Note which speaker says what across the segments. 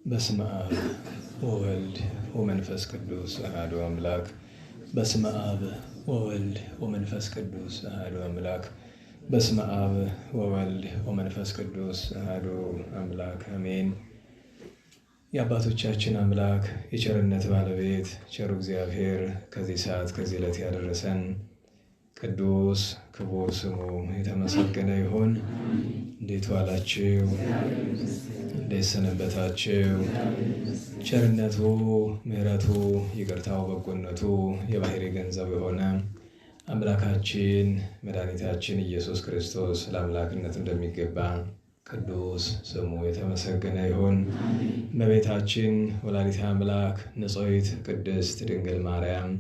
Speaker 1: በስመ አብ ወወልድ ወመንፈስ ቅዱስ አሐዱ አምላክ። በስመ አብ ወወልድ ወመንፈስ ቅዱስ አሐዱ አምላክ። በስመ አብ ወወልድ ወመንፈስ ቅዱስ አሐዱ አምላክ አሜን። የአባቶቻችን አምላክ የቸርነት ባለቤት ቸሩ እግዚአብሔር ከዚህ ሰዓት ከዚህ ዕለት ያደረሰን ቅዱስ ክቡር ስሙ የተመሰገነ ይሁን። እንዴት ዋላችሁ? እንዴት ሰነበታችሁ? ቸርነቱ፣ ምሕረቱ፣ ይቅርታው፣ በጎነቱ የባሕርይ ገንዘብ የሆነ አምላካችን መድኃኒታችን ኢየሱስ ክርስቶስ ለአምላክነት እንደሚገባ ቅዱስ ስሙ የተመሰገነ ይሁን። እመቤታችን ወላዲተ አምላክ ንጽሕት ቅድስት ድንግል ማርያም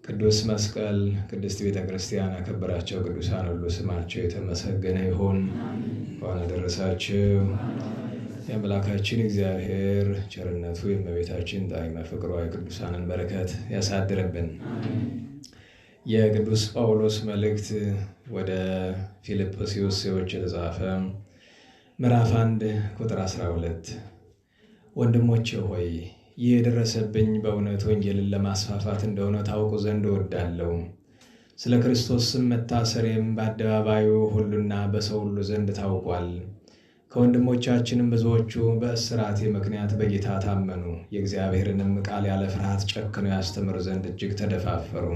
Speaker 1: ቅዱስ መስቀል ቅድስት ቤተ ክርስቲያን ያከበራቸው ቅዱሳን ሁሉ ስማቸው የተመሰገነ ይሁን። እንኳን አደረሳችሁ። የአምላካችን እግዚአብሔር ቸርነቱ የእመቤታችን ጣዕመ ፍቅሯ የቅዱሳንን በረከት ያሳድርብን። የቅዱስ ጳውሎስ መልእክት ወደ ፊልጵስዩስ ሰዎች የተጻፈ ምዕራፍ 1 ቁጥር 12 ወንድሞቼ ሆይ ይህ የደረሰብኝ በእውነት ወንጌልን ለማስፋፋት እንደሆነ ታውቁ ዘንድ እወዳለሁ። ስለ ክርስቶስ ስም መታሰሬም በአደባባዩ ሁሉና በሰው ሁሉ ዘንድ ታውቋል። ከወንድሞቻችንም ብዙዎቹ በእስራቴ ምክንያት በጌታ ታመኑ። የእግዚአብሔርንም ቃል ያለ ፍርሃት ጨክነው ያስተምሩ ዘንድ እጅግ ተደፋፈሩ።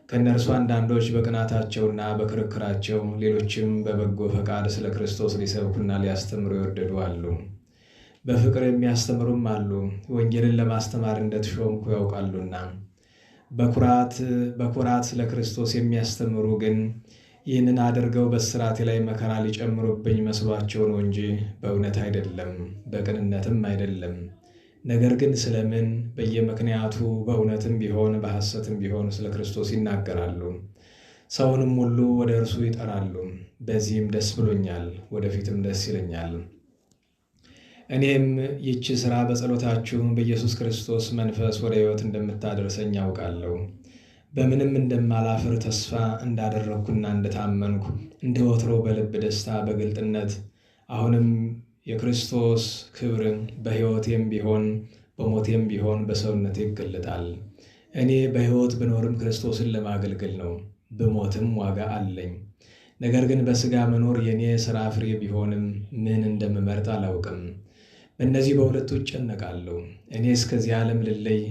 Speaker 1: ከእነርሱ አንዳንዶች በቅናታቸውና በክርክራቸው፣ ሌሎችም በበጎ ፈቃድ ስለ ክርስቶስ ሊሰብኩና ሊያስተምሩ ይወደዱ አሉ። በፍቅር የሚያስተምሩም አሉ፣ ወንጌልን ለማስተማር እንደተሾምኩ ያውቃሉና። በኩራት ስለ ክርስቶስ የሚያስተምሩ ግን ይህንን አድርገው በእስራቴ ላይ መከራ ሊጨምሩብኝ መስሏቸው ነው እንጂ በእውነት አይደለም፣ በቅንነትም አይደለም። ነገር ግን ስለምን በየምክንያቱ በእውነትም ቢሆን በሐሰትም ቢሆን ስለ ክርስቶስ ይናገራሉ፣ ሰውንም ሁሉ ወደ እርሱ ይጠራሉ። በዚህም ደስ ብሎኛል፣ ወደፊትም ደስ ይለኛል። እኔም ይህች ሥራ በጸሎታችሁ በኢየሱስ ክርስቶስ መንፈስ ወደ ሕይወት እንደምታደርሰኝ ያውቃለሁ። በምንም እንደማላፍር ተስፋ እንዳደረግኩና እንደታመንኩ እንደ ወትሮ በልብ ደስታ በግልጥነት አሁንም የክርስቶስ ክብር በሕይወቴም ቢሆን በሞቴም ቢሆን በሰውነቴ ይገለጣል። እኔ በሕይወት ብኖርም ክርስቶስን ለማገልገል ነው፣ ብሞትም ዋጋ አለኝ። ነገር ግን በሥጋ መኖር የእኔ ሥራ ፍሬ ቢሆንም ምን እንደምመርጥ አላውቅም። በእነዚህ በሁለቱ እጨነቃለሁ። እኔ እስከዚህ ዓለም ልለይ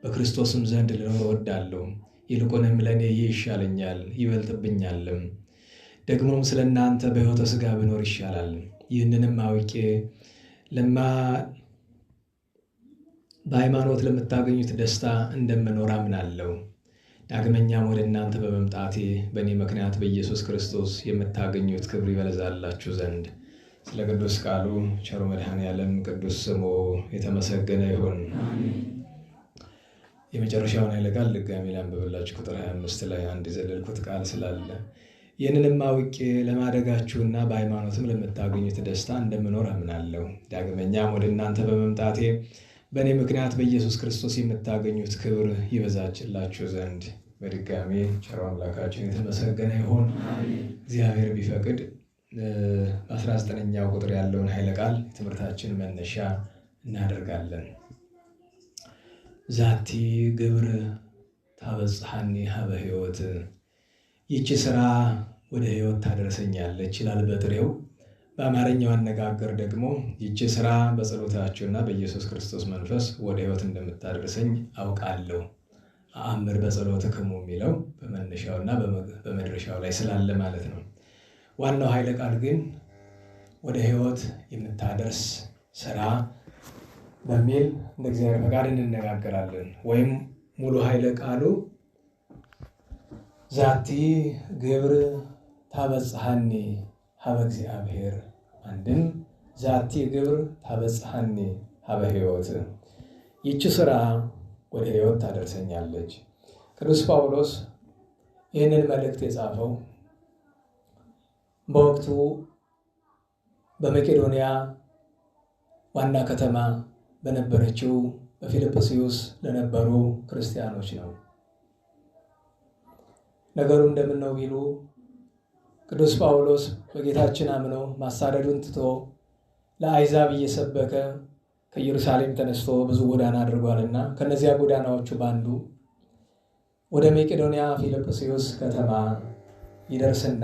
Speaker 1: በክርስቶስም ዘንድ ልኖር እወዳለሁ። ይልቁንም ለእኔ ይህ ይሻለኛል ይበልጥብኛልም። ደግሞም ስለ እናንተ በሕይወተ ሥጋ ብኖር ይሻላል። ይህንንም አውቄ በሃይማኖት ለምታገኙት ደስታ እንደምኖር አምናለሁ። ዳግመኛም ወደ እናንተ በመምጣቴ በእኔ ምክንያት በኢየሱስ ክርስቶስ የምታገኙት ክብር ይበዛላችሁ ዘንድ ስለ ቅዱስ ቃሉ ቸሩ መድኃኔዓለም ቅዱስ ስሙ የተመሰገነ ይሁን። የመጨረሻውን ኃይለ ቃል ድጋሚ ላንብብላችሁ። ቁጥር 25 ላይ አንድ የዘለልኩት ቃል ስላለ ይህንንም አውቄ ለማደጋችሁና በሃይማኖትም ለምታገኙት ደስታ እንደምኖር አምናለሁ። ዳግመኛም ወደ እናንተ በመምጣቴ በእኔ ምክንያት በኢየሱስ ክርስቶስ የምታገኙት ክብር ይበዛላችሁ ዘንድ በድጋሚ ቸሩ አምላካችን የተመሰገነ ይሁን። እግዚአብሔር ቢፈቅድ በ19ኛው ቁጥር ያለውን ኃይለ ቃል የትምህርታችን መነሻ እናደርጋለን። ዛቲ ግብር ታበጽሐኒ ሀበ ሕይወት፣ ይቺ ሥራ ወደ ሕይወት ታደርሰኛለች ይላል በጥሬው። በአማርኛው አነጋገር ደግሞ ይቺ ሥራ በጸሎታችሁና በኢየሱስ ክርስቶስ መንፈስ ወደ ሕይወት እንደምታደርሰኝ አውቃለሁ። አእምር በጸሎትክሙ የሚለው በመነሻውና በመድረሻው ላይ ስላለ ማለት ነው። ዋናው ኃይለ ቃል ግን ወደ ሕይወት የምታደርስ ሥራ በሚል እንደ እግዚአብሔር ፈቃድ እንነጋገራለን። ወይም ሙሉ ኃይለ ቃሉ ዛቲ ግብር ታበጽሐኒ ሀበ እግዚአብሔር፣ አንድም ዛቲ ግብር ታበጽሐኒ ሀበ ሕይወት፣ ይቺ ሥራ ወደ ሕይወት ታደርሰኛለች። ቅዱስ ጳውሎስ ይህንን መልእክት የጻፈው በወቅቱ በመቄዶንያ ዋና ከተማ በነበረችው በፊልጵስዩስ ለነበሩ ክርስቲያኖች ነው። ነገሩ እንደምን ነው ቢሉ ቅዱስ ጳውሎስ በጌታችን አምኖ ማሳደዱን ትቶ ለአሕዛብ እየሰበከ ከኢየሩሳሌም ተነስቶ ብዙ ጎዳና አድርጓልና ከነዚያ ጎዳናዎቹ ባንዱ ወደ መቄዶንያ ፊልጵስዩስ ከተማ ይደርስና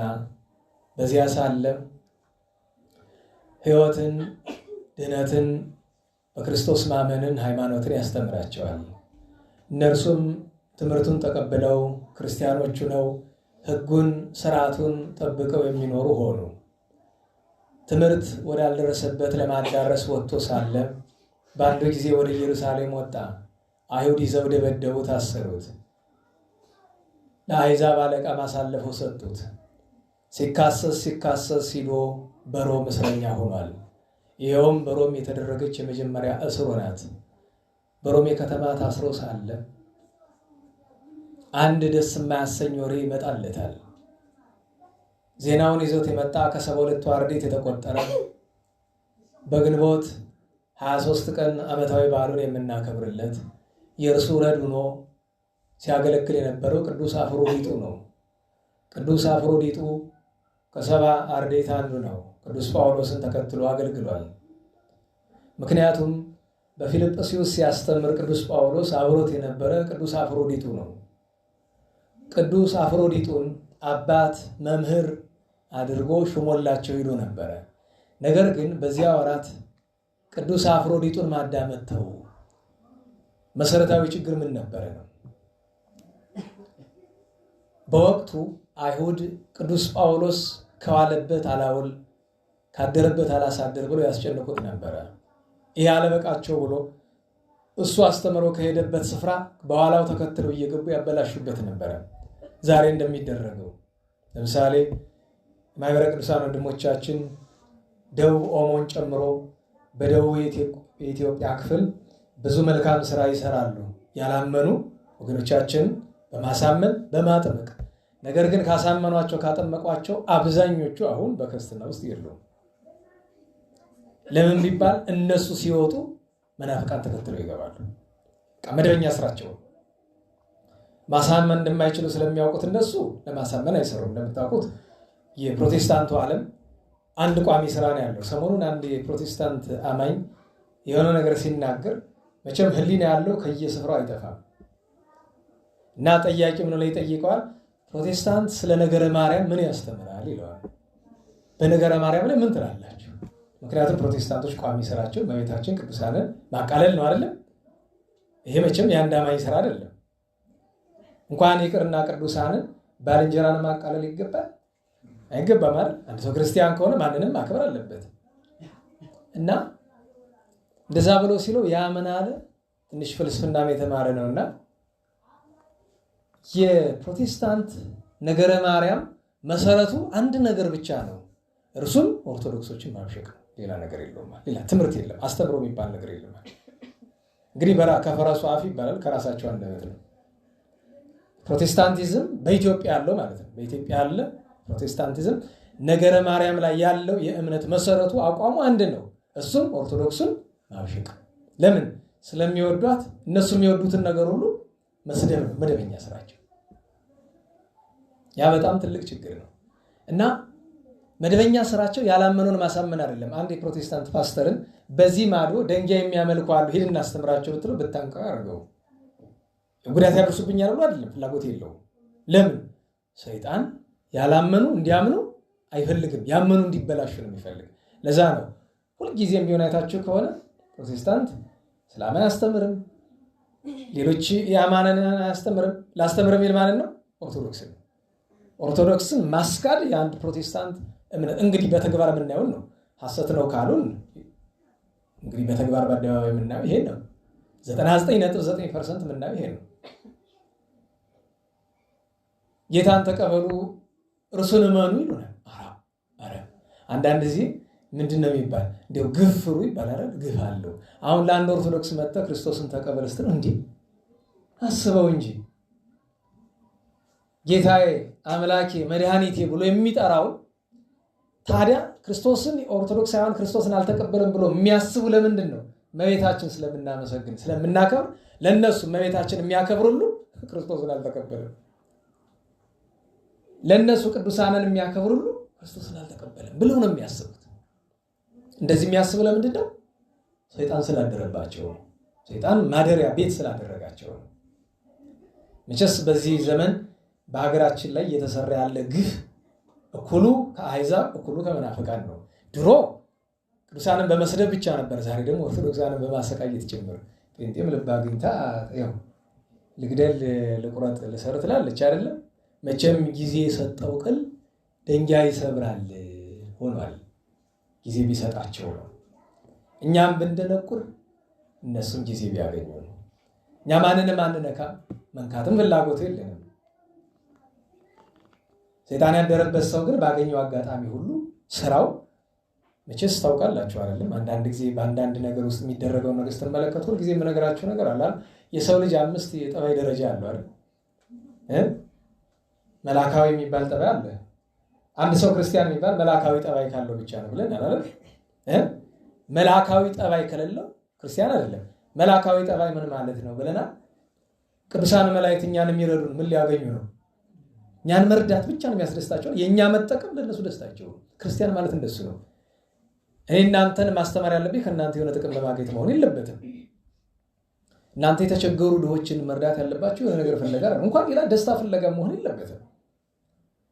Speaker 1: በዚያ ሳለ ሕይወትን፣ ድህነትን፣ በክርስቶስ ማመንን፣ ሃይማኖትን ያስተምራቸዋል። እነርሱም ትምህርቱን ተቀብለው ክርስቲያኖቹ ነው ሕጉን ሥርዓቱን ጠብቀው የሚኖሩ ሆኑ። ትምህርት ወዳልደረሰበት ለማዳረስ ወጥቶ ሳለ በአንዱ ጊዜ ወደ ኢየሩሳሌም ወጣ። አይሁድ ይዘው ደበደቡት፣ አሰሩት። ለአሕዛብ አለቃ ማሳለፈው ሰጡት። ሲካሰስ ሂዶ በሮም እስረኛ ሆኗል። ይኸውም በሮም የተደረገች የመጀመሪያ እስር ናት። በሮም ከተማ ታስሮ ሳለ አንድ ደስ የማያሰኝ ወሬ ይመጣለታል። ዜናውን ይዞት የመጣ ከ72 አርድእት የተቆጠረ በግንቦት 23 ቀን ዓመታዊ በዓሉን የምናከብርለት የእርሱ ረድ ሆኖ ሲያገለግል የነበረው ቅዱስ አፍሮዲጡ ነው። ቅዱስ አፍሮዲጡ ከ70 አርድእት አንዱ ነው። ቅዱስ ጳውሎስን ተከትሎ አገልግሏል። ምክንያቱም በፊልጵስዩስ ሲያስተምር ቅዱስ ጳውሎስ አብሮት የነበረ ቅዱስ አፍሮዲጡ ነው። ቅዱስ አፍሮዲጡን አባት መምህር አድርጎ ሹሞላቸው ሂዶ ነበረ። ነገር ግን በዚያ ወራት ቅዱስ አፍሮዲጡን ማዳመጥ ተው። መሰረታዊ ችግር ምን ነበረ ነው? በወቅቱ አይሁድ ቅዱስ ጳውሎስ ከዋለበት አላውል ካደረበት አላሳደር ብሎ ያስጨንቁት ነበረ። ይህ አለበቃቸው ብሎ እሱ አስተምሮ ከሄደበት ስፍራ በኋላው ተከትለው እየገቡ ያበላሹበት ነበረ። ዛሬ እንደሚደረገው ለምሳሌ ማኅበረ ቅዱሳን ወንድሞቻችን ደቡብ ኦሞን ጨምሮ በደቡብ የኢትዮጵያ ክፍል ብዙ መልካም ስራ ይሰራሉ። ያላመኑ ወገኖቻችን በማሳመን በማጥመቅ ነገር ግን ካሳመኗቸው ካጠመቋቸው አብዛኞቹ አሁን በክርስትና ውስጥ የሉም። ለምን ቢባል እነሱ ሲወጡ መናፍቃን ተከትለው ይገባሉ። መደበኛ ስራቸው ማሳመን እንደማይችሉ ስለሚያውቁት እነሱ ለማሳመን አይሰሩም። እንደምታውቁት የፕሮቴስታንቱ ዓለም አንድ ቋሚ ስራ ነው ያለው። ሰሞኑን አንድ የፕሮቴስታንት አማኝ የሆነ ነገር ሲናገር መቼም ሕሊና ያለው ከየስፍራው አይጠፋም እና ጠያቂ ምን ላይ ይጠይቀዋል? ፕሮቴስታንት ስለ ነገረ ማርያም ምን ያስተምራል ይለዋል። በነገረ ማርያም ላይ ምን ትላላችሁ? ምክንያቱም ፕሮቴስታንቶች ቋሚ ስራቸው በቤታችን ቅዱሳንን ማቃለል ነው አይደለም? ይሄ መቼም የአንድ አማኝ ስራ አይደለም። እንኳን ይቅርና ቅዱሳንን ባልንጀራን ማቃለል ይገባል አይገባም አይደል? አንድ ሰው ክርስቲያን ከሆነ ማንንም ማክበር አለበት እና እንደዛ ብሎ ሲለው ያምን አለ። ትንሽ ፍልስፍናም የተማረ ነውና የፕሮቴስታንት ነገረ ማርያም መሰረቱ አንድ ነገር ብቻ ነው። እርሱም ኦርቶዶክሶችን ማብሸቅ፣ ሌላ ነገር የለውም። ሌላ ትምህርት የለም፣ አስተምሮ የሚባል ነገር የለም። እንግዲህ ከፈረሱ አፍ ይባላል፣ ከራሳቸው አንደበት ነው። ፕሮቴስታንቲዝም በኢትዮጵያ ያለው ማለት ነው። በኢትዮጵያ ያለ ፕሮቴስታንቲዝም ነገረ ማርያም ላይ ያለው የእምነት መሰረቱ አቋሙ አንድ ነው። እሱም ኦርቶዶክሱን ማብሸቅ። ለምን? ስለሚወዷት እነሱ የሚወዱትን ነገር ሁሉ መስደብ ነው መደበኛ ስራቸው። ያ በጣም ትልቅ ችግር ነው እና መደበኛ ስራቸው ያላመኑን ማሳመን አይደለም። አንድ የፕሮቴስታንት ፓስተርን በዚህ ማዶ ደንጋይ የሚያመልኩ አሉ ሂድ እናስተምራቸው ብትለው ብታንቀው ያደርገው ጉዳት ያደርሱብኛል ብሎ አይደለም፣ ፍላጎት የለውም። ለምን? ሰይጣን ያላመኑ እንዲያምኑ አይፈልግም፣ ያመኑ እንዲበላሹ ነው የሚፈልግ። ለዛ ነው ሁልጊዜም ቢሆን አይታችሁ ከሆነ ፕሮቴስታንት እስላምን አያስተምርም፣ ሌሎች የአማንን አያስተምርም። ላስተምርም ይል ማለት ነው ኦርቶዶክስን። ኦርቶዶክስን ማስካድ የአንድ ፕሮቴስታንት እምነት። እንግዲህ በተግባር የምናየውን ነው። ሐሰት ነው ካሉን እንግዲህ በተግባር በአደባባይ የምናየው ይሄን ነው። 99.9% የምናየው ይሄን ነው። ጌታን ተቀበሉ እርሱን እመኑ ይሉናል። ኧረ አንዳንድ ጊዜ ምንድን ነው የሚባል እንዲያው ግፍሩ ይባላል። ግፍ አለው። አሁን ለአንድ ኦርቶዶክስ መጥተህ ክርስቶስን ተቀበል ስትለው እንዲህ አስበው እንጂ ጌታዬ አምላኬ መድኃኒቴ ብሎ የሚጠራው ታዲያ ክርስቶስን ኦርቶዶክሳውያን ክርስቶስን አልተቀበለም ብሎ የሚያስቡ ለምንድን ነው? እመቤታችን ስለምናመሰግን ስለምናከብር። ለነሱ እመቤታችን የሚያከብር ሁሉ ክርስቶስን አልተቀበለም። ለነሱ ቅዱሳንን የሚያከብር ሁሉ ክርስቶስን አልተቀበለም ብለው ነው የሚያስቡት። እንደዚህ የሚያስቡ ለምንድን ነው? ሰይጣን ስላደረባቸው ነው። ሰይጣን ማደሪያ ቤት ስላደረጋቸው ነው። መቼስ በዚህ ዘመን በሀገራችን ላይ እየተሰራ ያለ ግፍ እኩሉ ከአሕዛብ እኩሉ ከመናፍቃን ነው። ድሮ ቅዱሳንን በመስደብ ብቻ ነበር። ዛሬ ደግሞ ኦርቶዶክሳንን በማሰቃየት ጭምር። ጴንጤም ልብ አግኝታ ያው ልግደል ልቁረጥ ልሰር ትላለች አይደለም። መቼም ጊዜ የሰጠው ቅል ድንጋይ ይሰብራል ሆኗል። ጊዜ ቢሰጣቸው ነው። እኛም ብንደነቁር እነሱም ጊዜ ቢያገኙ ነው። እኛ ማንንም አንነካም፣ መንካትም ፍላጎቱ የለንም። ሰይጣን ያደረበት ሰው ግን ባገኘው አጋጣሚ ሁሉ ስራው መቼስ ታውቃላችሁ አይደለም። አንዳንድ ጊዜ በአንዳንድ ነገር ውስጥ የሚደረገውን ነገር ስትመለከቱ ሁልጊዜ የምነግራችሁ ነገር አለ። የሰው ልጅ 5 የጠባይ ደረጃ አለው አይደል? መላካዊ የሚባል ጠባይ አለ። አንድ ሰው ክርስቲያን የሚባል መላካዊ ጠባይ ካለው ብቻ ነው ብለን አይደል? መላካዊ ጠባይ ከሌለው ክርስቲያን አይደለም። መላካዊ ጠባይ ምን ማለት ነው ብለናል። ቅዱሳን መላእክት እኛን የሚረዱን ምን ሊያገኙ ነው? እኛን መርዳት ብቻ ነው የሚያስደስታቸው። የእኛ መጠቀም ለነሱ ደስታቸው። ክርስቲያን ማለት እንደሱ ነው። እኔ እናንተን ማስተማር ያለብኝ ከእናንተ የሆነ ጥቅም ለማግኘት መሆን የለበትም። እናንተ የተቸገሩ ድሆችን መርዳት ያለባችሁ የሆነ ነገር ፍለጋ ነው። እንኳን ሌላ ደስታ ፍለጋ መሆን የለበትም።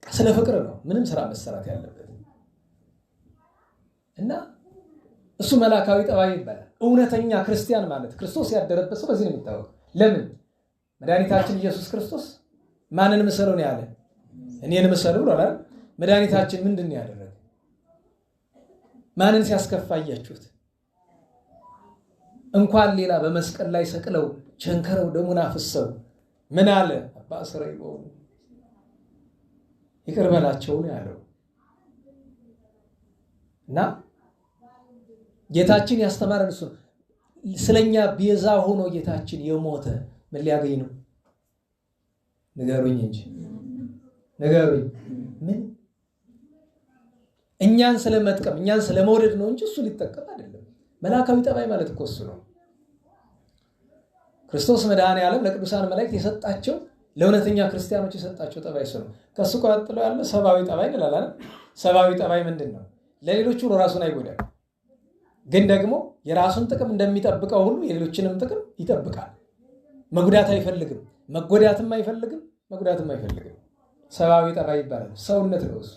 Speaker 1: ስለ ፍቅር ነው ምንም ስራ መሰራት ያለበት እና እሱ መላካዊ ጠባይ ይባላል። እውነተኛ ክርስቲያን ማለት ክርስቶስ ያደረበት ሰው በዚህ ነው የሚታወቅ። ለምን መድኃኒታችን ኢየሱስ ክርስቶስ ማንን ምሰሉ ነው ያለ? እኔን ምሰሉ ብሏል አይደል? መድኃኒታችን ምንድን ነው ያደረገ? ማንን ሲያስከፋ አያችሁት? እንኳን ሌላ በመስቀል ላይ ሰቅለው ቸንከረው ደሙን አፍሰው ምን አለ? አባ እስራኤል ይቅር በላቸው ነው ያለው። እና ጌታችን ያስተማረን እሱ ስለኛ ቤዛ ሆኖ ጌታችን የሞተ ምን ሊያገኝ ነው? ንገሩኝ እንጂ ንገሩኝ። ምን እኛን ስለመጥቀም እኛን ስለመውደድ ነው እንጂ እሱ ሊጠቀም አይደለም። መላካዊ ጠባይ ማለት እኮ እሱ ነው። ክርስቶስ መድኃኔዓለም ለቅዱሳን መላእክት የሰጣቸው ለእውነተኛ ክርስቲያኖች የሰጣቸው ጠባይ እሱ ነው። ከሱ ቀጥሎ ያለ ሰብአዊ ጠባይ እንላለን። ሰብአዊ ጠባይ ምንድን ነው? ለሌሎቹ ራሱን አይጎዳም፣ ግን ደግሞ የራሱን ጥቅም እንደሚጠብቀው ሁሉ የሌሎችንም ጥቅም ይጠብቃል። መጉዳት አይፈልግም፣ መጎዳትም አይፈልግም፣ መጉዳትም አይፈልግም። ሰብአዊ ጠባይ ይባላል። ሰውነት ነው እሱ።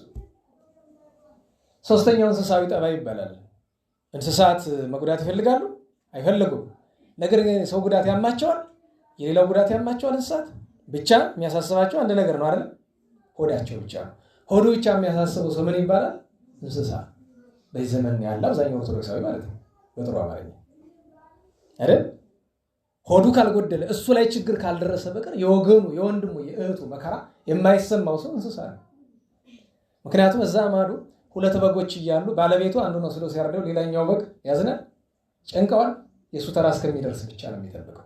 Speaker 1: ሶስተኛው እንስሳዊ ጠባይ ይባላል። እንስሳት መጉዳት ይፈልጋሉ? አይፈልጉም። ነገር ግን ሰው ጉዳት ያማቸዋል፣ የሌላው ጉዳት ያማቸዋል። እንስሳት ብቻ የሚያሳስባቸው አንድ ነገር ነው አይደል? ሆዳቸው ብቻ ነው። ሆዱ ብቻ የሚያሳስበው ሰው ምን ይባላል? እንስሳ። በዚህ ዘመን ያለ አብዛኛው ኦርቶዶክሳዊ ማለት ነው በጥሩ አማርኛ አይደል? ሆዱ ካልጎደለ እሱ ላይ ችግር ካልደረሰ በቀር የወገኑ የወንድሙ የእህቱ መከራ የማይሰማው ሰው እንስሳ ነው። ምክንያቱም እዛ ማዶ 2 በጎች እያሉ ባለቤቱ አንዱ ነው ስለ ሲያርደው ሌላኛው በግ ያዝናል፣ ጨንቀዋል። የሱ ተራ እስከሚደርስ ብቻ ነው የሚጠብቀው።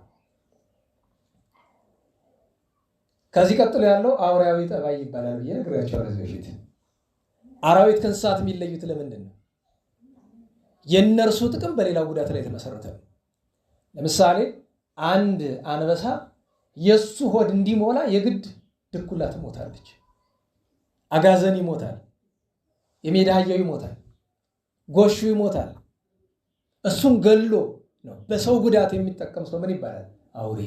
Speaker 1: ከዚህ ቀጥሎ ያለው አውሬያዊ ጠባይ ይባላል ብዬ ነግሬያቸዋለሁ ከዚህ በፊት። አራዊት ከእንስሳት የሚለዩት ለምንድን ነው? የእነርሱ ጥቅም በሌላው ጉዳት ላይ የተመሰረተ ነው። ለምሳሌ አንድ አንበሳ የሱ ሆድ እንዲሞላ የግድ ድኩላ ትሞታለች፣ አጋዘን ይሞታል፣ የሜዳ አህያው ይሞታል፣ ጎሹ ይሞታል። እሱን ገሎ ነው በሰው ጉዳት የሚጠቀም ሰው ምን ይባላል? አውሬ።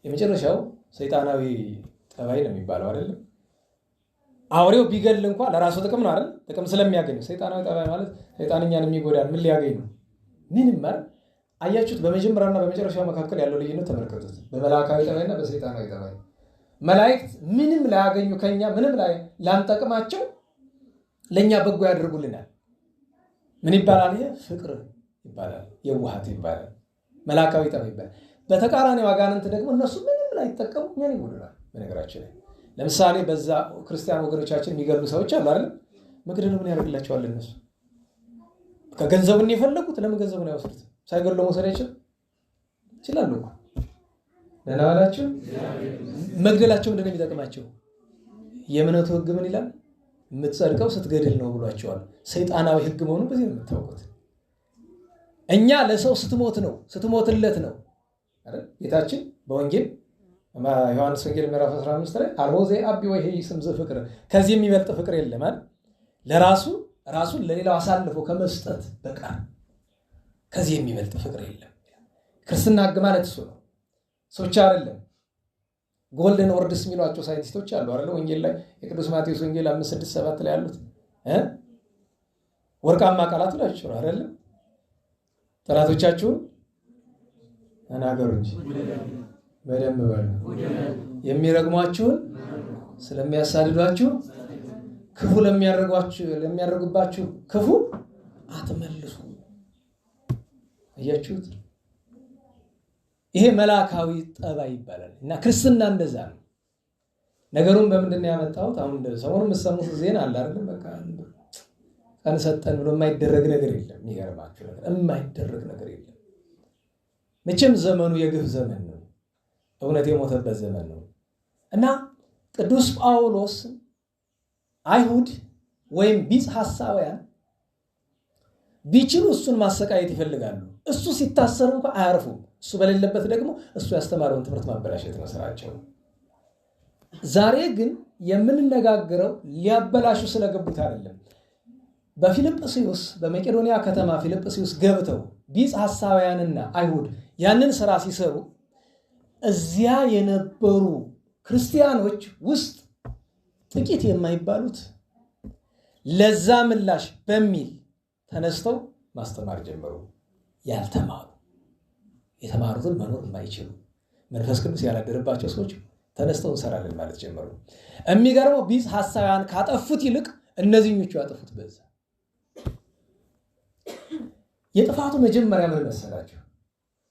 Speaker 1: የመጨረሻው ሰይጣናዊ ጠባይ ነው የሚባለው አይደለም? አውሬው ቢገል እንኳን ለራሱ ጥቅም ነው አይደል? ጥቅም ስለሚያገኝ። ሰይጣናዊ ጠባይ ማለት ሰይጣንኛን የሚጎዳን ምን ሊያገኝ ነው? ምንም ማለት አያችሁት? በመጀመሪያና በመጨረሻው መካከል ያለው ልዩነት ተመልከቱት። በመላካዊ ጠባይና በሰይጣናዊ ጠባይ መላእክት ምንም ላያገኙ ከኛ ምንም ላይ ላንጠቅማቸው ለኛ በጎ ያደርጉልናል። ምን ይባላል? ይሄ ፍቅር ይባላል፣ የዋሃት ይባላል፣ መላካዊ ጠባይ ይባላል። በተቃራኒው አጋንንት ደግሞ እነሱ ምንም ላይ ተጠቀሙ እኛን ይጎዱናል። በነገራችን ላይ ለምሳሌ በዛ ክርስቲያን ወገኖቻችን የሚገሉ ሰዎች አሉ አይደል? መግደል ምን ያደርግላቸዋል? እነሱ ከገንዘቡን የፈለጉት ለምን ገንዘቡን አይወስዱት? ሳይገሉ መውሰድ ይችላሉ እኮ። ደህና ዋላችሁ። መግደላቸው ምንድን ነው የሚጠቅማቸው? የእምነቱ ሕግ ምን ይላል? የምትጸድቀው ስትገድል ነው ብሏቸዋል። ሰይጣናዊ ሕግ መሆኑን በዚህ ነው የምታውቁት። እኛ ለሰው ስትሞት ነው ስትሞትለት ነው አይደል? ጌታችን በወንጌል ዮሐንስ ወንጌል ምዕራፍ 15 ላይ አልቦ ዘአቢ ወይ ስም ዘፍቅር ከዚህ የሚበልጥ ፍቅር የለም አይደል? ለራሱን ለሌላው አሳልፎ ከመስጠት በቃ ከዚህ የሚበልጥ ፍቅር የለም። ክርስትና ሕግ ማለት እሱ ነው። ሰዎች አይደለም ጎልደን ወርድስ የሚሏቸው ሳይንቲስቶች አሉ አይደል? ወንጌል ላይ የቅዱስ ማቴዎስ ወንጌል 5:6-7 ላይ ያሉት ወርቃማ ቃላት ናቸው አይደል? ጠላቶቻችሁን ተናገሩ እንጂ በደንብ በሉ፣ የሚረግሟችሁን ስለሚያሳድዷችሁ ክፉ ለሚያደርጉባችሁ ክፉ አትመልሱ። አያችሁት? ይሄ መላካዊ ጠባይ ይባላል። እና ክርስትና እንደዛ ነው። ነገሩን በምንድን ያመጣሁት? አሁን ሰሞኑን የምትሰሙት ዜና አለ አይደል? በቃ ቀን ሰጠን ብሎ የማይደረግ ነገር የለም። የሚገርማችሁ ነገር የማይደረግ ነገር የለም። መቼም ዘመኑ የግፍ ዘመን ነው። እውነት የሞተበት ዘመን ነው። እና ቅዱስ ጳውሎስ አይሁድ ወይም ቢጽ ሐሳውያን ቢችሉ እሱን ማሰቃየት ይፈልጋሉ። እሱ ሲታሰር እንኳን አያርፉም። እሱ በሌለበት ደግሞ እሱ ያስተማረውን ትምህርት ማበላሸት ነው ስራቸው። ዛሬ ግን የምንነጋገረው ሊያበላሹ ስለገቡት አይደለም። በፊልጵስዩስ በመቄዶንያ ከተማ ፊልጵስዩስ ገብተው ቢጽ ሐሳውያንና አይሁድ ያንን ስራ ሲሰሩ እዚያ የነበሩ ክርስቲያኖች ውስጥ ጥቂት የማይባሉት ለዛ ምላሽ በሚል ተነስተው ማስተማር ጀመሩ። ያልተማሩ የተማሩትን መኖር የማይችሉ መንፈስ ቅዱስ ያላደረባቸው ሰዎች ተነስተው እንሰራለን ማለት ጀመሩ። የሚገርመው ቢጽ ሐሳውያን ካጠፉት ይልቅ እነዚህኞቹ ያጠፉት በዛ። የጥፋቱ መጀመሪያ ምን መሰላችሁ?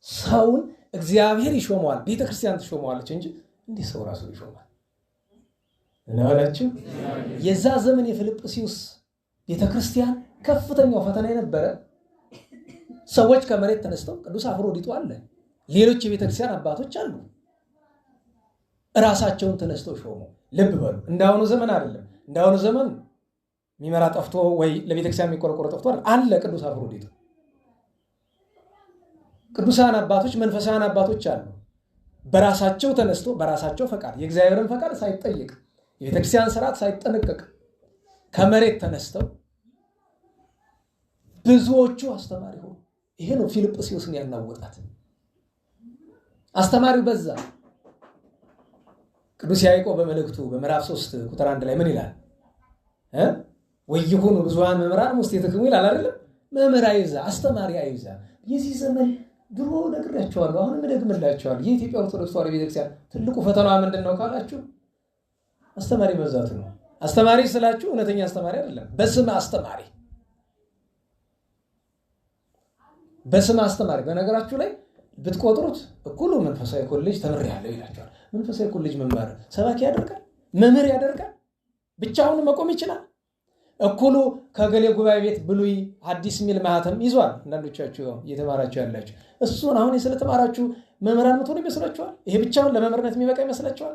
Speaker 1: ሰውን እግዚአብሔር ይሾመዋል፣ ቤተክርስቲያን ትሾመዋለች እንጂ እንዲህ ሰው ራሱ ይሾማል እናላችሁ። የዛ ዘመን የፊልጵስዩስ ቤተክርስቲያን ከፍተኛው ፈተና የነበረ ሰዎች ከመሬት ተነስተው ቅዱስ አፍሮዲጡ አለ፣ ሌሎች የቤተክርስቲያን አባቶች አሉ፣ ራሳቸውን ተነስተው ሾሙ። ልብ በሉ፣ እንዳሁኑ ዘመን አይደለም። እንዳሁኑ ዘመን የሚመራ ጠፍቶ ወይ ለቤተክርስቲያን የሚቆረቆር ጠፍቶ አለ። ቅዱስ አፍሮዲጡ ቅዱሳን አባቶች መንፈሳውያን አባቶች አሉ። በራሳቸው ተነስቶ በራሳቸው ፈቃድ የእግዚአብሔርን ፈቃድ ሳይጠይቅ የቤተክርስቲያን ስርዓት ሳይጠነቀቅ ከመሬት ተነስተው ብዙዎቹ አስተማሪ ሆኑ። ይሄ ነው ፊልጵስዩስን ያናወጣት። አስተማሪው በዛ። ቅዱስ ያዕቆብ በመልእክቱ በምዕራፍ 3 ቁጥር 1 ላይ ምን ይላል? ወይኩኑ ብዙኃን መምህራን ውስቴትክሙ ይላል አይደለም? መምህር አይብዛ፣ አስተማሪ አይብዛ። የዚህ ዘመን ድሮ ነግሬያቸዋለሁ፣ አሁንም እደግምላቸዋለሁ። የኢትዮጵያ ኦርቶዶክስ ተዋሕዶ ቤተክርስቲያን ትልቁ ፈተናዋ ምንድን ነው ካላችሁ አስተማሪ መብዛቱ ነው። አስተማሪ ስላችሁ እውነተኛ አስተማሪ አይደለም፣ በስም አስተማሪ። በስም አስተማሪ በነገራችሁ ላይ ብትቆጥሩት እኩሉ መንፈሳዊ ኮሌጅ ተምሬያለሁ ይላችኋል። መንፈሳዊ ኮሌጅ መማር ሰባኪ ያደርጋል? መምህር ያደርጋል? ብቻውን መቆም ይችላል? እኩሉ ከገሌ ጉባኤ ቤት ብሉይ ሐዲስ የሚል ማህተም ይዟል። አንዳንዶቻችሁ እየተማራችሁ ያላችሁ እሱን አሁን ስለተማራችሁ መምህራን ምትሆኑ ይመስላችኋል? ይሄ ብቻውን ለመምህርነት የሚበቃ ይመስላችኋል?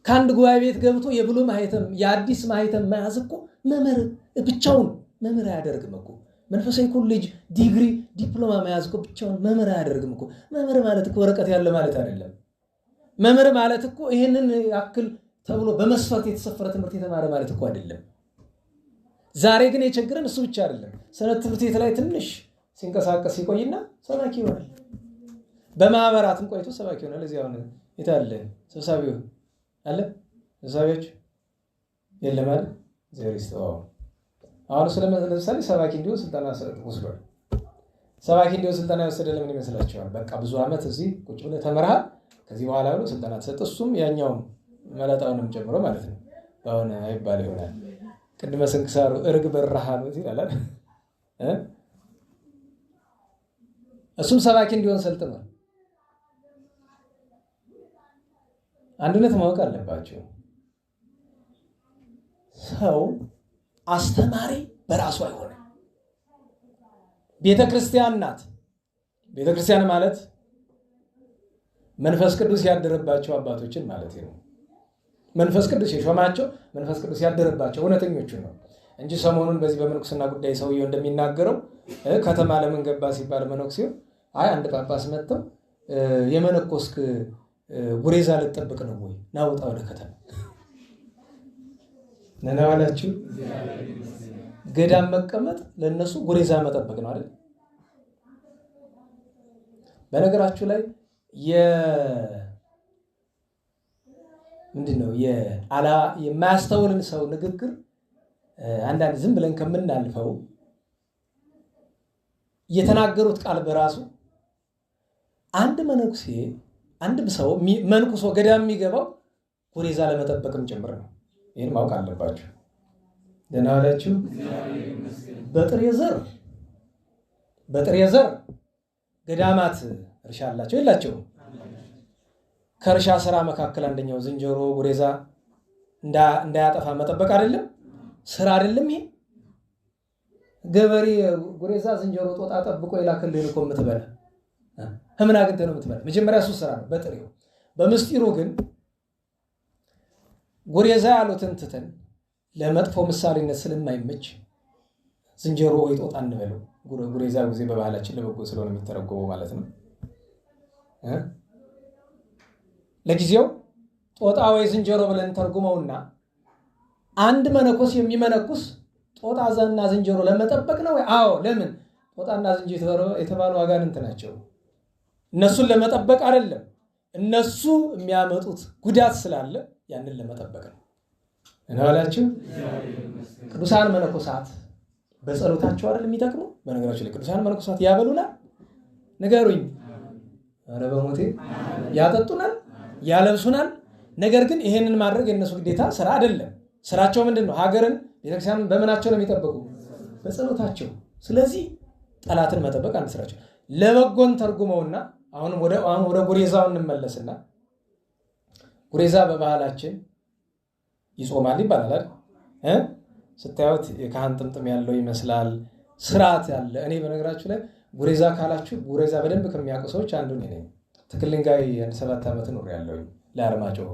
Speaker 1: ከአንድ ጉባኤ ቤት ገብቶ የብሉይ ማህተም የሐዲስ ማህተም መያዝ እኮ መምህር ብቻውን መምህር አያደርግም እኮ። መንፈሳዊ ኮሌጅ ዲግሪ ዲፕሎማ መያዝ እኮ ብቻውን መምህር አያደርግም እኮ። መምህር ማለት እኮ ወረቀት ያለ ማለት አይደለም። መምህር ማለት እኮ ይሄንን ያክል ተብሎ በመስፈርት የተሰፈረ ትምህርት የተማረ ማለት እኮ አይደለም። ዛሬ ግን የቸገረን እሱ ብቻ አይደለም። ሰንበት ትምህርት ቤት ላይ ትንሽ ሲንቀሳቀስ ይቆይና ሰባኪ ይሆናል። በማህበራትም ቆይቶ ሰባኪ ይሆናል። እዚህ አሁን የታለ ሰብሳቢው አለ? ሰብሳቢዎች የለም አይደል? ዘሪስተው አሁን ስለምሳሌ ሰባኪ እንዲሆን ስልጠና ወስዷል። ሰባኪ እንዲሆን ስልጠና የወሰደ ለምን ይመስላችኋል? በቃ ብዙ ዓመት እዚህ ቁጭ ብለህ ተመርሃል፣ ከዚህ በኋላ ብሎ ስልጠና ተሰጠ። እሱም ያኛውም መላጣውንም ጨምሮ ማለት ነው። በአሁን አይባል ይሆናል። ቅድመ ስንክሳሩ እርግ በረሃ ነው ይላል። እሱም ሰባኪ እንዲሆን ሰልጥኗል። አንድነት ማወቅ አለባቸው። ሰው አስተማሪ በራሱ አይሆንም። ቤተክርስቲያን ናት። ቤተክርስቲያን ማለት መንፈስ ቅዱስ ያደረባቸው አባቶችን ማለት ነው። መንፈስ ቅዱስ የሾማቸው መንፈስ ቅዱስ ያደረባቸው እውነተኞቹ ነው እንጂ ሰሞኑን በዚህ በመንኩስና ጉዳይ ሰውየው እንደሚናገረው ከተማ ለምን ገባ ሲባል መነኩሴው አይ አንድ ጳጳስ መጥተው የመነኮስክ ጉሬዛ ልጠብቅ ነው ወይ ናውጣ ወደ ከተማ ነናዋላችሁ ገዳም መቀመጥ ለነሱ ጉሬዛ መጠበቅ ነው አይደል? በነገራችሁ ላይ ምንድነው የማያስተውልን ሰው ንግግር አንዳንድ ዝም ብለን ከምናልፈው የተናገሩት ቃል በራሱ አንድ መነኩሴ አንድ ሰው መንኩሶ ገዳም የሚገባው ጉሬዛ ለመጠበቅም ጭምር ነው። ይህን ማወቅ አለባችሁ። ደህና ዋላችሁ። በጥሬ ዘር ገዳማት እርሻ አላቸው የላቸውም? ከእርሻ ስራ መካከል አንደኛው ዝንጀሮ ጉሬዛ እንዳያጠፋ መጠበቅ አይደለም? ስራ አይደለም? ይሄ ገበሬ ጉሬዛ ዝንጀሮ ጦጣ ጠብቆ ይላክልህ እኮ የምትበላ ምን አግኝተህ ነው የምትበላ? መጀመሪያ እሱ ስራ ነው በጥሬው። በምስጢሩ ግን ጉሬዛ ያሉትን ትተን ለመጥፎ ምሳሌነት ስለማይመች ዝንጀሮ ወይ ጦጣ እንበለው። ጉሬዛ ጊዜ በባህላችን ለበጎ ስለሆነ የሚተረጎመው ማለት ነው። ለጊዜው ጦጣ ወይ ዝንጀሮ ብለን ተርጉመውና አንድ መነኮስ የሚመነኩስ ጦጣና ዝንጀሮ ለመጠበቅ ነው ወይ? አዎ። ለምን? ጦጣና ዝንጀሮ የተባሉ አጋንንት ናቸው። እነሱን ለመጠበቅ አይደለም፣ እነሱ የሚያመጡት ጉዳት ስላለ ያንን ለመጠበቅ ነው። እናላችሁ ቅዱሳን መነኮሳት በጸሎታቸው አይደል የሚጠቅሙ? በነገራችሁ ላይ ቅዱሳን መነኮሳት ያበሉናል፣ ንገሩኝ፣ ኧረ በሞቴ ያጠጡናል፣ ያለብሱናል። ነገር ግን ይሄንን ማድረግ የነሱ ግዴታ ስራ አይደለም። ስራቸው ምንድነው? ሀገርን ቤተክርስቲያን በመናቸው ነው የሚጠብቁ? በጸሎታቸው። ስለዚህ ጠላትን መጠበቅ አንድ ስራቸው። ለበጎን ተርጉመውና አሁን ወደ ጉሬዛው እንመለስና ጉሬዛ በባህላችን ይጾማል ይባላል አይደል? ስታዩት የካህን ጥምጥም ያለው ይመስላል፣ ስርዓት ያለ። እኔ በነገራችሁ ላይ ጉሬዛ ካላችሁ ጉሬዛ በደንብ ከሚያውቁ ሰዎች አንዱ ነኝ። ትክል ድንጋይ 7 ዓመት ኖር ያለው ለአርማጭሆ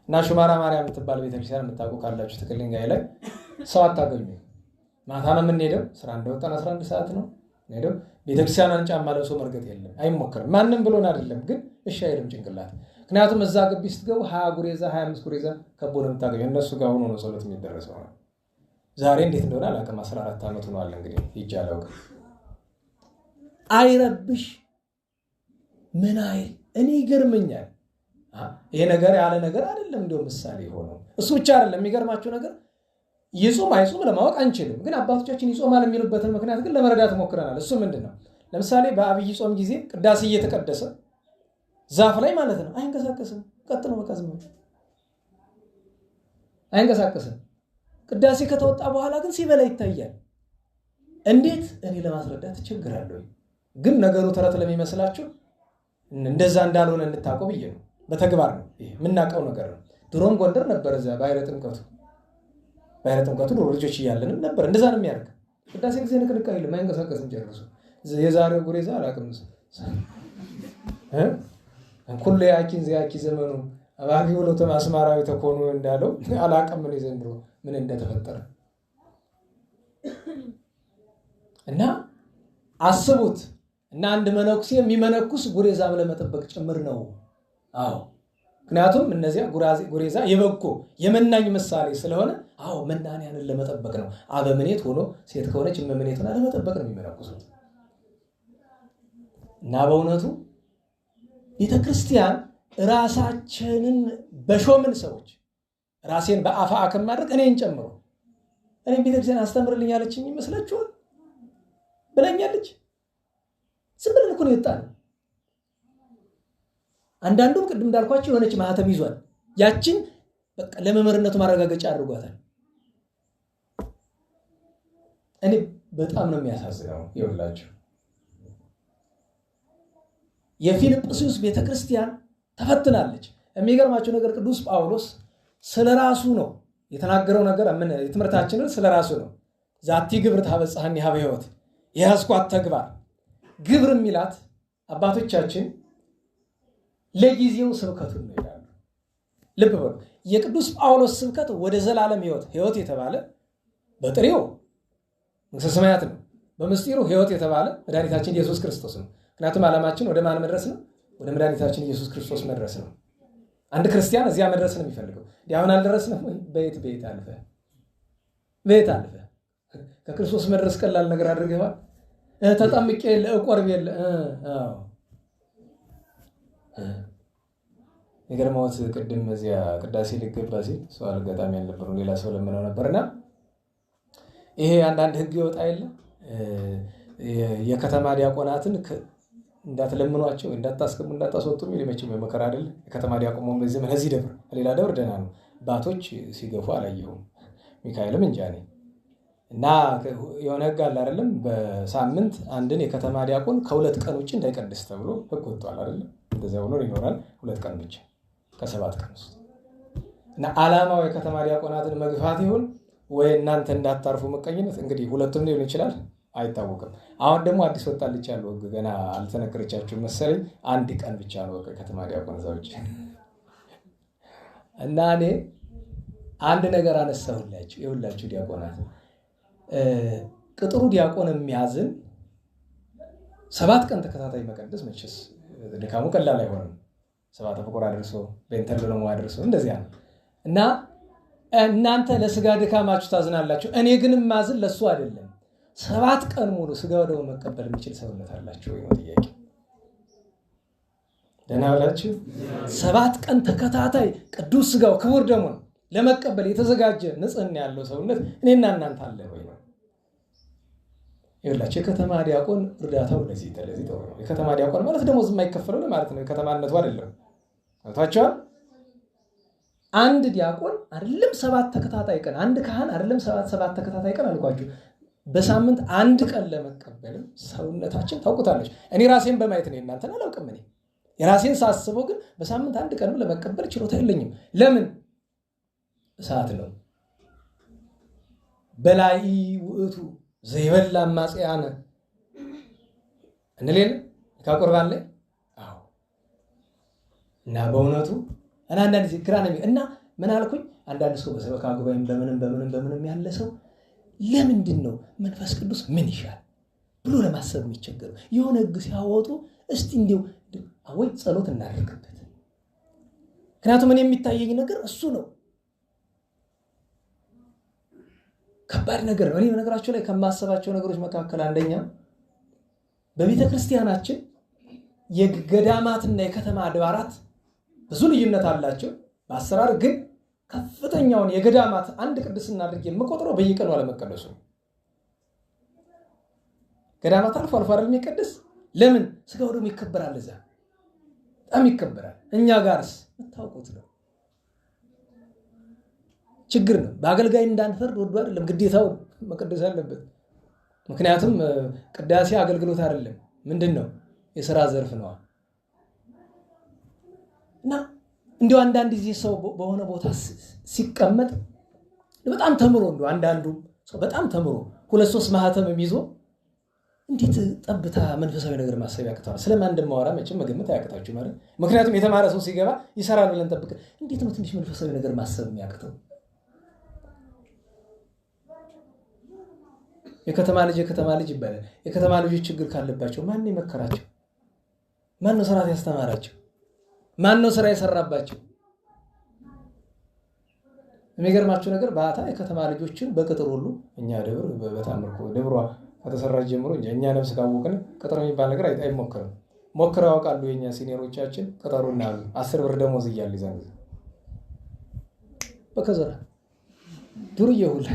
Speaker 1: እና ሹማራ ማርያም የምትባል ቤተክርስቲያን የምታውቁ ካላችሁ ትክል ድንጋይ ላይ ሰው አታገኙ። ማታ ነው የምንሄደው። ስራ እንደወጣን 11 ሰዓት ነው ሄደው ቤተክርስቲያንን ጫማ ለብሶ መርገጥ የለም፣ አይሞከርም። ማንም ብሎን አይደለም፣ ግን እሺ አይልም ጭንቅላት። ምክንያቱም እዛ ግቢ ስትገቡ 20 ጉሬዛ 25 ጉሬዛ ከቦ ነው የምታገኙ። እነሱ ጋር ሆኖ ነው ጸሎት የሚደረሰው። ዛሬ እንዴት እንደሆነ አላውቅም። 14 ዓመት ሆኗል እንግዲህ ይጃለው። አይረብሽ ምን አይል። እኔ ይገርመኛል። ይሄ ነገር ያለ ነገር አይደለም። እንደው ምሳሌ ሆኖ እሱ ብቻ አይደለም። የሚገርማችሁ ነገር ይጾም አይጾም ለማወቅ አንችልም፣ ግን አባቶቻችን ይጾማል የሚሉበትን ምክንያት ግን ለመረዳት ሞክረናል። እሱ ምንድነው? ለምሳሌ በአብይ ጾም ጊዜ ቅዳሴ እየተቀደሰ ዛፍ ላይ ማለት ነው አይንቀሳቀስም። ቀጥ ነው በቃ ዝም ብሎ አይንቀሳቀስም። ቅዳሴ ከተወጣ በኋላ ግን ሲበላ ይታያል። እንዴት? እኔ ለማስረዳት እቸግራለሁ፣ ግን ነገሩ ተረት ለሚመስላችሁ እንደዛ እንዳልሆነ እንድታውቁ ብዬ ነው። በተግባር ነው ይሄ የምናውቀው ነገር ነው። ድሮም ጎንደር ነበር እዛ ባይረ ጥምቀቱ ድሮ ልጆች እያለንም ነበር እንደዛ ነው የሚያደርግ። ቅዳሴ ጊዜ ንቅንቅ አይልም፣ አይንቀሳቀስም ጨርሶ። የዛሬው ጉሬዛ አላውቅም ኩሉ ያኪን ዘያኪ ዘመኑ አባጊ ብሎ ተማስማራዊ ተኮኑ እንዳለው አላውቅም ምን ዘንድሮ ምን እንደተፈጠረ እና አስቡት። እና አንድ መነኩሴ የሚመነኩስ ጉሬዛም ለመጠበቅ ጭምር ነው። አዎ፣ ምክንያቱም እነዚያ ጉሬዛ የበጎ የመናኝ ምሳሌ ስለሆነ፣ አዎ መናንያንን ለመጠበቅ ነው። አበምኔት ሆኖ ሴት ከሆነች እመምኔት ሆና ለመጠበቅ ነው የሚመነኩሱት። እና በእውነቱ ቤተክርስቲያን ራሳችንን በሾምን ሰዎች ራሴን በአፋ ከማድረግ እኔን ጨምሮ እኔ ቤተክርስቲያን አስተምርልኝ ያለችኝ ይመስላችኋል? ብለኛለች። ዝም ብለን እኮ ነው የወጣነው። አንዳንዱም ቅድም እንዳልኳቸው የሆነች ማህተም ይዟል። ያችን በቃ ለመምህርነቱ ማረጋገጫ አድርጓታል። እኔ በጣም ነው የሚያሳዝነው። ይኸውላችሁ የፊልጵስዩስ ቤተክርስቲያን ተፈትናለች። የሚገርማችሁ ነገር ቅዱስ ጳውሎስ ስለራሱ ነው የተናገረው ነገር። የትምህርታችንን ስለራሱ ነው። ዛቲ ግብር ታበጽሐኒ ሀበ ሕይወት፣ የያዝኳት ተግባር ግብር የሚላት አባቶቻችን ለጊዜው ስብከቱን ነው ይላሉ። ልብ በሉ። የቅዱስ ጳውሎስ ስብከት ወደ ዘላለም ሕይወት የተባለ በጥሬው መንግሥተ ሰማያት ነው። በምስጢሩ ሕይወት የተባለ መድኃኒታችን ኢየሱስ ክርስቶስ ነው። ምክንያቱም ዓላማችን ወደ ማን መድረስ ነው? ወደ መድኃኒታችን ኢየሱስ ክርስቶስ መድረስ ነው። አንድ ክርስቲያን እዚያ መድረስ ነው የሚፈልገው። አሁን አልደረስንም ወይ? በየት አልፈ ከክርስቶስ መድረስ ቀላል ነገር አድርገዋል። ተጠምቄ የለ እቆርብ የለ የገርማዎት ቅድም እዚያ ቅዳሴ ሊገባ ሲል ሰው አልገጣሚ ያልነበሩ ሌላ ሰው ለምነው ነበርና ይሄ አንዳንድ ህግ ይወጣ የለ የከተማ ዲያቆናትን እንዳትለምኗቸው እንዳታስቀሙ እንዳታስወጡ የሚል መቼም መከራ አይደል። የከተማ ዲያቆን በዚህ ዘመን እዚህ ደብር ሌላ ደብር ደህና ነው። ባቶች ሲገፉ አላየሁም። ሚካኤልም እንጃ ነኝ እና የሆነ ህግ አለ አይደለም። በሳምንት አንድን የከተማ ዲያቆን ከ2 ቀን ውጭ እንዳይቀድስ ተብሎ ህግ ወጥቷል አይደለም። እንደዛ ሆኖ ይኖራል 2 ቀን ብቻ ከ7 ቀን ውስጥ እና ዓላማው የከተማ ዲያቆናትን መግፋት ይሁን ወይ እናንተ እንዳታርፉ መቀኝነት እንግዲህ ሁለቱም ሊሆን ይችላል አይታወቅም። አሁን ደግሞ አዲስ ወጣልች ያለው ህግ ገና አልተነገረቻችሁም መሰለኝ። 1 ቀን ብቻ ነው ከተማ ዲያቆን ዘውጭ እና እኔ አንድ ነገር አነሳሁላችሁ። ይኸውላችሁ ዲያቆናት ቅጥሩ ዲያቆን የሚያዝን 7 ቀን ተከታታይ መቀደስ መቼስ ድካሙ ቀላል አይሆንም። 7 ፍቁር አድርሶ በእንተርሎ ነው አድርሶ እንደዚያ ነው እና እናንተ ለስጋ ድካማችሁ ታዝናላችሁ። እኔ ግን ማዝን ለሱ አይደለም። 7 ቀን ሙሉ ስጋ ወደው መቀበል የሚችል ሰውነት አላችሁ ወይ ነው ጥያቄ። ደህና ብላችሁ 7 ቀን ተከታታይ ቅዱስ ስጋው ክቡር ደሙን ለመቀበል የተዘጋጀ ንጽህና ያለው ሰውነት እኔና እናንተ አለ ወይ ነው። ይኸውላችሁ የከተማ ዲያቆን እርዳታው ለዚህ ጥሩ ነው። የከተማ ዲያቆን ማለት ደሞዝ የማይከፈለው ማለት ነው። የከተማነቱ አይደለም። ታውቃላችሁ አንድ ዲያቆን አይደለም 7 ተከታታይ ቀን አንድ ካህን አይደለም 7 ተከታታይ ቀን አልኳችሁ በሳምንት 1 ቀን ለመቀበል ሰውነታችን ታውቁታለች። እኔ ራሴን በማየት ነው እናንተን አላውቅም። እኔ የራሴን ሳስበው ግን በሳምንት 1 ቀን ለመቀበል ችሎታ የለኝም። ለምን እሳት ነው በላይ ውእቱ ዘይበላ ማጽያነ እንለለ ከቁርባን ላይ አዎ እና በእውነቱ አንዳንድ ዚክራ ነው እና ምን አልኩኝ አንዳንድ ሰው በሰበካ ጉባኤም በምንም ያለ ሰው ለምንድን ነው መንፈስ ቅዱስ ምን ይሻል ብሎ ለማሰብ የሚቸገረው? የሆነ ህግ ሲያወጡ እስቲ እንዲው አወይ ጸሎት እናደርግበት። ምክንያቱም እኔ የሚታየኝ ነገር እሱ ነው። ከባድ ነገር ነው። እኔ በነገራችሁ ላይ ከማሰባቸው ነገሮች መካከል አንደኛ በቤተ ክርስቲያናችን የገዳማትና የከተማ አድባራት ብዙ ልዩነት አላቸው በአሰራር ግን ከፍተኛውን የገዳማት አንድ ቅድስና አድርጌ የምቆጥረው በየቀኑ አለመቀደሱ ነው። ገዳማት አልፎ አይደል የሚቀደስ? ለምን ስጋው ደግሞ ይከበራል፣ እዛ በጣም ይከበራል። እኛ ጋርስ የምታውቁት ነው። ችግር ነው። በአገልጋይ እንዳንፈርድ ወዶ አይደለም ግዴታው መቀደስ አለበት። ምክንያቱም ቅዳሴ አገልግሎት አይደለም ምንድነው የሥራ ዘርፍ ነው እና እንዲው አንዳንድ ጊዜ ሰው በሆነ ቦታ ሲቀመጥ በጣም ተምሮ እንደው አንዳንዱ ሰው በጣም ተምሮ 2-3 ማህተም ይዞ እንዴት ጠብታ መንፈሳዊ ነገር ማሰብ ያቅታል? ስለማን እንደማወራ መቼም መገመት አያቅታችሁ ማለት። ምክንያቱም የተማረ ሰው ሲገባ ይሰራል ብለን ጠብቅ እንዴት ነው ትንሽ መንፈሳዊ ነገር ማሰብ የሚያቅተው? የከተማ ልጅ ይባላል። የከተማ ልጆች ችግር ካለባቸው ማን ይመከራቸው? ማን ነው ስርዓት ያስተማራቸው? ማን ነው ስራ የሰራባቸው? የሚገርማችሁ ነገር ባታ የከተማ ልጆችን በቅጥር ሁሉ እኛ ደብር በታምርኮ ደብሯ ከተሰራች ጀምሮ እኛ ነፍስ ካወቅን ቅጥር የሚባል ነገር አይሞከርም። ሞክረው ያውቃሉ የኛ ሲኒየሮቻችን ቅጠሩና አሉ 10 ብር ደሞዝ እያሉ ይዛሉ በከዘራ ዱርዬ ሁሉ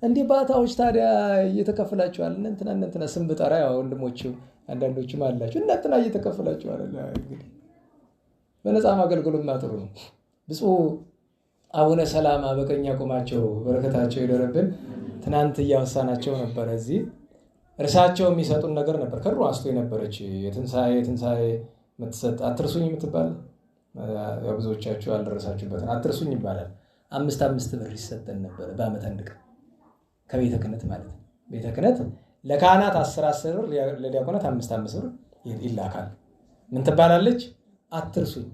Speaker 1: እንዴ ባታዎች ታዲያ እየተከፈላቸዋል እንትና ስም ብጠራ ያው ወንድሞቹ አንዳንዶቹም አላችሁ እንትና እየተከፈላቸዋል እንግዲህ በነፃ ማገልገሉም ማጥሩ ነው። ብፁዕ አቡነ ሰላማ በቀኛ ቆማቸው በረከታቸው ይደረብን። ትናንት ያወሳናቸው ነበር። እዚህ እርሳቸው የሚሰጡን ነገር ነበር። ከድሮ አስቶ የነበረች የትንሳኤ የምትሰጥ አትርሱኝ የምትባል ያው ብዙዎቻችሁ አልደረሳችሁበት አትርሱኝ ይባላል። 5 ብር ይሰጠን ነበር በአመት አንድ ቀን ከቤተ ክህነት ማለት ነው። ቤተ ክህነት ለካህናት 10 ብር ለዲያቆናት 5 ብር ይላካል። ምን ትባላለች? አትርሱኝ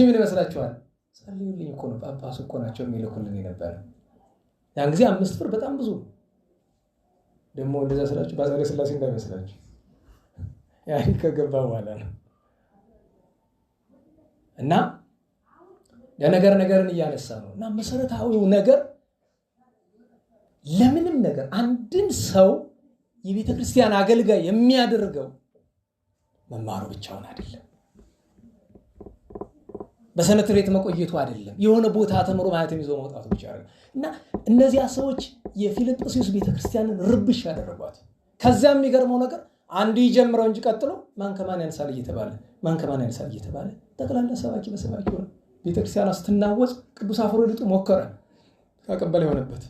Speaker 1: ምን ይመስላችኋል? ጸልዩልኝ እኮ ነው ጳጳሱ እኮ ናቸው የሚልኩልን ነበር። ያን ጊዜ 5 ብር በጣም ብዙ ደግሞ እንደዛ ስላችሁ ባዛሬ ስላሴ እንዳይመስላችሁ ያን ከገባ በኋላ ነው። እና ነገርን እያነሳ ነው። እና መሰረታዊው ነገር
Speaker 2: ለምንም ነገር አንድን ሰው የቤተ ክርስቲያን አገልጋይ የሚያደርገው መማሩ ብቻውን አይደለም፣ በሰንበት ቤት መቆየቱ አይደለም፣ የሆነ ቦታ ተምሮ ማለትም ይዞ መውጣቱ ብቻ አይደለም። እና እነዚያ ሰዎች የፊልጵስዩስ ቤተክርስቲያንን ርብሽ ያደረጓት። ከዚያም የሚገርመው ነገር አንዱ ይጀምረው እንጂ ቀጥሎ ማን ከማን ያንሳል እየተባለ ጠቅላላ ሰባኪ በሰባኪ ሆነ። ቤተክርስቲያኗ ስትናወጽ ቅዱስ አፍሮዲጡ ሞከረ ካቀበለ የሆነበት።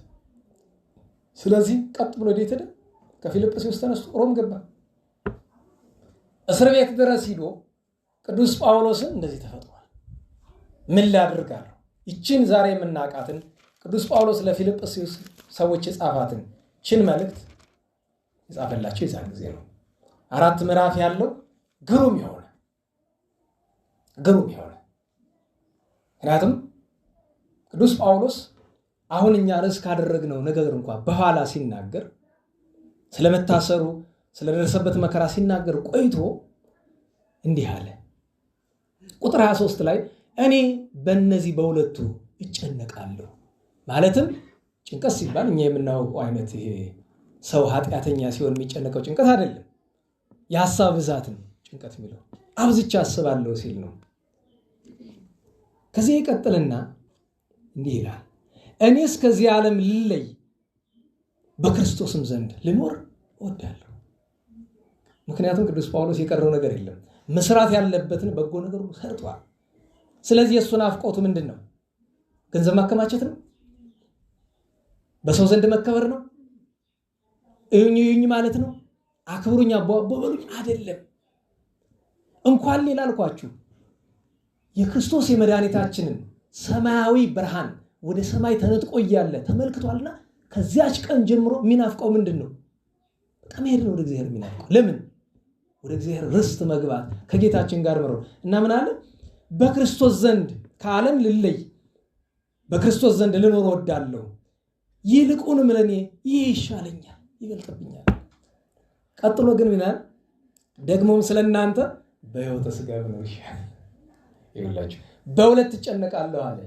Speaker 2: ስለዚህ ቀጥ ብሎ ወዴት ሄደ? ከፊልጵስዩስ ተነስቶ ሮም ገባ። እስር ቤት ድረስ ሂዶ ቅዱስ ጳውሎስን እንደዚህ ተፈጥሯል፣ ምን ላድርጋለሁ? ይችን ዛሬ የምናውቃትን ቅዱስ ጳውሎስ ለፊልጵስዩስ ሰዎች የጻፋትን ችን መልእክት የጻፈላቸው የዛን ጊዜ ነው። 4 ምዕራፍ ያለው ግሩም የሆነ ምክንያቱም ቅዱስ ጳውሎስ አሁን እኛ ርዕስ ካደረግነው ነገር እንኳን በኋላ ሲናገር ስለመታሰሩ ስለደረሰበት መከራ ሲናገር ቆይቶ እንዲህ አለ። ቁጥር 23 ላይ እኔ በእነዚህ በሁለቱ እጨነቃለሁ። ማለትም ጭንቀት ሲባል እኛ የምናውቀው አይነት ይሄ ሰው ኃጢአተኛ ሲሆን የሚጨነቀው ጭንቀት አይደለም። የሐሳብ ብዛትን ጭንቀት የሚለው አብዝቻ አስባለሁ ሲል ነው። ከዚህ ይቀጥልና እንዲህ ይላል፣ እኔስ ከዚህ ዓለም ልለይ በክርስቶስም ዘንድ ልኖር እወዳለሁ። ምክንያቱም ቅዱስ ጳውሎስ የቀረው ነገር የለም፣ መስራት ያለበትን በጎ ነገር ሁሉ ሰርቷል። ስለዚህ የእሱ ናፍቆቱ ምንድን ነው? ገንዘብ ማከማቸት ነው? በሰው ዘንድ መከበር ነው? እዩኝ ማለት ነው? አክብሩኝ አቦበሉኝ አይደለም። እንኳን ሌላ አልኳችሁ የክርስቶስ የመድኃኒታችንን ሰማያዊ ብርሃን ወደ ሰማይ ተነጥቆ እያለ ተመልክቷልና ከዚያች ቀን ጀምሮ የሚናፍቀው ምንድን ነው? በቃ መሄድ ነው ወደ እግዚአብሔር የሚናፍቀው። ለምን? ወደ እግዚአብሔር ርስት መግባት ከጌታችን ጋር መኖር እና ምን አለ? በክርስቶስ ዘንድ ከዓለም ልለይ በክርስቶስ ዘንድ ልኖር እወዳለሁ፣ ይልቁንም ለኔ ይህ ይሻለኛል ይበልጥብኛል። ቀጥሎ ግን ምናል? ደግሞም ስለናንተ በሕይወተ ሥጋ ብኖር ይሻላል። ይኸውላችሁ በሁለት እጨነቃለሁ አለ።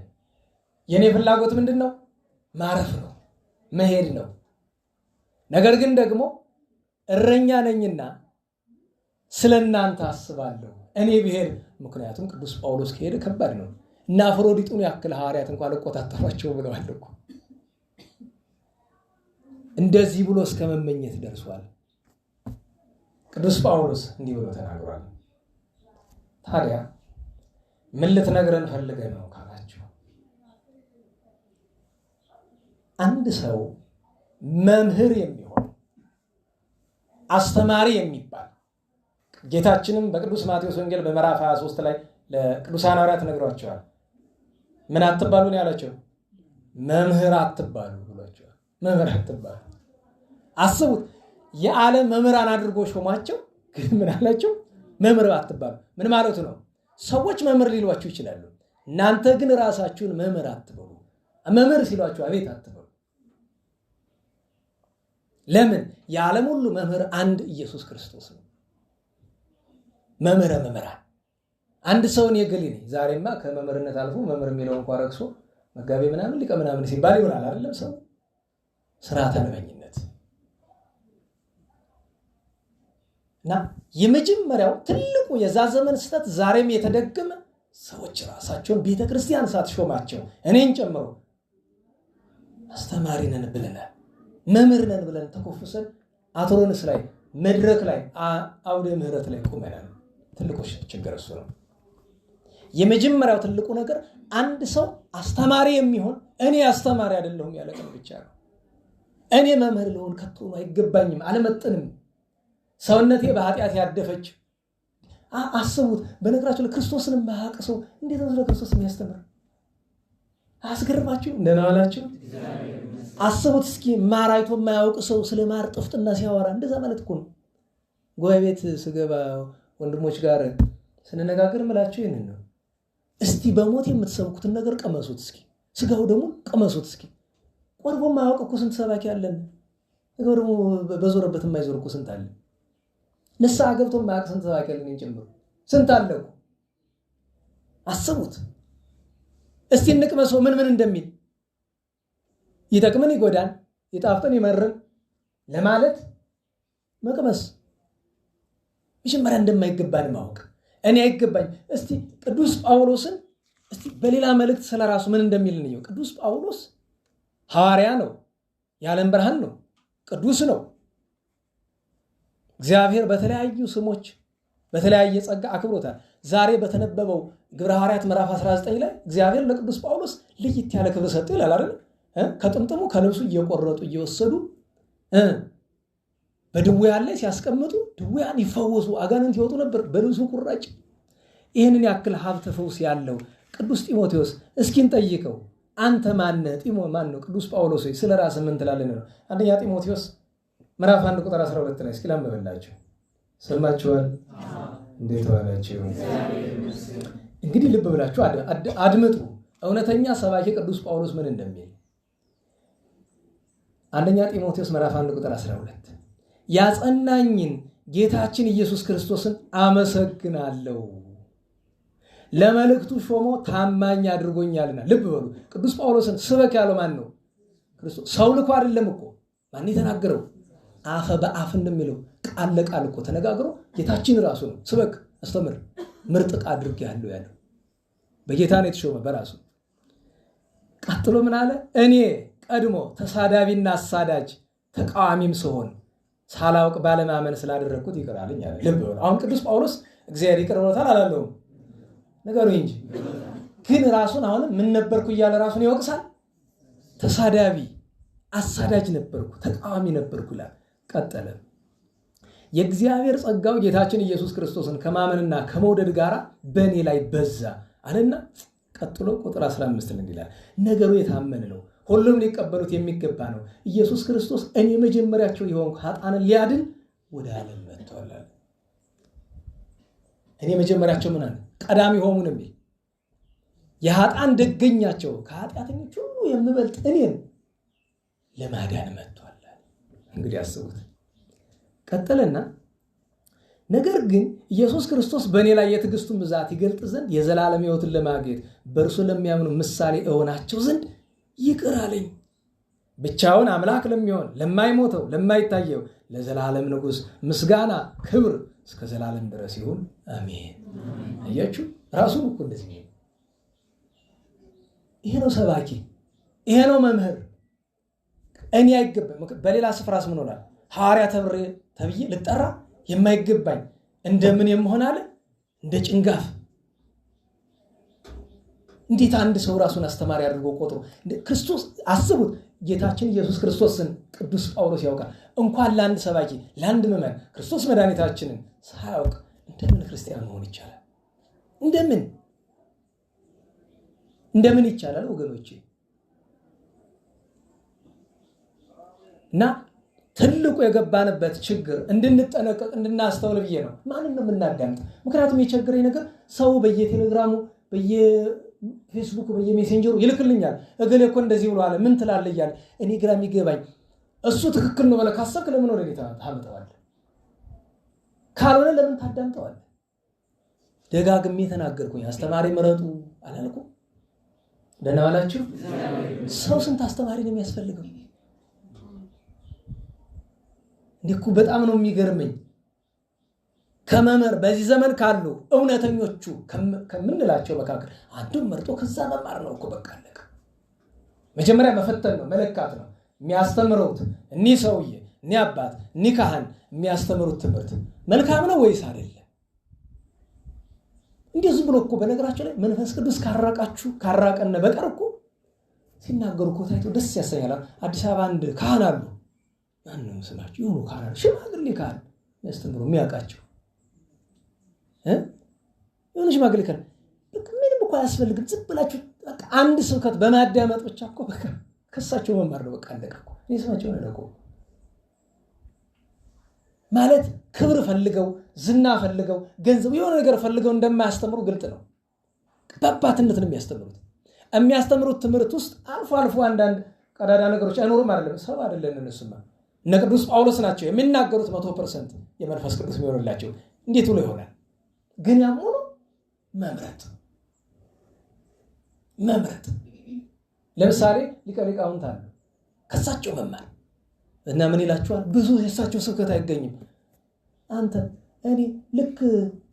Speaker 2: የኔ ፍላጎት ምንድነው? ማረፍ ነው፣ መሄድ ነው። ነገር ግን ደግሞ እረኛ ነኝና ስለናንተ አስባለሁ እኔ ብሄድ። ምክንያቱም ቅዱስ ጳውሎስ ከሄደ ከባድ ነው እና አፍሮዲጡን ያክል ሐዋርያት እንኳን ልቆጣጠሯቸው ብለዋል እኮ። እንደዚህ ብሎ እስከ መመኘት ደርሷል። ቅዱስ ጳውሎስ እንዲህ ብሎ ተናግሯል። ታዲያ ምን ልትነግረን ፈልገህ ነው ካላችሁ፣ አንድ ሰው መምህር የሚሆን አስተማሪ የሚባል ጌታችንም በቅዱስ ማቴዎስ ወንጌል በምዕራፍ 23 ላይ ለቅዱሳን ሐዋርያት ነግሯቸዋል። ምን አትባሉ ነው ያላቸው? መምህር አትባሉ ብሏቸዋል። መምህር አትባሉ። አስቡት፣ የዓለም መምህራን አድርጎ ሾማቸው። ግን ምን አላቸው? መምህር አትባሉ። ምን ማለቱ ነው? ሰዎች መምህር ሊሏችሁ ይችላሉ። እናንተ ግን ራሳችሁን መምህር አትበሉ። መምህር ሲሏችሁ አቤት አትበሉ። ለምን? የዓለም ሁሉ መምህር አንድ ኢየሱስ ክርስቶስ ነው። መምህረ መምህራን አንድ ሰውን የገሌ ነኝ። ዛሬማ ከመምህርነት አልፎ መምህር የሚለው እንኳን ረክሶ መጋቤ ምናምን ሊቀ ምናምን ሲባል ይሆናል አይደለም? ሰው ስርዓተ አልበኝነት እና የመጀመሪያው ትልቁ የዛ ዘመን ስህተት ዛሬም የተደገመ ሰዎች ራሳቸውን ቤተክርስቲያን ሳትሾማቸው እኔን ጨምሮ አስተማሪ ነን ብለናል፣ መምህር ነን ብለን ተኮፍሰን አትሮንስ ላይ መድረክ ላይ አውደ ምህረት ላይ ቆመናል። ትልቁ ችግር እሱ ነው። የመጀመሪያው ትልቁ ነገር አንድ ሰው አስተማሪ የሚሆን እኔ አስተማሪ አይደለሁም ያለ ቀን ብቻ ነው። እኔ መምህር ልሆን ከቶ አይገባኝም፣ አልመጥንም፣ ሰውነቴ በኃጢአት ያደፈች። አስቡት። በነገራችሁ ለክርስቶስን የማያውቅ ሰው እንዴት ነው ለክርስቶስ የሚያስተምር? አስገርማችሁ እንደና አላችሁ። አስቡት እስኪ ማር አይቶ የማያውቅ ሰው ስለ ማር ጥፍጥና ሲያወራ እንደዛ ማለት እኮ ነው። ጉባኤ ቤት ስገባ ወንድሞች ጋር ስንነጋገር ምላችሁ ይሄንን ነው። እስቲ በሞት የምትሰብኩትን ነገር ቀመሱት እስኪ፣ ስጋው ደግሞ ቀመሱት እስኪ። ቆርቦ የማያውቅ እኮ ስንት ሰባኪ አለን። ስጋው ደግሞ በዞረበት የማይዞር እኮ ስንት አለ። ንስሐ ገብቶ የማያውቅ ስንት ሰባኪ አለን። እንጨምሩ ስንት አለ እኮ። አስቡት እስቲ እንቅመሰው ምን እንደሚል። ይጠቅምን ይጎዳል። ይጣፍጥን ይመርን ለማለት መቅመስ መጀመሪያ እንደማይገባን ማወቅ። እኔ አይገባኝ። እስቲ ቅዱስ ጳውሎስን እስቲ በሌላ መልእክት ስለራሱ ምን እንደሚል ነው። ቅዱስ ጳውሎስ ሐዋርያ ነው፣ የዓለም ብርሃን ነው፣ ቅዱስ ነው። እግዚአብሔር በተለያዩ ስሞች በተለያየ ጸጋ አክብሮታል። ዛሬ በተነበበው ግብረ ሐዋርያት ምዕራፍ 19 ላይ እግዚአብሔር ለቅዱስ ጳውሎስ ለየት ያለ ክብር ሰጠው ይላል አይደል? ከጥምጥሙ ከልብሱ እየቆረጡ እየወሰዱ በድውያን ላይ ሲያስቀምጡ ድውያን ይፈወሱ፣ አጋንንት ይወጡ ነበር በልብሱ ቁራጭ። ይህንን ያክል ሀብተ ፈውስ ያለው ቅዱስ ጢሞቴዎስ እስኪን ጠይቀው፣ አንተ ማነህ? ማን ነው? ቅዱስ ጳውሎስ ሆይ ስለ ራስህ ምን ትላለህ ነው። አንደኛ ጢሞቴዎስ ምዕራፍ 1 ቁጥር 12 ላይ እስኪ ላንብብላችሁ። ሰማችኋል? እንዴት ዋላችሁ? እንግዲህ ልብ ብላችሁ አድምጡ። እውነተኛ ሰባኪ ቅዱስ ጳውሎስ ምን እንደሚል አንደኛ ጢሞቴዎስ ምዕራፍ 1 ቁጥር 12 ያጸናኝን ጌታችን ኢየሱስ ክርስቶስን አመሰግናለሁ፣ ለመልእክቱ ሾሞ ታማኝ አድርጎኛልና። ልብ በሉ፣ ቅዱስ ጳውሎስን ስበክ ያለው ማን ነው? ክርስቶስ። ሰው ልኮ አይደለም እኮ። ማን የተናገረው? አፈ በአፍ እንደሚለው ቃል ለቃል እኮ ተነጋግሮ ጌታችን ራሱ ነው ስበክ አስተምር ምርጥ ዕቃ አድርጌሃለሁ ያለው። በጌታ ነው የተሾመ በራሱ። ቀጥሎ ምን አለ? እኔ ቀድሞ ተሳዳቢና አሳዳጅ ተቃዋሚም ስሆን ሳላውቅ ባለማመን ስላደረግኩት ይቅር አለኝ አለ። ልብ በሉ። አሁን ቅዱስ ጳውሎስ እግዚአብሔር ይቅር ብሎታል አላለውም? ነገሩ እንጂ ግን ራሱን አሁን ምን ነበርኩ እያለ ራሱን ይወቅሳል። ተሳዳቢ አሳዳጅ ነበርኩ፣ ተቃዋሚ ነበርኩ ይላል። ቀጠለ። የእግዚአብሔር ጸጋው ጌታችን ኢየሱስ ክርስቶስን ከማመንና ከመውደድ ጋር በእኔ ላይ በዛ አለና ቀጥሎ ቁጥር 15 ላይ ይላል፣ ነገሩ የታመነ ነው፣ ሁሉም ሊቀበሉት የሚገባ ነው። ኢየሱስ ክርስቶስ እኔ መጀመሪያቸው የሆንኩ ኃጥአንን ሊያድን ወደ ዓለም መጥቷል። እኔ መጀመሪያቸው ምን አለ? ቀዳሚ ሆሙ ነው የሚል የኃጥአን ደገኛቸው ከኃጢአተኞች ሁሉ የምበልጥ እኔን ለማዳን መጥቷል። እንግዲህ አስቡት። ቀጠለና ነገር ግን ኢየሱስ ክርስቶስ በእኔ ላይ የትዕግስቱን ብዛት ይገልጥ ዘንድ የዘላለም ሕይወትን ለማግኘት በእርሱ ለሚያምኑ ምሳሌ እሆናቸው ዘንድ ይቅር አለኝ። ብቻውን አምላክ ለሚሆን ለማይሞተው ለማይታየው ለዘላለም ንጉሥ ምስጋና ክብር እስከ ዘላለም ድረስ ይሁን አሜን። አያችሁ፣ ራሱን እኮ እንደዚህ ነው። ይሄ ነው ሰባኪ፣ ይሄ ነው መምህር። እኔ አይገባም። በሌላ ስፍራስ ምን ሆናል? ሐዋርያ ተብዬ ልጠራ የማይገባኝ እንደምን የምሆን አለ? እንደ ጭንጋፍ። እንዴት አንድ ሰው ራሱን አስተማሪ አድርጎ ቆጥሮ ክርስቶስ አስቡት። ጌታችን ኢየሱስ ክርስቶስን ቅዱስ ጳውሎስ ያውቃል። እንኳን ለአንድ ሰባኪ ለአንድ ምዕመን ክርስቶስ መድኃኒታችንን ሳያውቅ እንደምን ክርስቲያን መሆን ይቻላል? እንደምን ይቻላል ወገኖቼ? እና ትልቁ የገባንበት ችግር እንድንጠነቀቅ እንድናስተውል ብዬ ነው። ማንን ነው የምናዳምጥ? ምክንያቱም የቸገረኝ ነገር ሰው በየቴሌግራሙ በየፌስቡክ በየሜሴንጀሩ ይልክልኛል። እገሌ እኮ እንደዚህ ብሎ አለ ምን ትላለህ እያለ እኔ ግራ የሚገባኝ እሱ ትክክል ነው ብለህ ካሰብክ ለምን ወደ ጌታ ታመጣዋለህ? ካልሆነ ለምን ታዳምጠዋለህ? ደጋግሜ ተናገርኩኝ። አስተማሪ ምረጡ አላልኩም? ደህና ዋላችሁ? ሰው ስንት አስተማሪ ነው የሚያስፈልገው? እንዲኩ በጣም ነው የሚገርመኝ። ከመምህር በዚህ ዘመን ካሉ እውነተኞቹ ከምንላቸው መካከል አንዱን መርጦ ከዛ መማር ነው እኮ በቃ አለቀ። መጀመሪያ መፈተን ነው፣ መለካት ነው። የሚያስተምሩት እኒህ ሰውዬ እኒህ አባት እኒህ ካህን የሚያስተምሩት ትምህርት መልካም ነው ወይስ አይደለም? እንዲህ ዝም ብሎ እኮ በነገራቸው ላይ መንፈስ ቅዱስ ካራቀነ በቀር እኮ ሲናገሩ እኮ ታይቶ ደስ ያሰኛል። አዲስ አበባ አንድ ካህን አሉ። ማንም ስማቸው የሆኑ ካህን ሽማግሌ ካህን የሚያስተምሩ የሚያውቃቸው የሆነ ሽማግሌ ካህን ምንም እኮ አያስፈልግም። ዝም ብላችሁ በቃ አንድ ስብከት በማዳመጥ ብቻ እኮ በቃ ከሳቸው መማር ነው። በቃ አለቀ እኮ። እኔ ስማቸው ነው ማለት ክብር ፈልገው ዝና ፈልገው ገንዘብ የሆነ ነገር ፈልገው እንደማያስተምሩ ግልጥ ነው። በአባትነት ነው የሚያስተምሩት ትምህርት ውስጥ አልፎ አልፎ አንዳንድ ቀዳዳ ነገሮች አይኖሩም አይደለም። ሰው አይደለም እነሱማ። እነ ቅዱስ ጳውሎስ ናቸው የሚናገሩት 100% የመንፈስ ቅዱስ የሚሆንላቸው። እንዴት ብሎ ይሆናል? ግን ያም ሆኖ መምረጥ ለምሳሌ ሊቀ ሊቃውንት አሉ። ከሳቸው መማር እና ምን ይላችኋል? ብዙ የእሳቸው ስብከት አይገኝም። አንተ እኔ ልክ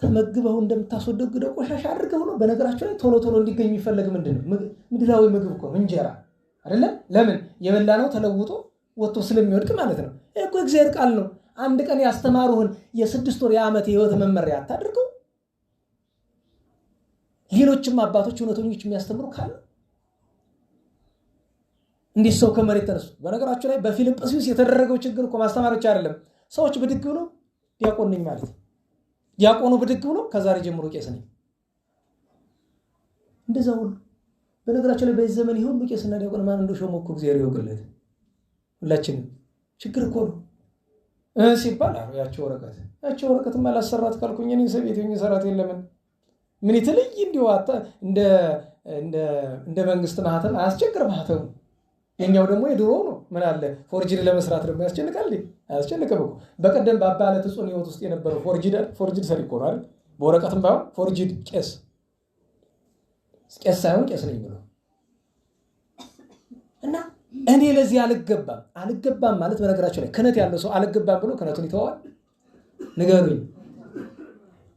Speaker 2: ተመግበው እንደምታስወደግደው ቆሻሻ አድርገው ነው። በነገራችሁ ላይ ቶሎ ቶሎ እንዲገኝ የሚፈለግ ምንድን ነው? ምድራዊ ምግብ እኮ እንጀራ አይደለም? ለምን የበላ ነው ተለውጦ ወጥቶ ስለሚወድቅ ማለት ነው። ይሄ እኮ እግዚአብሔር ቃል ነው። አንድ ቀን ያስተማሩህን የ6 ወር የዓመት የህይወት መመሪያ አታድርገው። ሌሎችም አባቶች እውነተኞች የሚያስተምሩ ካለ እንዴት ሰው ከመሬት ተነሱ? በነገራችሁ ላይ በፊልጵስዩስ የተደረገው ችግር እኮ ማስተማሮች አይደለም። ሰዎች ብድግ ብሎ ዲያቆን ነኝ ማለት ዲያቆኑ ብድግ ብሎ ከዛሬ ጀምሮ ቄስ ነኝ እንደዛ ሁሉ። በነገራችሁ ላይ በዚህ ዘመን ይሄ ሁሉ ቄስና ዲያቆን ማን እንደሾመው እኮ እግዚአብሔር ይወቅለት። ሁላችንም ችግር እኮ ነው ሲባል ያቸው ወረቀት ማላሰራት ካልኩኝ እኔ ሰቤት ሆኜ ሰራት የለምን ምን ይተለይ እንዲዋጣ እንደ መንግስት ማህተም አያስቸግር ማህተሙ። የኛው ደግሞ የድሮ ነው። ምን አለ ፎርጅድ ለመስራት ደግሞ ያስጨንቃል እንዴ? አያስጨንቅም እኮ። በቀደም በአባለ ተጾን ህይወት ውስጥ የነበረው ፎርጅድ ሰሪ እኮ ነው አይደል? በወረቀትም ባይሆን ፎርጅድ ቄስ ሳይሆን ቄስ ነኝ ብሎ እና እኔ ለዚህ አልገባም ማለት በነገራችሁ ላይ ክህነት ያለው ሰው አልገባም ብሎ ክህነቱን ይተዋል? ንገሩኝ።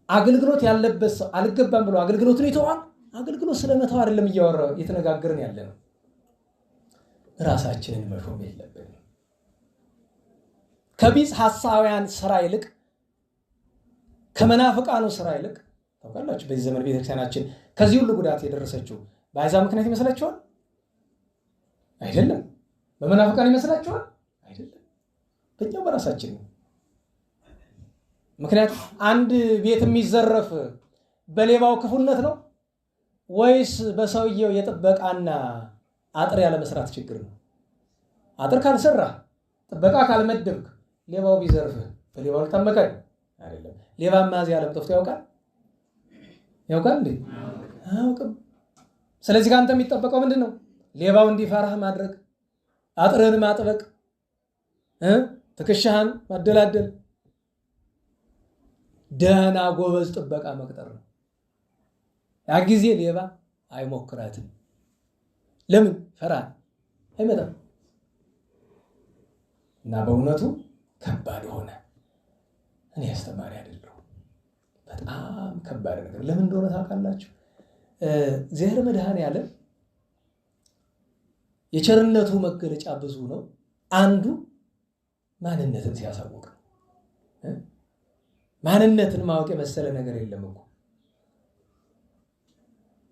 Speaker 2: አገልግሎት ያለበት ሰው አልገባም ብሎ አገልግሎቱን ይተዋል? አገልግሎት ስለመተው አይደለም እያወራው እየተነጋገርን ያለ ነው። ራሳችንን መሾም የለብንም። ከቢጽ ሐሳውያን ስራ ይልቅ ከመናፍቃኑ ስራ ይልቅ ታውቃላችሁ፣ በዚህ ዘመን ቤተክርስቲያናችን ከዚህ ሁሉ ጉዳት የደረሰችው በአሕዛብ ምክንያት ይመስላችኋል? አይደለም። በመናፍቃን ይመስላችኋል? አይደለም። በእኛው በራሳችን ነው። ምክንያቱም አንድ ቤት የሚዘረፍ በሌባው ክፉነት ነው ወይስ በሰውየው የጥበቃና አጥር ያለ መስራት ችግር ነው? አጥር ካልሰራ ጥበቃ ካልመደብክ ሌባው ቢዘርፍህ በሌባው ልታመካኝ አይደለም። ሌባ ማዚ ያለም ጠፍቶ ያውቃል እንዴ? አያውቅም። ስለዚህ ካንተ የሚጠበቀው ምንድነው? ሌባው እንዲፈራህ ማድረግ፣ አጥርህን ማጥበቅ፣ ትከሻህን ማደላደል፣ ደህና ጎበዝ ጥበቃ መቅጠር ነው። ያ ጊዜ ሌባ አይሞክራትም። ለምን? ፈራ አይመጣም። እና በእውነቱ ከባድ ሆነ። እኔ አስተማሪ አይደለሁ። በጣም ከባድ ነገር ለምን እንደሆነ ታውቃላችሁ? እግዚአብሔር መድኃኔዓለም የቸርነቱ መገለጫ ብዙ ነው። አንዱ ማንነትን ሲያሳውቅ፣ ማንነትን ማወቅ የመሰለ ነገር የለም እኮ።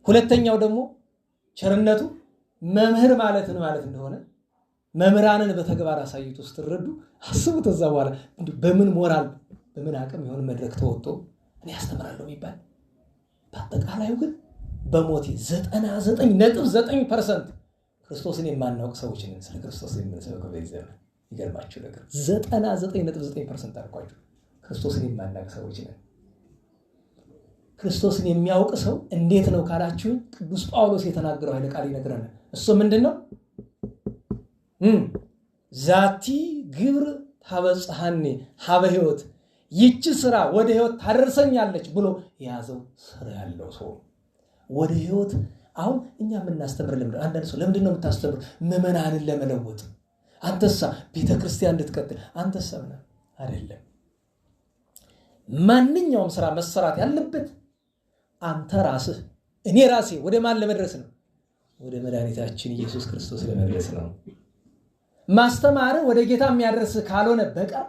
Speaker 2: ሁለተኛው ደግሞ ቸርነቱ መምህር ማለትን ማለት እንደሆነ መምህራንን በተግባር አሳይቶ ስትረዱ አስቡት። እዛ በኋላ በምን ሞራል በምን አቅም የሆነ መድረክ ተወጥቶ እኔ አስተምራለሁ የሚባል። በአጠቃላዩ ግን በሞቴ 99.9% ክርስቶስን የማናውቅ ሰዎች ነን። ስለ ክርስቶስ የምንሰብከው በዚህ ዘመን ይገርማችሁ ነገር 99.9% አልኳችሁ ክርስቶስን የማናውቅ ሰዎች ነን። ክርስቶስን የሚያውቅ ሰው እንዴት ነው ካላችሁ ቅዱስ ጳውሎስ የተናገረው ኃይለ ቃል ይነግረናል። እሱ ምንድነው? ዛቲ ግብር ታበጽሐኒ ሀበ ሕይወት፣ ይቺ ስራ ወደ ሕይወት ታደርሰኛለች ብሎ የያዘው ስራ ያለው ሰው ወደ ሕይወት። አሁን እኛ የምናስተምር ለምንድን? አንዳንድ ሰው ለምንድን ነው የምታስተምር? ምዕመናንን ለመለወጥ። አንተሳ ቤተክርስቲያን እንድትቀጥል። አንተሳ ምን አይደለም። ማንኛውም ስራ መሰራት ያለበት አንተ ራስህ፣ እኔ ራሴ ወደ ማን ለመድረስ ነው? ወደ መድኃኒታችን ኢየሱስ ክርስቶስ ለመድረስ ነው። ማስተማር ወደ ጌታ የሚያደርስ ካልሆነ በቀር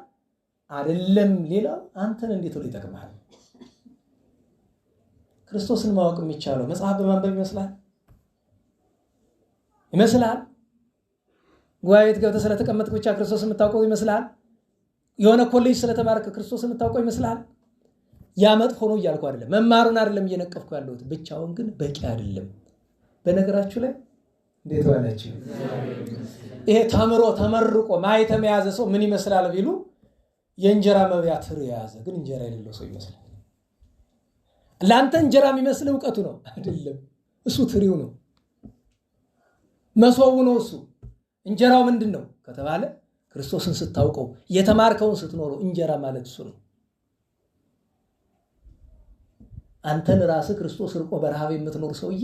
Speaker 2: አይደለም ሌላው አንተን እንዴት ነው ይጠቅማል? ክርስቶስን ማወቅ የሚቻለው መጽሐፍ በማንበብ ይመስላል? ጉባኤ ቤት ገብተህ ስለተቀመጥክ ብቻ ክርስቶስን የምታውቀው ይመስላል? የሆነ ኮሌጅ ስለተማርክ ክርስቶስን የምታውቀው ይመስላል? ያ መጥፎ ነው እያልኩ አይደለም። መማሩን አይደለም እየነቀፍኩ ያለሁት። ብቻውን ግን በቂ አይደለም። በነገራችሁ ላይ እንዴት ዋላችሁ? ይሄ ተመርቆ ማይተም የያዘ ሰው ምን ይመስላል ቢሉ የእንጀራ መብያ ትሪ የያዘ ግን እንጀራ የሌለው ሰው ይመስላል። ለአንተ እንጀራ የሚመስል እውቀቱ ነው አይደለም። እሱ ትሪው ነው፣ መሶቡ ነው። እሱ እንጀራው ምንድን ነው ከተባለ ክርስቶስን ስታውቀው የተማርከውን ስትኖረው እንጀራ ማለት እሱ ነው። አንተን ራስህ ክርስቶስ ርቆ በረሃብ የምትኖር ሰውዬ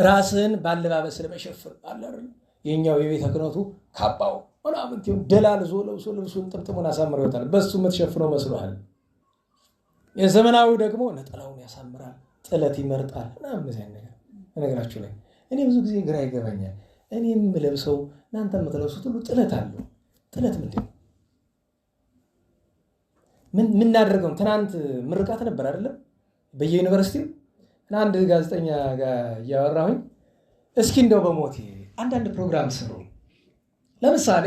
Speaker 2: ራስህን ባለባበስ ለመሸፈን አለ አይደል? የኛው የቤተ ክህነቱ ካባው ምናምን ደላልዞ ለብሶ ልብሱን ጥምጥሙን አሳምረው ይወጣል። በሱ የምትሸፍነው መስሎሃል። የዘመናዊው ደግሞ ነጠላውን ያሳምራል፣ ጥለት ይመርጣል ምናምን ነገር። በነገራችሁ ላይ እኔ ብዙ ጊዜ ግራ ይገባኛል። እኔ የምለብሰው እናንተ የምትለብሱት ሁሉ ጥለት አለው። ጥለት ምንድን ነው? ምናደርገው? ትናንት ምርቃት ነበር አይደለም? በየዩኒቨርሲቲው አንድ ጋዜጠኛ ጋር እያወራሁኝ እስኪ እንደው በሞቴ አንዳንድ ፕሮግራም ስሩ። ለምሳሌ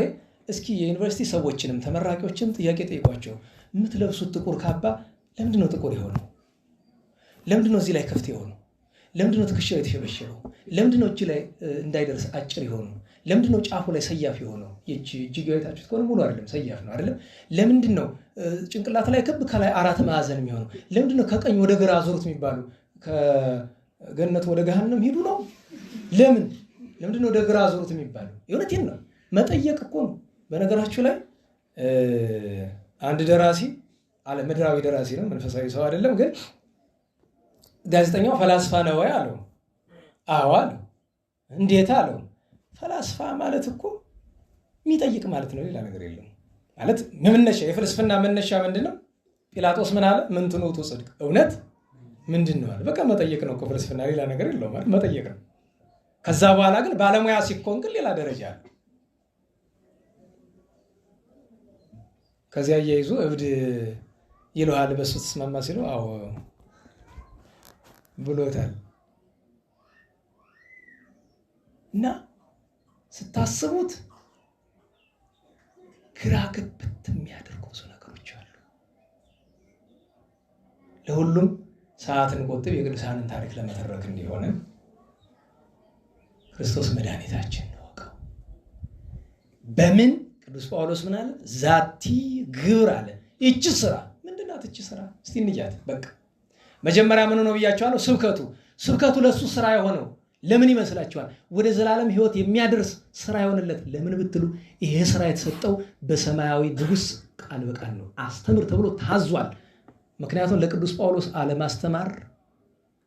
Speaker 2: እስኪ የዩኒቨርሲቲ ሰዎችንም ተመራቂዎችንም ጥያቄ ጠይቋቸው። የምትለብሱት ጥቁር ካባ ለምንድን ነው ጥቁር የሆነው? ለምንድን ነው እዚህ ላይ ክፍት የሆነው? ለምንድን ነው ትከሻው የተሸበሸበው? ለምንድን ነው እጅ ላይ እንዳይደርስ አጭር የሆነው? ለምንድን ነው ጫፉ ላይ ሰያፍ የሆነው? እጅግ ያይታችሁት ከሆነ ሙሉ አይደለም ሰያፍ ነው አይደለም? ለምንድን ነው ጭንቅላት ላይ ክብ ከላይ 4 ማዕዘን የሚሆነው? ለምንድን ነው ከቀኝ ወደ ግራ አዙሩት የሚባሉ? ከገነት ወደ ገሃነም ሂዱ ነው? ለምንድን ነው ወደ ግራ አዙሩት የሚባሉ? የእውነቴን ነው መጠየቅ እኮ ነው። በነገራችሁ ላይ አንድ ደራሲ አለ፣ ምድራዊ ደራሲ ነው፣ መንፈሳዊ ሰው አይደለም። ግን ጋዜጠኛው ፈላስፋ ነው ወይ አለው። አዎ አለው። እንዴት አለው? ፈላስፋ ማለት እኮ የሚጠይቅ ማለት ነው፣ ሌላ ነገር የለም ማለት። መነሻ የፍልስፍና መነሻ ምንድነው? ጲላጦስ ምን አለ? ምን ትኑቱ ጽድቅ፣ እውነት ምንድን ነው አለ። በቃ መጠየቅ ነው እኮ ፍልስፍና፣ ሌላ ነገር የለውም ማለት መጠየቅ ነው። ከዛ በኋላ ግን ባለሙያ ሲኮን ግን ሌላ ደረጃ አለ። ከዚያ እያይዙ እብድ ይለዋል። በሱ ተስማማ ሲለው አዎ ብሎታል። እና ስታስቡት ግራ ገብት የሚያደርጉ ብዙ ነገሮች አሉ። ለሁሉም ሰዓትን ቆጥብ የቅዱሳንን ታሪክ ለመተረክ እንዲሆን ክርስቶስ መድኃኒታችን እንወቀው። በምን ቅዱስ ጳውሎስ ምን አለ? ዛቲ ግብር አለ። ይቺ ስራ ምንድናት? ይቺ ስራ እስቲ እንያት። በቃ መጀመሪያ ምን ነው ብያቸዋለሁ? ስብከቱ ለሱ ስራ የሆነው ለምን ይመስላችኋል? ወደ ዘላለም ሕይወት የሚያደርስ ስራ የሆነለት ለምን ብትሉ፣ ይሄ ስራ የተሰጠው በሰማያዊ ንጉሥ ቃል በቃል ነው። አስተምር ተብሎ ታዟል። ምክንያቱም ለቅዱስ ጳውሎስ አለማስተማር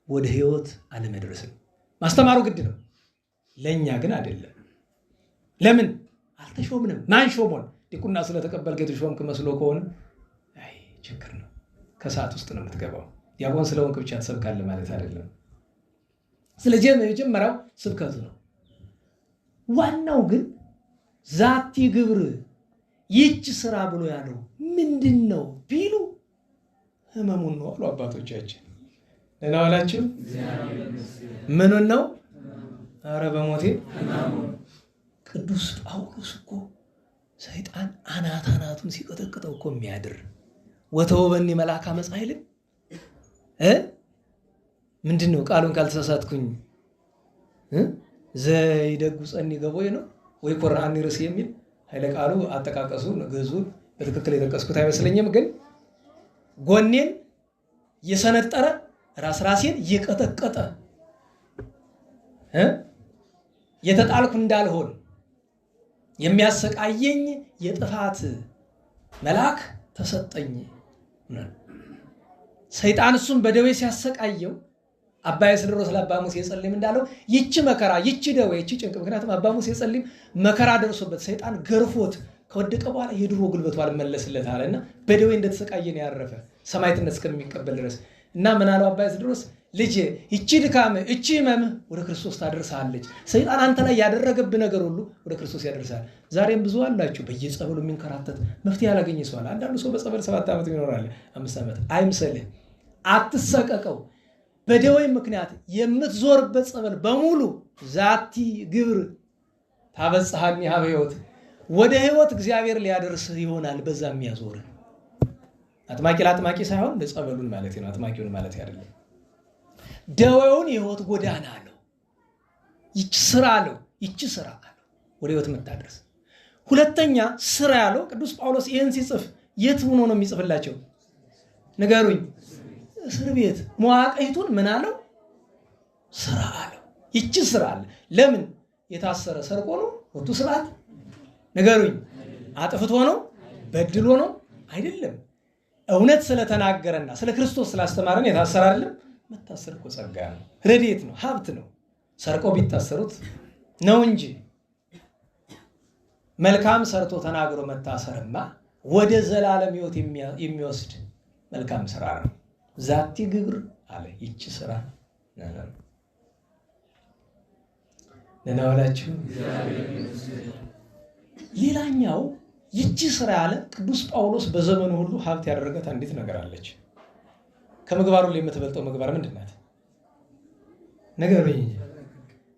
Speaker 2: ወደ ሕይወት አለመድረስም። ማስተማሩ ግድ ነው፣ ለእኛ ግን አይደለም። ለምን አልተሾምንም? ማን ሾሞን? ዲቁና ስለተቀበልክ የተሾምክ መስሎ ከሆነ አይ ችግር ነው። ከሰዓት ውስጥ ነው የምትገባው። ዲያቆን ስለሆንክ ብቻ ትሰብካለህ ማለት አይደለም። ስለዚህ የመጀመሪያው ስብከቱ ነው። ዋናው ግን ዛቲ ግብር ይህች ስራ ብሎ ያለው ምንድን ነው ቢሉ ህመሙን ነው አሉ አባቶቻችን። ደህና ዋላችሁ? ምኑን ነው? ኧረ በሞቴ ቅዱስ ጳውሎስ እኮ ሰይጣን አናቱን ሲቀጠቅጠው እኮ የሚያድር ወተወበኒ መልአከ መጻሕልም ምንድን ነው ቃሉን ካልተሳሳትኩኝ ዘይደጉ ጸኒ ገቦይ ነው ወይ ኮራኒ ርዕስ የሚል ኃይለ ቃሉ አጠቃቀሱ ግዕዙ በትክክል የጠቀስኩት አይመስለኝም። ግን ጎኔን የሰነጠረ ራሴን እየቀጠቀጠ የተጣልኩ እንዳልሆን የሚያሰቃየኝ የጥፋት መልአክ ተሰጠኝ። ሰይጣን እሱም በደዌ ሲያሰቃየው አባ የስድሮስ ለአባ ሙሴ ጸሊም እንዳለው ይቺ መከራ፣ ይቺ ደዌ፣ ይቺ ጭንቅ። ምክንያቱም አባ ሙሴ ጸሊም መከራ ደርሶበት ሰይጣን ገርፎት ከወደቀ በኋላ የድሮ ጉልበቱ አልመለስለት አለና በደዌ እንደተሰቃየ ነው ያረፈ ሰማዕትነት እስከሚቀበል ድረስ። እና ምን አለው አባ የስድሮስ? ልጄ ይቺ ድካም፣ እቺ ህመም ወደ ክርስቶስ ታደርሳለች። ሰይጣን አንተ ላይ ያደረገብህ ነገር ሁሉ ወደ ክርስቶስ ያደርሳል። ዛሬም ብዙ አላችሁ በየጸበሉ የሚንከራተት መፍትሄ ያላገኘ ሰው አለ። አንዳንዱ ሰው በጸበል 7 ዓመት ይኖራል፣ 5 ዓመት። አይምሰልህ፣ አትሰቀቀው። በደዌ ምክንያት የምትዞርበት ጸበል በሙሉ ዛቲ ግብር ታበጽሐኒ ሀበ ሕይወት፣ ወደ ሕይወት እግዚአብሔር ሊያደርስህ ይሆናል። በዛ የሚያዞር አጥማቂ ለአጥማቂ ሳይሆን ለጸበሉን ማለት ነው፣ አጥማቂውን ማለት አይደለም። ደዌውን የሕይወት ጎዳና አለው። ይቺ ስራ አለው፣ ይቺ ስራ አለው ወደ ሕይወት የምታደርስ። ሁለተኛ ስራ ያለው ቅዱስ ጳውሎስ ይህን ሲጽፍ የት ሆኖ ነው የሚጽፍላቸው? ንገሩኝ። እስር ቤት መዋቅይቱን ምን አለው? ስራ አለው። ይቺ ስራ አለ። ለምን የታሰረ ሰርቆ ነው? ወጡ ስርዓት ንገሩኝ። አጥፍቶ ነው? በድሎ ነው? አይደለም። እውነት ስለተናገረና ስለ ክርስቶስ ስላስተማረን የታሰረ አይደለም። መታሰር እኮ ጸጋ ነው፣ ረድኤት ነው፣ ሀብት ነው። ሰርቆ ቢታሰሩት ነው እንጂ መልካም ሰርቶ ተናግሮ መታሰርማ ወደ ዘላለም ሕይወት የሚወስድ መልካም ስራ ነው። ዛቲ ግብር አለ ይቺ ስራ ነናወላችሁ። ሌላኛው ይቺ ስራ ያለ ቅዱስ ጳውሎስ በዘመኑ ሁሉ ሀብት ያደረጋት አንዲት ነገር አለች። ከምግባሩ ላይ የምትበልጠው ምግባር ምንድን ናት? ነገሩኝ።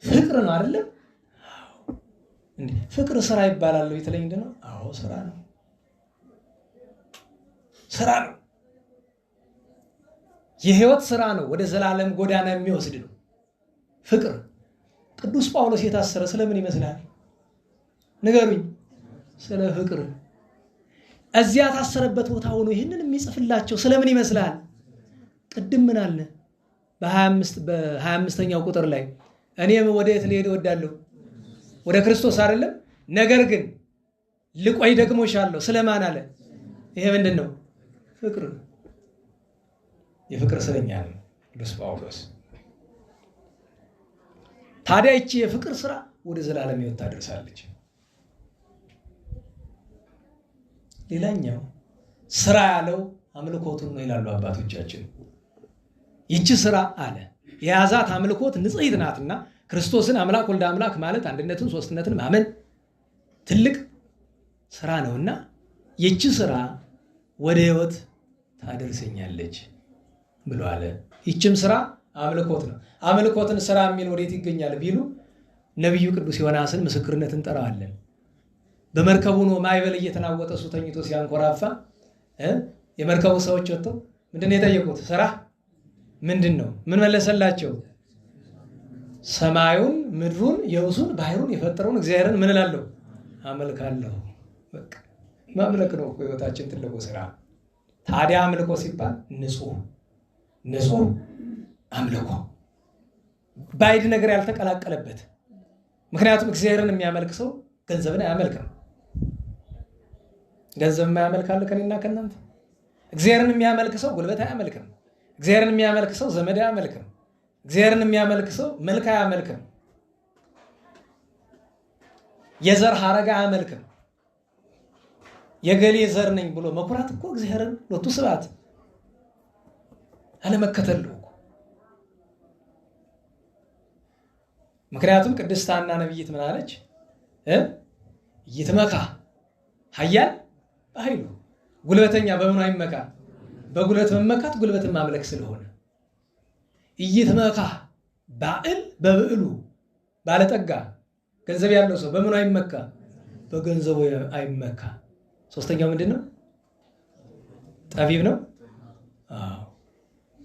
Speaker 2: ፍቅር ነው አይደለም? ፍቅር ስራ ይባላል የተለኝ እንደው አዎ ስራ ነው። ስራ ነው። የህይወት ስራ ነው። ወደ ዘላለም ጎዳና የሚወስድ ነው ፍቅር። ቅዱስ ጳውሎስ የታሰረ ስለምን ይመስላል? ንገሩኝ። ስለ ፍቅር። እዚያ ታሰረበት ቦታ ሆኖ ይህንን የሚጽፍላቸው ስለምን ይመስላል? ቅድም ምን አለ? በ25ኛው ቁጥር ላይ እኔም ወዴት ልሄድ እወዳለሁ? ወደ ክርስቶስ አይደለም? ነገር ግን ልቆይ ደግሞ እሻለሁ። ስለማን አለ? ይሄ ምንድን ነው? ፍቅር። የፍቅር ስለኛ ነው ቅዱስ ጳውሎስ። ታዲያ ይቺ የፍቅር ስራ ወደ ዘላለም ሕይወት ታደርሳለች። ሌላኛው ስራ ያለው አምልኮቱን ነው ይላሉ አባቶቻችን። ይቺ ስራ አለ የያዛት አምልኮት ንጽሕት ናትና ክርስቶስን አምላክ ወልደ አምላክ ማለት አንድነትን ሶስትነትን ማመን ትልቅ ስራ ነውና ይቺ ስራ ወደ ሕይወት ታደርሰኛለች ብሎ አለ። ይችም ስራ አምልኮት ነው። አምልኮትን ስራ የሚል ወዴት ይገኛል ቢሉ ነቢዩ ቅዱስ ዮናስን ምስክርነት እንጠራዋለን። በመርከቡ ነው ማዕበል እየተናወጠ እሱ ተኝቶ ሲያንኮራፋ የመርከቡ ሰዎች ወጥተው ምንድን ነው የጠየቁት? ስራ ምንድን ነው? ምን መለሰላቸው? ሰማዩን ምድሩን የብሱን ባህሩን የፈጠረውን እግዚአብሔርን ምን እላለሁ? አመልካለሁ። በቃ ማምለክ ነው ህይወታችን ትልቁ ስራ። ታዲያ አምልኮ ሲባል ንጹህ አምልኮ ባዕድ ነገር ያልተቀላቀለበት። ምክንያቱም እግዚአብሔርን የሚያመልክ ሰው ገንዘብን አያመልክም። ገንዘብ የማያመልክ አለ ከእኔና ከእናንተ? እግዚአብሔርን የሚያመልክ ሰው ጉልበት አያመልክም። እግዚአብሔርን የሚያመልክ ሰው ዘመድ አያመልክም። እግዚአብሔርን የሚያመልክ ሰው መልክ አያመልክም። የዘር ሐረግ አያመልክም። የገሌ ዘር ነኝ ብሎ መኩራት እኮ እግዚአብሔርን ሎቱ ስብሐት አለመከተል ነው። ምክንያቱም ቅድስት ሐና ነቢይት ምን አለች? ይትመካ ኃያል በኃይሉ። ጉልበተኛ በምኑ አይመካ? በጉልበት መመካት ጉልበትን ማምለክ ስለሆነ ይትመካ ባዕል በብዕሉ። ባለጠጋ ገንዘብ ያለው ሰው በምኑ አይመካ? በገንዘቡ አይመካ። ሶስተኛው ምንድን ነው? ጠቢብ ነው።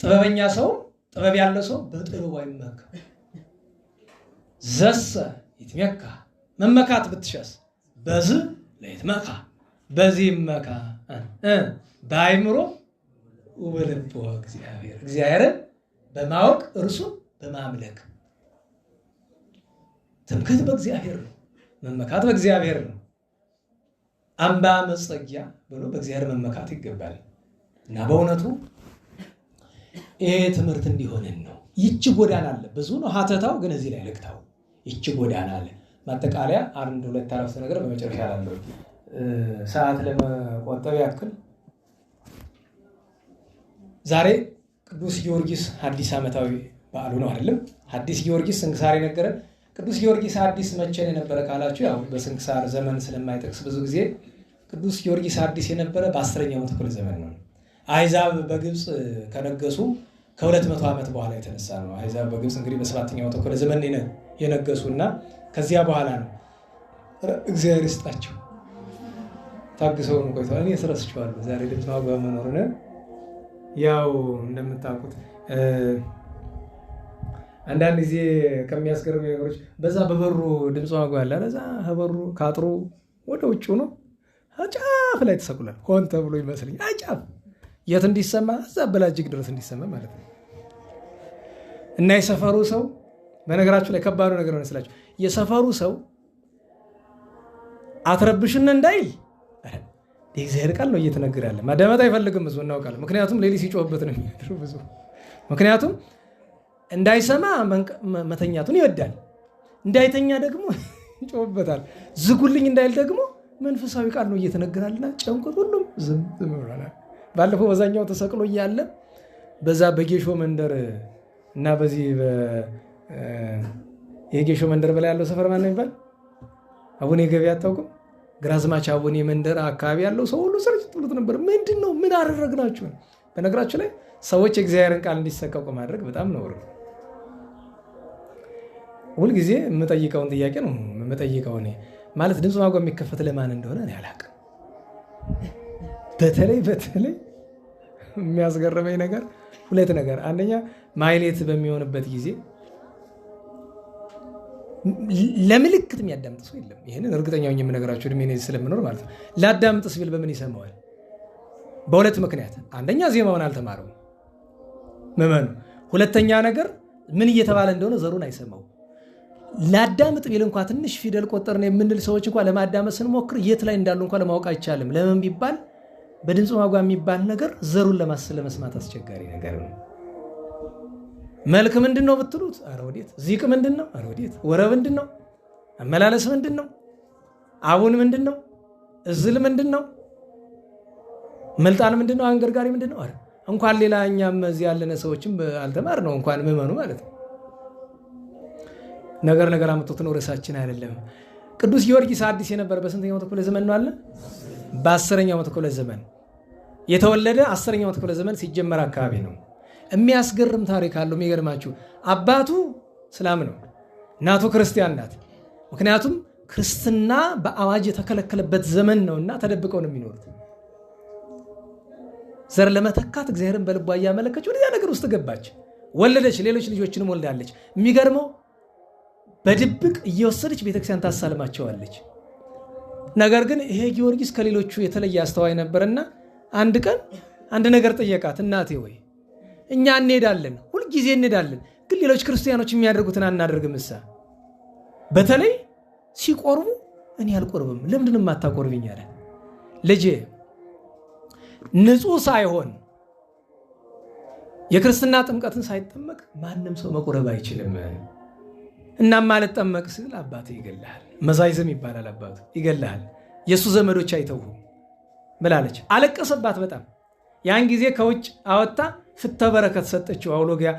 Speaker 2: ጥበበኛ ሰው ጥበብ ያለው ሰው በጥበቡ አይመካ። ዘሰ ይትመካ መመካት ብትሻስ በዚህ ለይትመካ በዚህ ይመካ በአእምሮ ወበልብ እግዚአብሔር እግዚአብሔርን በማወቅ እርሱን በማምለክ። ትምክህት በእግዚአብሔር ነው፣ መመካት በእግዚአብሔር ነው። አምባ መጸጊያ ብሎ በእግዚአብሔር መመካት ይገባል። እና በእውነቱ ይሄ ትምህርት እንዲሆንን ነው። ይቺ ጎዳና አለ። ብዙ ነው ሀተታው፣ ግን እዚህ ላይ ልቅታው። ይቺ ጎዳና አለ። ማጠቃለያ አንድ ሁለት አረፍተ ነገር በመጨረሻ ላለው ሰዓት ለመቆጠብ ያክል ዛሬ ቅዱስ ጊዮርጊስ ሐዲስ ዓመታዊ በዓሉ ነው አይደለም? ሐዲስ ጊዮርጊስ ስንክሳር የነገረን። ቅዱስ ጊዮርጊስ ሐዲስ መቼ የነበረ ካላችሁ ያው በስንክሳር ዘመን ስለማይጠቅስ ብዙ ጊዜ ቅዱስ ጊዮርጊስ ሐዲስ የነበረ በ10ኛው መቶ ክፍለ ዘመን ነው። አሕዛብ በግብፅ ከነገሱ ከ200 ዓመት በኋላ የተነሳ ነው። አሕዛብ በግብፅ እንግዲህ በ7ኛው መቶ ክፍለ ዘመን የነገሱና ከዚያ በኋላ ነው። እግዚአብሔር ይስጣቸው ታግሰውን ቆይተዋል። እኔ ስረስቸዋለሁ ዛሬ ድምፅ ማጉያ መኖሩን ያው እንደምታውቁት አንዳንድ ጊዜ ከሚያስገርሙ ነገሮች በዛ በበሩ ድምፅ ማጉያ አለ። ለዛ በሩ ካጥሩ ወደ ውጭ ነው ጫፍ ላይ ተሰቅሏል። ሆን ተብሎ ይመስለኝ ጫፍ የት እንዲሰማ እዛ በላጅግ ድረስ እንዲሰማ ማለት ነው። እና የሰፈሩ ሰው በነገራችሁ ላይ ከባዱ ነገር ነው ስላችሁ የሰፈሩ ሰው አትረብሽን እንዳይል የእግዚአብሔር ቃል ነው እየተነገረ ያለ። ማዳመጥ አይፈልግም ብዙ እናውቃለን። ምክንያቱም ሌሊት ሲጮህበት ነው የሚያድረው ብዙ። ምክንያቱም እንዳይሰማ መተኛቱን ይወዳል፣ እንዳይተኛ ደግሞ ይጮህበታል። ዝጉልኝ እንዳይል ደግሞ መንፈሳዊ ቃል ነው እየተነገራልና ጨንቆት ሁሉም ዝም ብሏል። ባለፈው በዛኛው ተሰቅሎ እያለ በዛ በጌሾ መንደር እና በዚህ የጌሾ መንደር በላይ ያለው ሰፈር ማን ነው የሚባል? አቡነ ገበያ አታውቁም? ግራዝማች አቡነ መንደር አካባቢ ያለው ሰው ሁሉ ስርጭት ብሎት ነበር። ምንድን ነው ምን አደረግናችሁ? በነገራችሁ ላይ ሰዎች የእግዚአብሔርን ቃል እንዲሰቀቁ ማድረግ በጣም ነውር። ሁልጊዜ የምጠይቀውን ጥያቄ ነው የምጠይቀው እኔ ማለት ድምፅ ማጓ የሚከፈት ለማን እንደሆነ እኔ አላውቅም። በተለይ የሚያስገርመኝ ነገር ሁለት ነገር፣ አንደኛ ማይሌት በሚሆንበት ጊዜ ለምልክት የሚያዳምጥ ሰው የለም። ይህንን እርግጠኛ ሆኜ የምነግራቸው እድሜ ስለምኖር ማለት ነው። ላዳምጥስ ቢል በምን ይሰማዋል? በሁለት ምክንያት፣ አንደኛ ዜማውን አልተማረው ምዕመኑ፣ ሁለተኛ ነገር ምን እየተባለ እንደሆነ ዘሩን አይሰማው። ላዳምጥ ቢል እንኳ ትንሽ ፊደል ቆጠርን የምንል ሰዎች እንኳ ለማዳመጥ ስንሞክር የት ላይ እንዳሉ እንኳ ለማወቅ አይቻልም። ለምን ቢባል በድምፅ ማጓ የሚባል ነገር ዘሩን ለመስማት አስቸጋሪ ነገር ነው። መልክ ምንድን ነው ብትሉት፣ ኧረ ወዴት። ዚቅ ምንድን ነው? ኧረ ወዴት። ወረብ ምንድን ነው? አመላለስ ምንድን ነው? አቡን ምንድን ነው? እዝል ምንድን ነው? መልጣን ምንድን ነው? አንገርጋሪ ምንድን ነው? ኧረ እንኳን ሌላ እኛም እዚህ ያለነ ሰዎችም አልተማር ነው እንኳን ምዕመኑ ማለት ነው። ነገር አመጡት ነው ርዕሳችን አይደለም። ቅዱስ ጊዮርጊስ አዲስ የነበረ በስንተኛው መቶ ክፍለ ዘመን ነው አለ? በ10ኛው መቶ ክፍለ ዘመን የተወለደ 10ኛው መቶ ክፍለ ዘመን ሲጀመር አካባቢ ነው። የሚያስገርም ታሪክ አለው። የሚገርማችሁ አባቱ እስላም ነው፣ እናቱ ክርስቲያን ናት። ምክንያቱም ክርስትና በአዋጅ የተከለከለበት ዘመን ነውና ተደብቀው ነው የሚኖሩት። ዘር ለመተካት እግዚአብሔርን በልቧ እያመለከች ወደዚያ ነገር ውስጥ ገባች፣ ወለደች፣ ሌሎች ልጆችንም ወልዳለች። የሚገርመው በድብቅ እየወሰደች ቤተክርስቲያን ታሳልማቸዋለች። ነገር ግን ይሄ ጊዮርጊስ ከሌሎቹ የተለየ አስተዋይ ነበርና አንድ ቀን አንድ ነገር ጠየቃት። እናቴ ወይ እኛ እንሄዳለን፣ ሁልጊዜ እንሄዳለን፣ ግን ሌሎች ክርስቲያኖች የሚያደርጉትን አናደርግም። እሳ በተለይ ሲቆርቡ እኔ አልቆርብም፣ ለምንድን የማታቆርብኝ አለ። ልጄ ንጹሕ ሳይሆን የክርስትና ጥምቀትን ሳይጠመቅ ማንም ሰው መቆረብ አይችልም። እናም አልጠመቅ ስል አባቱ ይገልሃል፣ መዛይዝም ይባላል አባቱ ይገልሃል፣ የእሱ ዘመዶች አይተውም ብላለች። አለቀሰባት በጣም። ያን ጊዜ ከውጭ አወጣ ፍተበረከት ሰጠችው። አውሎጊያ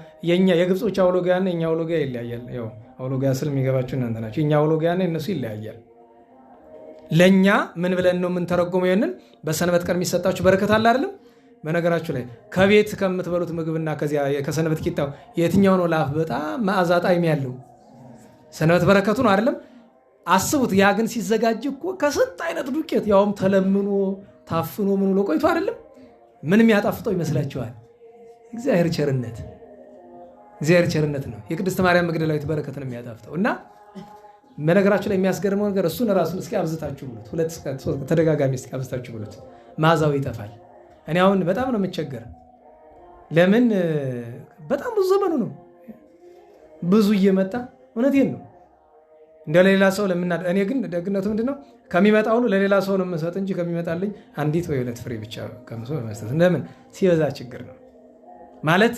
Speaker 2: የግብጾች አውሎጊያና የኛ አውሎጊያ ይለያያል። ያው አውሎጊያ ስል የሚገባችሁ እናንተ ናቸው። የኛ አውሎጊያና እነሱ ይለያያል። ለኛ ምን ብለን ነው የምንተረጎመው? ይሄንን በሰንበት ቀን የሚሰጣችሁ በረከት አለ አይደለም? በነገራችሁ ላይ ከቤት ከምትበሉት ምግብና ከዚያ ከሰንበት ቂጣው የትኛው ነው ለአፍ በጣም መዓዛ ጣዕም ያለው? ሰንበት በረከቱ ነው አይደለም? አስቡት። ያ ግን ሲዘጋጅ እኮ ከስንት አይነት ዱቄት ያውም ተለምኖ ታፍኖ ምን ብሎ ቆይቶ አይደለም? ምንም ያጣፍጠው ይመስላችኋል? እግዚአብሔር ቸርነት ነው። የቅድስት ማርያም መግደላዊት በረከት ነው የሚያጣፍጠው። እና በነገራችሁ ላይ የሚያስገርመው ነገር እሱን ራሱን እስኪ አብዝታችሁ ብሉት፣ 2-3 ተደጋጋሚ እስኪ አብዝታችሁ ብሉት፣ መዓዛው ይጠፋል። እኔ አሁን በጣም ነው የምቸገር። ለምን? በጣም ብዙ ዘመኑ ነው ብዙ እየመጣ እውነቴን ነው እንደ ሌላ ሰው ለምና። እኔ ግን ደግነቱ ምንድነው? ከሚመጣ ሁሉ ለሌላ ሰው ነው የምሰጥ እንጂ ከሚመጣልኝ አንዲት ወይ 2 ፍሬ ብቻ ቀምሶ መስጠት ለምን? ሲበዛ ችግር ነው ማለት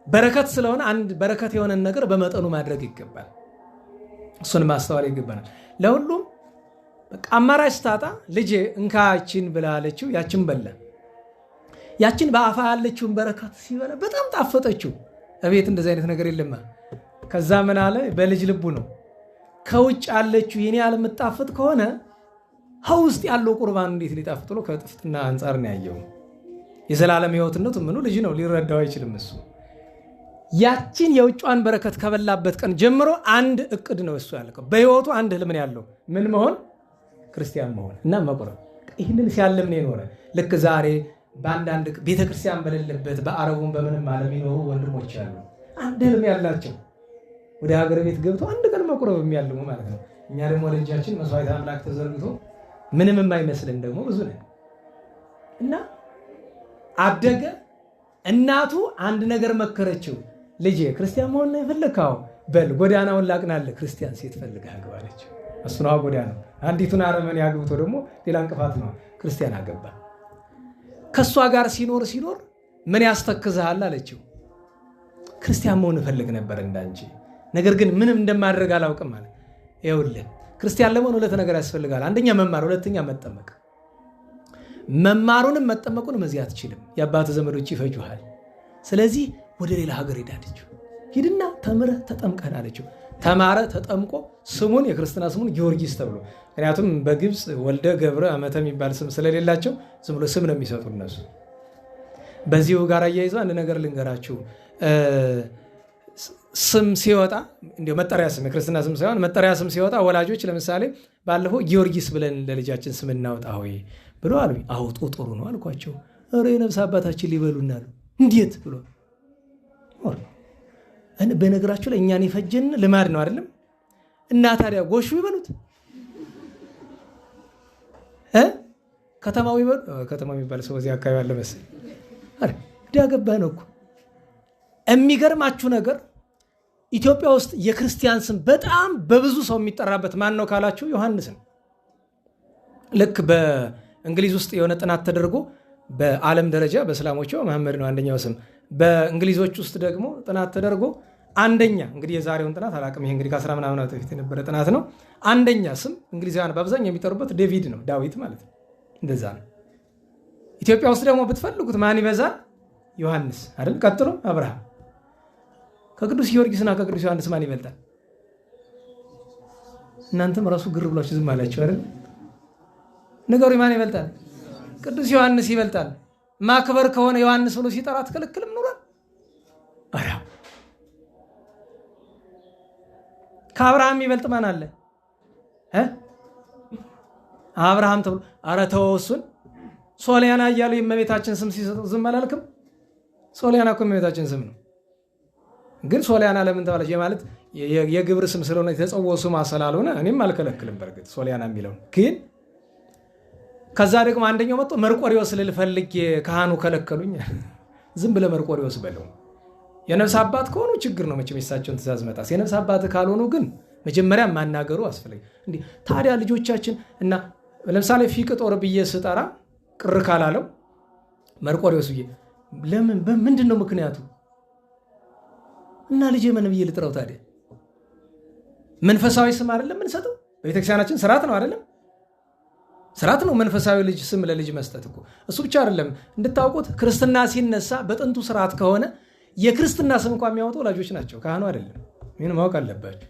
Speaker 2: በረከት ስለሆነ አንድ በረከት የሆነን ነገር በመጠኑ ማድረግ ይገባል። እሱን ማስተዋል ይገባናል። ለሁሉም በቃ አማራጭ ስታጣ ልጄ እንካችን ብላ አለችው። ያችን በላ። ያችን በአፋ ያለችውን በረከት ሲበላ በጣም ጣፈጠችው። እቤት እንደዚህ አይነት ነገር የለማ። ከዛ ምን አለ? በልጅ ልቡ ነው ከውጭ ያለችው የኔ ያለ የምጣፍጥ ከሆነ ውስጥ ያለው ቁርባን እንዴት ሊጣፍጥ ነው? ከጥፍጥና አንጻር ነው ያየው። የዘላለም ሕይወትነቱ ምኑ ልጅ ነው ሊረዳው አይችልም እሱ። ያችን የውጫን በረከት ከበላበት ቀን ጀምሮ አንድ እቅድ ነው እሱ ያልከው። በሕይወቱ አንድ ህልም ነው ያለው። ምን መሆን? ክርስቲያን መሆን እና መቁረብ። ይህንን ሲያልም ነው የኖረ። ልክ ዛሬ በአንዳንድ ቤተክርስቲያን በሌለበት በአረቡም በምንም ዓለም የሚኖሩ ወንድሞች አሉ። አንድ ህልም ያላቸው ወደ ሀገር ቤት ገብተው አንድ ቀን መቁረብ የሚያልሙ ማለት ነው። እኛ ደግሞ ለልጃችን መስዋዕት አምላክ ተዘርግቶ ምንም የማይመስልን ደግሞ ብዙ ነን እና አደገ። እናቱ አንድ ነገር መከረችው። ልጄ ክርስቲያን መሆን ነው የፈለግከው? በል ጎዳናውን ላቅናለህ፣ ክርስቲያን ሴት ፈልገህ አግባ አለችው። እሱ ነው ጎዳናው። አንዲቱን አረመኔ አግብቶ ደግሞ ሌላ እንቅፋት ነው። ክርስቲያን አገባ። ከእሷ ጋር ሲኖር ምን ያስተክዝሃል አለችው። ክርስቲያን መሆን እፈልግ ነበር እንዳንቺ፣ ነገር ግን ምንም እንደማድረግ አላውቅም አለ። ይኸውልህ ክርስቲያን ለመሆን ሁለት ነገር ያስፈልጋል። አንደኛ መማር፣ ሁለተኛ መጠመቅ። መማሩንም መጠመቁንም እዚህ አትችልም። የአባት ዘመዶች ይፈጁሃል። ስለዚህ ወደ ሌላ ሀገር ሄዳለችው። ሂድና ተምረህ ተጠምቀን አለችው። ተማረ፣ ተጠምቆ ስሙን የክርስትና ስሙን ጊዮርጊስ ተብሎ፣ ምክንያቱም በግብፅ ወልደ ገብረ አመተ የሚባል ስም ስለሌላቸው ዝም ብሎ ስም ነው የሚሰጡ እነሱ። በዚሁ ጋር አያይዘው አንድ ነገር ልንገራችሁ። ስም ሲወጣ እንዲያው መጠሪያ ስም የክርስትና ስም ሳይሆን መጠሪያ ስም ሲወጣ ወላጆች ለምሳሌ ባለፈው ጊዮርጊስ ብለን ለልጃችን ስም እናውጣ ሆይ ብሎ አሉ። አውጡ ጥሩ ነው አልኳቸው። ኧረ የነፍስ አባታችን ሊበሉና አሉ። እንዴት ብሎ በነገራችሁ ላይ እኛን የፈጀን ልማድ ነው አይደለም? እና ታዲያ ጎሹ ይበሉት ከተማው ይበሉ። ከተማው የሚባል ሰው እዚህ አካባቢ አለ መሰለኝ። አረ ዳገባ ነው እኮ። የሚገርማችሁ ነገር ኢትዮጵያ ውስጥ የክርስቲያን ስም በጣም በብዙ ሰው የሚጠራበት ማን ነው ካላችሁ ዮሐንስ ነው። ልክ በእንግሊዝ ውስጥ የሆነ ጥናት ተደርጎ በዓለም ደረጃ በእስላሞቹ መሐመድ ነው አንደኛው ስም። በእንግሊዞች ውስጥ ደግሞ ጥናት ተደርጎ አንደኛ እንግዲህ የዛሬውን ጥናት አላቅም። ይሄ እንግዲህ ከ10 ምናምን ዓመት በፊት የነበረ ጥናት ነው። አንደኛ ስም እንግሊዛውያን በአብዛኛው የሚጠሩበት ዴቪድ ነው፣ ዳዊት ማለት ነው። እንደዛ ነው። ኢትዮጵያ ውስጥ ደግሞ ብትፈልጉት ማን ይበዛል? ዮሐንስ አይደል? ቀጥሎ አብርሃም። ከቅዱስ ጊዮርጊስና ከቅዱስ ዮሐንስ ማን ይበልጣል? እናንተም ራሱ ግር ብሏችሁ ዝም አላችሁ አይደል? ነገሩ ማን ይበልጣል? ቅዱስ ዮሐንስ ይበልጣል። ማክበር ከሆነ ዮሐንስ ብሎ ሲጠራ አትከለክልም ኑሯል። አራ ከአብርሃም ይበልጥ ማን አለ? አብርሃም ተብሎ አረ ተወው እሱን። ሶሊያና እያሉ የእመቤታችን ስም ሲሰጡ ዝም አላልክም? ሶሊያና እኮ የእመቤታችን ስም ነው። ግን ሶሊያና ለምን ተባለች? ማለት የግብር ስም ስለሆነ የተጸውዖ ስሟ ስላልሆነ እኔም አልከለክልም። በእርግጥ ሶሊያና የሚለውን ግን ከዛ ደግሞ አንደኛው መጥቶ መርቆሪዎስ ልፈልግ ካህኑ ከለከሉኝ። ዝም ብለህ መርቆሪዎስ በለው። የነፍስ አባት ከሆኑ ችግር ነው መቼም የሳቸውን ትእዛዝ መጣስ። የነፍስ አባት ካልሆኑ ግን መጀመሪያ ማናገሩ አስፈልግ። እንዴ ታዲያ ልጆቻችን እና ለምሳሌ ፊቅጦር ብዬ ስጠራ ቅር ካላለው መርቆሪዎስ ብዬ ለምን ምንድን ነው ምክንያቱ? እና ልጄ ምን ብዬ ልጥራው ታዲያ? መንፈሳዊ ስም አይደለም የምንሰጠው? በቤተክርስቲያናችን ስርዓት ነው አይደለም? ስርዓት ነው መንፈሳዊ ልጅ ስም ለልጅ መስጠት እኮ። እሱ ብቻ አይደለም እንድታውቁት፣ ክርስትና ሲነሳ በጥንቱ ስርዓት ከሆነ የክርስትና ስም እንኳን የሚያወጡ ወላጆች ናቸው፣ ካህኑ አይደለም። ይህን ማወቅ አለባቸው።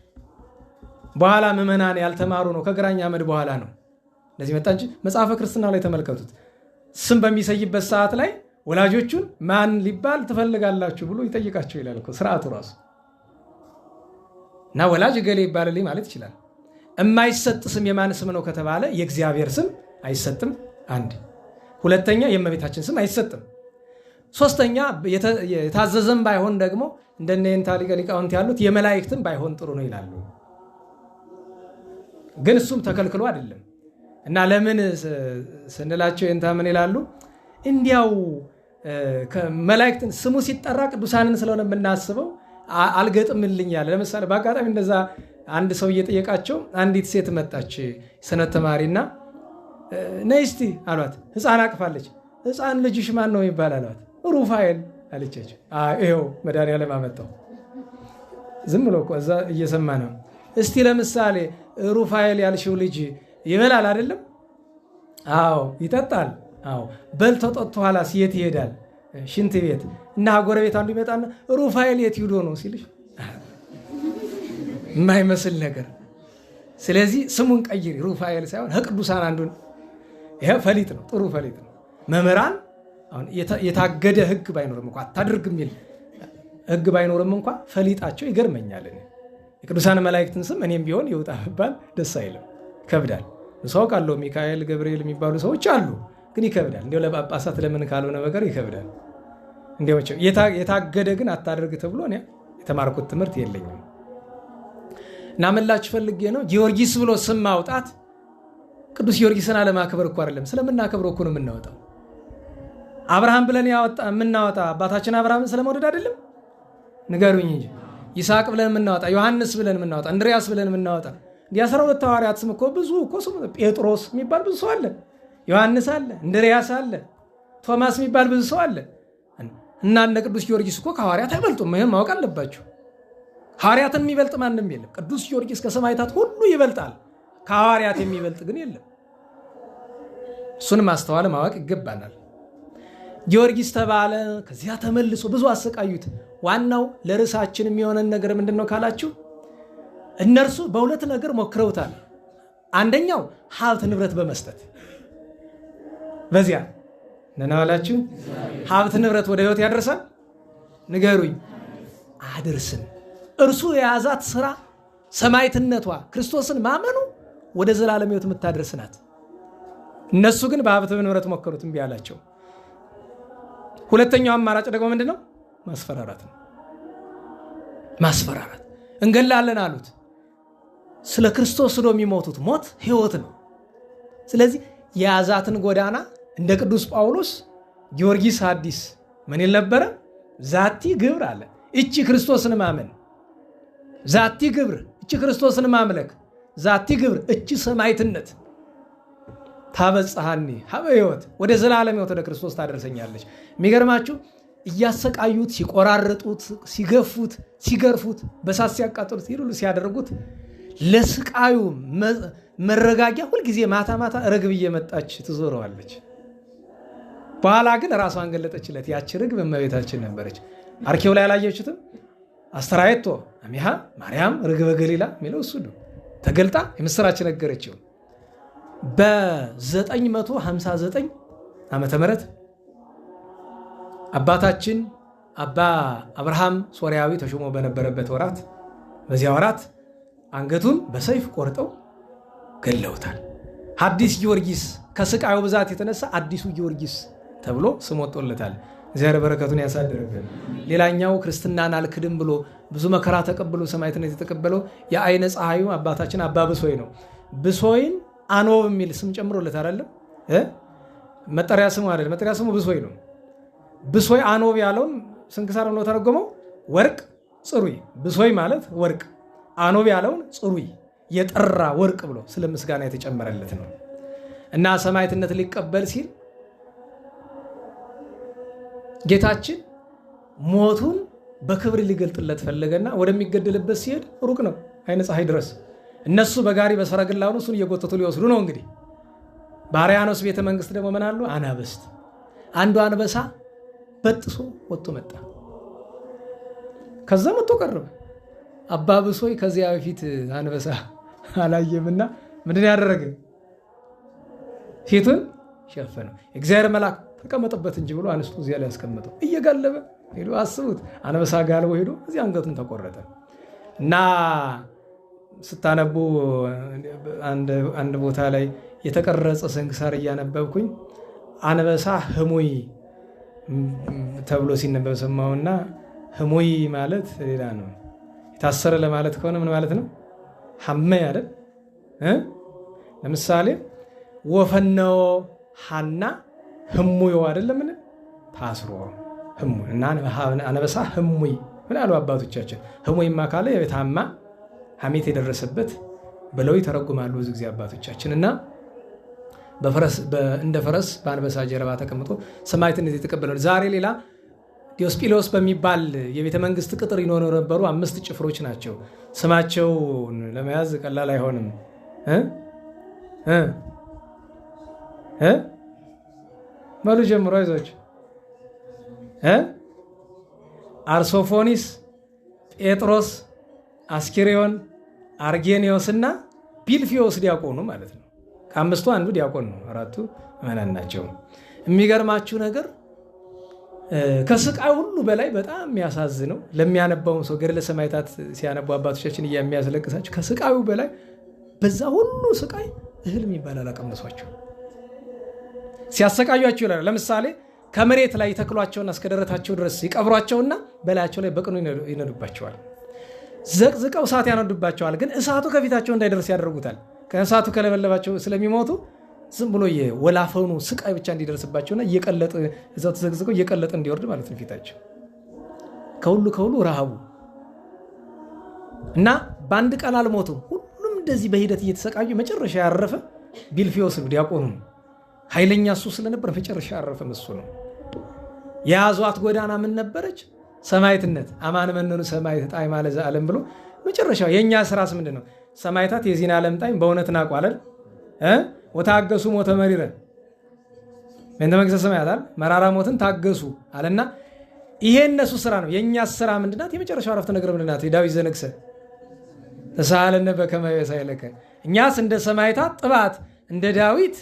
Speaker 2: በኋላ ምዕመናን ያልተማሩ ነው፣ ከግራኝ አመድ በኋላ ነው እንደዚህ መጣ እንጂ መጽሐፈ ክርስትና ላይ ተመልከቱት። ስም በሚሰይበት ሰዓት ላይ ወላጆቹን ማን ሊባል ትፈልጋላችሁ ብሎ ይጠይቃቸው ይላል እኮ ስርዓቱ ራሱ። እና ወላጅ ገሌ ይባልልኝ ማለት ይችላል። የማይሰጥ ስም የማን ስም ነው ከተባለ የእግዚአብሔር ስም አይሰጥም። አንድ ሁለተኛ የእመቤታችን ስም አይሰጥም። ሶስተኛ የታዘዘም ባይሆን ደግሞ እንደነ የንታ ሊቃውንት ያሉት የመላእክትም ባይሆን ጥሩ ነው ይላሉ። ግን እሱም ተከልክሎ አይደለም። እና ለምን ስንላቸው የንታ ምን ይላሉ? እንዲያው መላእክትን ስሙ ሲጠራ ቅዱሳንን ስለሆነ የምናስበው አልገጥምልኝ ያለ። ለምሳሌ በአጋጣሚ እንደዛ አንድ ሰው እየጠየቃቸው አንዲት ሴት መጣች፣ ሰንበት ተማሪና ነይ እስቲ አሏት። ህፃን አቅፋለች። ህፃን ልጅሽ ማን ነው ይባል አሏት። ሩፋኤል አለቻቸው። ይኸው መድኃኒዓለም አመጣው። ዝም ብሎ እኮ እዛ እየሰማ ነው። እስቲ ለምሳሌ ሩፋኤል ያልሽው ልጅ ይበላል አይደለም? አዎ ይጠጣል። አዎ በልቶ ጠጥቶ ኋላስ የት ይሄዳል? ሽንት ቤት። እና ጎረቤት አንዱ ይመጣና ሩፋኤል የት ሂዶ ነው ሲልሽ የማይመስል ነገር። ስለዚህ ስሙን ቀይሪ፣ ሩፋኤል ሳይሆን ከቅዱሳን አንዱን። ይሄ ፈሊጥ ነው፣ ጥሩ ፈሊጥ ነው። መምህራን አሁን የታገደ ህግ ባይኖርም እንኳ አታድርግ የሚል ህግ ባይኖርም እንኳ ፈሊጣቸው ይገርመኛል። የቅዱሳን መላእክትን ስም እኔም ቢሆን ይውጣ ባል ደስ አይልም፣ ይከብዳል። ሰው ቃለው ሚካኤል ገብርኤል የሚባሉ ሰዎች አሉ፣ ግን ይከብዳል። እንዲያው ለጳጳሳት ለምን ካልሆነ በቀር ይከብዳል። እንዲያው የታገደ ግን አታድርግ ተብሎ እኔ የተማርኩት ትምህርት የለኝም። እና መላችሁ ፈልጌ ነው ጊዮርጊስ ብሎ ስም ማውጣት ቅዱስ ጊዮርጊስን አለማክበር እኮ አይደለም፣ ስለምናከብረው እኮ ነው የምናወጣው። አብርሃም ብለን የምናወጣ አባታችን አብርሃምን ስለመውደድ አይደለም? ንገሩኝ እንጂ። ይስሐቅ ብለን የምናወጣ፣ ዮሐንስ ብለን የምናወጣ፣ እንድሪያስ ብለን የምናወጣ የ12 ሐዋርያት ስም እኮ ብዙ እኮ ስም፣ ጴጥሮስ የሚባል ብዙ ሰው አለ፣ ዮሐንስ አለ፣ እንድሪያስ አለ፣ ቶማስ የሚባል ብዙ ሰው አለ። እና እነ ቅዱስ ጊዮርጊስ እኮ ከሐዋርያት አይበልጡም። ይሄን ማወቅ አለባችሁ። ሐዋርያትን የሚበልጥ ማንም የለም። ቅዱስ ጊዮርጊስ ከሰማዕታት ሁሉ ይበልጣል። ከሐዋርያት የሚበልጥ ግን የለም። እሱን ማስተዋል ማወቅ ይገባናል። ጊዮርጊስ ተባለ። ከዚያ ተመልሶ ብዙ አሰቃዩት። ዋናው ለርዕሳችን የሚሆነን ነገር ምንድን ነው ካላችሁ እነርሱ በሁለት ነገር ሞክረውታል። አንደኛው ሀብት ንብረት በመስጠት በዚያ ነናላችሁ ሀብት ንብረት ወደ ሕይወት ያደርሳል? ንገሩኝ። አድርስም። እርሱ የያዛት ስራ ሰማዕትነቷ ክርስቶስን ማመኑ ወደ ዘላለም ሕይወት የምታደርስ ናት። እነሱ ግን በሀብት ንብረት ሞከሩት፣ እምቢ አላቸው። ሁለተኛው አማራጭ ደግሞ ምንድን ነው? ማስፈራራት ነው። ማስፈራራት። እንገላለን አሉት። ስለ ክርስቶስ ነው የሚሞቱት። ሞት ሕይወት ነው። ስለዚህ የያዛትን ጎዳና እንደ ቅዱስ ጳውሎስ ጊዮርጊስ ሐዲስ ምን ይል ነበረ? ዛቲ ግብር አለ። እቺ ክርስቶስን ማመን፣ ዛቲ ግብር፣ እቺ ክርስቶስን ማምለክ፣ ዛቲ ግብር፣ እቺ ሰማዕትነት ታበጽሐኒ ሀበ ሕይወት፣ ወደ ዘላለም ሕይወት ወደ ክርስቶስ ታደርሰኛለች። የሚገርማችሁ እያሰቃዩት፣ ሲቆራርጡት፣ ሲገፉት፣ ሲገርፉት፣ በሳት ሲያቃጥሉት፣ ይሉሉ ሲያደርጉት ለስቃዩ መረጋጊያ ሁልጊዜ ማታ ማታ ርግብ እየመጣች ትዞረዋለች። በኋላ ግን ራሷን ገለጠችለት። ያቺ ርግብ እመቤታችን ነበረች። አርኬው ላይ አላየችትም? አስተራየቶ አሚሃ ማርያም ርግበ ገሊላ የሚለው እሱ ነው። ተገልጣ የምስራች ነገረችው። በ959 ዓመተ ምህረት አባታችን አባ አብርሃም ሶርያዊ ተሾሞ በነበረበት ወራት በዚያ ወራት አንገቱን በሰይፍ ቆርጠው ገለውታል። ሐዲስ ጊዮርጊስ ከስቃዩ ብዛት የተነሳ አዲሱ ጊዮርጊስ ተብሎ ስም ወጥቶለታል። እግዚአብሔር በረከቱን ያሳድርብን። ሌላኛው ክርስትናን አልክድም ብሎ ብዙ መከራ ተቀብሎ ሰማዕትነት የተቀበለው የአይነ ፀሐዩ አባታችን አባ ብሶይ ነው። ብሶይን አኖብ የሚል ስም ጨምሮለት አይደለም፣ መጠሪያ ስሙ አይደለም፣ መጠሪያ ስሙ ብሶይ ነው። ብሶይ አኖብ ያለውን ስንክሳር ብሎ ተረጎመው ወርቅ ጽሩይ። ብሶይ ማለት ወርቅ፣ አኖብ ያለውን ጽሩይ የጠራ ወርቅ ብሎ ስለ ምስጋና የተጨመረለት ነው። እና ሰማዕትነት ሊቀበል ሲል ጌታችን ሞቱን በክብር ሊገልጥለት ፈለገና ወደሚገደልበት ሲሄድ ሩቅ ነው፣ አይነ ፀሐይ ድረስ። እነሱ በጋሪ በሰረገላ ሆነው እሱን እየጎተቱ ሊወስዱ ነው። እንግዲህ በአርያኖስ ቤተ መንግስት ደግሞ ምን አሉ? አናብስት። አንዱ አንበሳ በጥሶ ወጥቶ መጣ። ከዛ መጥቶ ቀረበ። አባ ብሶይ ከዚያ በፊት አንበሳ አላየምና ምንድን ያደረገ? ፊቱን ሸፈነው። እግዚአብሔር መልአክ ተቀመጠበት እንጂ ብሎ አንስቶ እዚያ ላይ ያስቀመጠው። እየጋለበ ሄዶ አስቡት፣ አንበሳ ጋልቦ ሄዶ እዚያ አንገቱን ተቆረጠ። እና ስታነቡ አንድ ቦታ ላይ የተቀረጸ ስንክሳር እያነበብኩኝ አንበሳ ህሙይ ተብሎ ሲነበብ ሰማሁና ህሙይ ማለት ሌላ ነው። የታሰረ ለማለት ከሆነ ምን ማለት ነው? ሐመይ አይደል? ለምሳሌ ወፈነው ሐና ህሙይ አይደለም? ምን ታስሮ ህሙይ እና አንበሳ ህሙይ ምን አሉ አባቶቻችን። ህሙይማ ካለ የታማ ሐሜት የደረሰበት ብለው ይተረጉማሉ ብዙ ጊዜ አባቶቻችን። እና እንደ ፈረስ በአንበሳ ጀርባ ተቀምጦ ሰማዕትነት የተቀበለው። ዛሬ ሌላ ዲዮስጲሎስ በሚባል የቤተ መንግስት ቅጥር ይኖሩ ነበሩ 5 ጭፍሮች ናቸው። ስማቸውን ለመያዝ ቀላል አይሆንም። በሉ ጀምሮ አይዞች። አርሶፎኒስ፣ ጴጥሮስ፣ አስኬሪዮን፣ አርጌኒዮስ እና ቢልፊዮስ ዲያቆኑ ማለት ነው። ከ5ቱ አንዱ ዲያቆን ነው። 4ቱ ምዕመናን ናቸው። የሚገርማችሁ ነገር ከስቃይ ሁሉ በላይ በጣም የሚያሳዝነው ለሚያነባውን ሰው ገድለ ሰማዕታት ሲያነቡ አባቶቻችን የሚያስለቅሳቸው ከስቃዩ በላይ በዛ ሁሉ ስቃይ እህል የሚባል አላቀመሷቸው። ሲያሰቃዩቸው ይላል። ለምሳሌ ከመሬት ላይ ተክሏቸውና እስከ ደረታቸው ድረስ ይቀብሯቸውና በላያቸው ላይ በቅኑ ይነዱባቸዋል። ዘቅዝቀው እሳት ያነዱባቸዋል። ግን እሳቱ ከፊታቸው እንዳይደርስ ያደርጉታል። ከእሳቱ ከለበለባቸው ስለሚሞቱ ዝም ብሎ የወላፈኑ ስቃይ ብቻ እንዲደርስባቸውና እየቀለጠ እዛው ተዘግዝቀው እየቀለጠ እንዲወርድ ማለት ነው ፊታቸው። ከሁሉ ረሃቡ እና በአንድ ቀን አልሞቱም። ሁሉም እንደዚህ በሂደት እየተሰቃዩ መጨረሻ ያረፈ ቢልፊዮስ ነው፣ ዲያቆኑ ነው። ኃይለኛ እሱ ስለነበር መጨረሻ ያረፈ እሱ ነው። የያዟት ጎዳና ምን ነበረች? ሰማዕትነት። አማን መነኑ ሰማዕት ጣዕመ ለዘላለም ብሎ መጨረሻው የእኛ ስራስ ምንድን ነው? ሰማዕታት የዚህን ዓለም ጣዕም በእውነት ናቁ አይደል? ወታገሱ ሞተ መሪረ በእንተ መንግሥተ ሰማያት መራራ ሞትን ታገሱ አለና ይሄ እነሱ ስራ ነው። የእኛ ስራ ምንድናት? የመጨረሻው አረፍተ ነገር ምንድናት? ዳዊት ዘነግሰ ተሳሃለነ በከመ ይሳይለከ። እኛስ እንደ ሰማዕታት ጥባት እንደ ዳዊት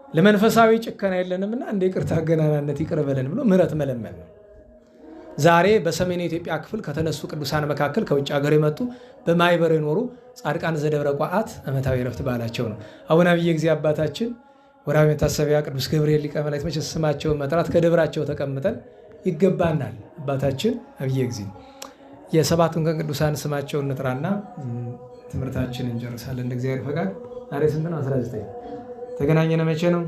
Speaker 2: ለመንፈሳዊ ጭከና የለንምና እንደ ይቅርታ ገናናነት ይቅር በለን ብሎ ምሕረት መለመን ነው። ዛሬ በሰሜን የኢትዮጵያ ክፍል ከተነሱ ቅዱሳን መካከል ከውጭ ሀገር የመጡ በማይበር የኖሩ ጻድቃን ዘደብረ ቋዓት ዓመታዊ ዕረፍት በዓላቸው ነው። አቡነ አብየ ጊዜ አባታችን ወርኃዊ መታሰቢያ ቅዱስ ገብርኤል ሊቀ መላእክት መቼስ ስማቸውን መጥራት ከደብራቸው ተቀምጠን ይገባናል። አባታችን አብየ ጊዜ የሰባቱን ቀን ቅዱሳን ስማቸውን እንጥራና ትምህርታችንን እንጨርሳለን እንደ እግዚአብሔር ፈቃድ። ዛሬ ስንት ነው? 19 ተገናኘነ። መቼ ነው?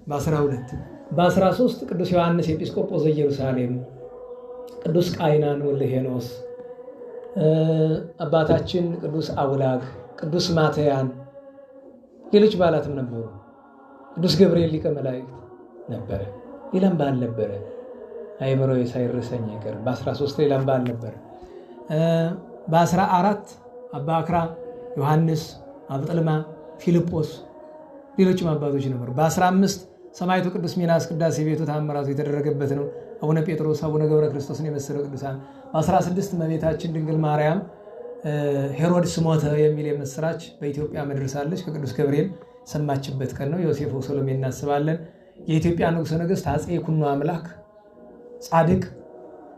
Speaker 2: በ12 በ13 ቅዱስ ዮሐንስ ኤጲስቆጶስ ዘኢየሩሳሌም፣ ቅዱስ ቃይናን ወልደ ሄኖስ፣ አባታችን ቅዱስ አውላግ፣ ቅዱስ ማትያን፣ ሌሎች በዓላትም ነበሩ። ቅዱስ ገብርኤል ሊቀ መላእክት ነበረ። ሌላም በዓል ነበረ። አይምሮ ሳይረሰኝ አይቀር። በ13 ሌላም በዓል ነበረ። በ14 አባ አክራ፣ ዮሐንስ፣ አብጥልማ፣ ፊልጶስ ሌሎችም አባቶች ነበሩ። በ15 ሰማዕቱ ቅዱስ ሚናስ ቅዳሴ ቤቱ ተአምራቱ የተደረገበት ነው። አቡነ ጴጥሮስ፣ አቡነ ገብረ ክርስቶስን የመሰሉ ቅዱሳን። በ16 እመቤታችን ድንግል ማርያም ሄሮድስ ሞተ የሚል የምስራች በኢትዮጵያ መድረሳለች። ከቅዱስ ገብርኤል ሰማችበት ቀን ነው። ዮሴፍ ወሰሎሜ እናስባለን። የኢትዮጵያ ንጉሠ ነገሥት አፄ ይኩኖ አምላክ ጻድቅ።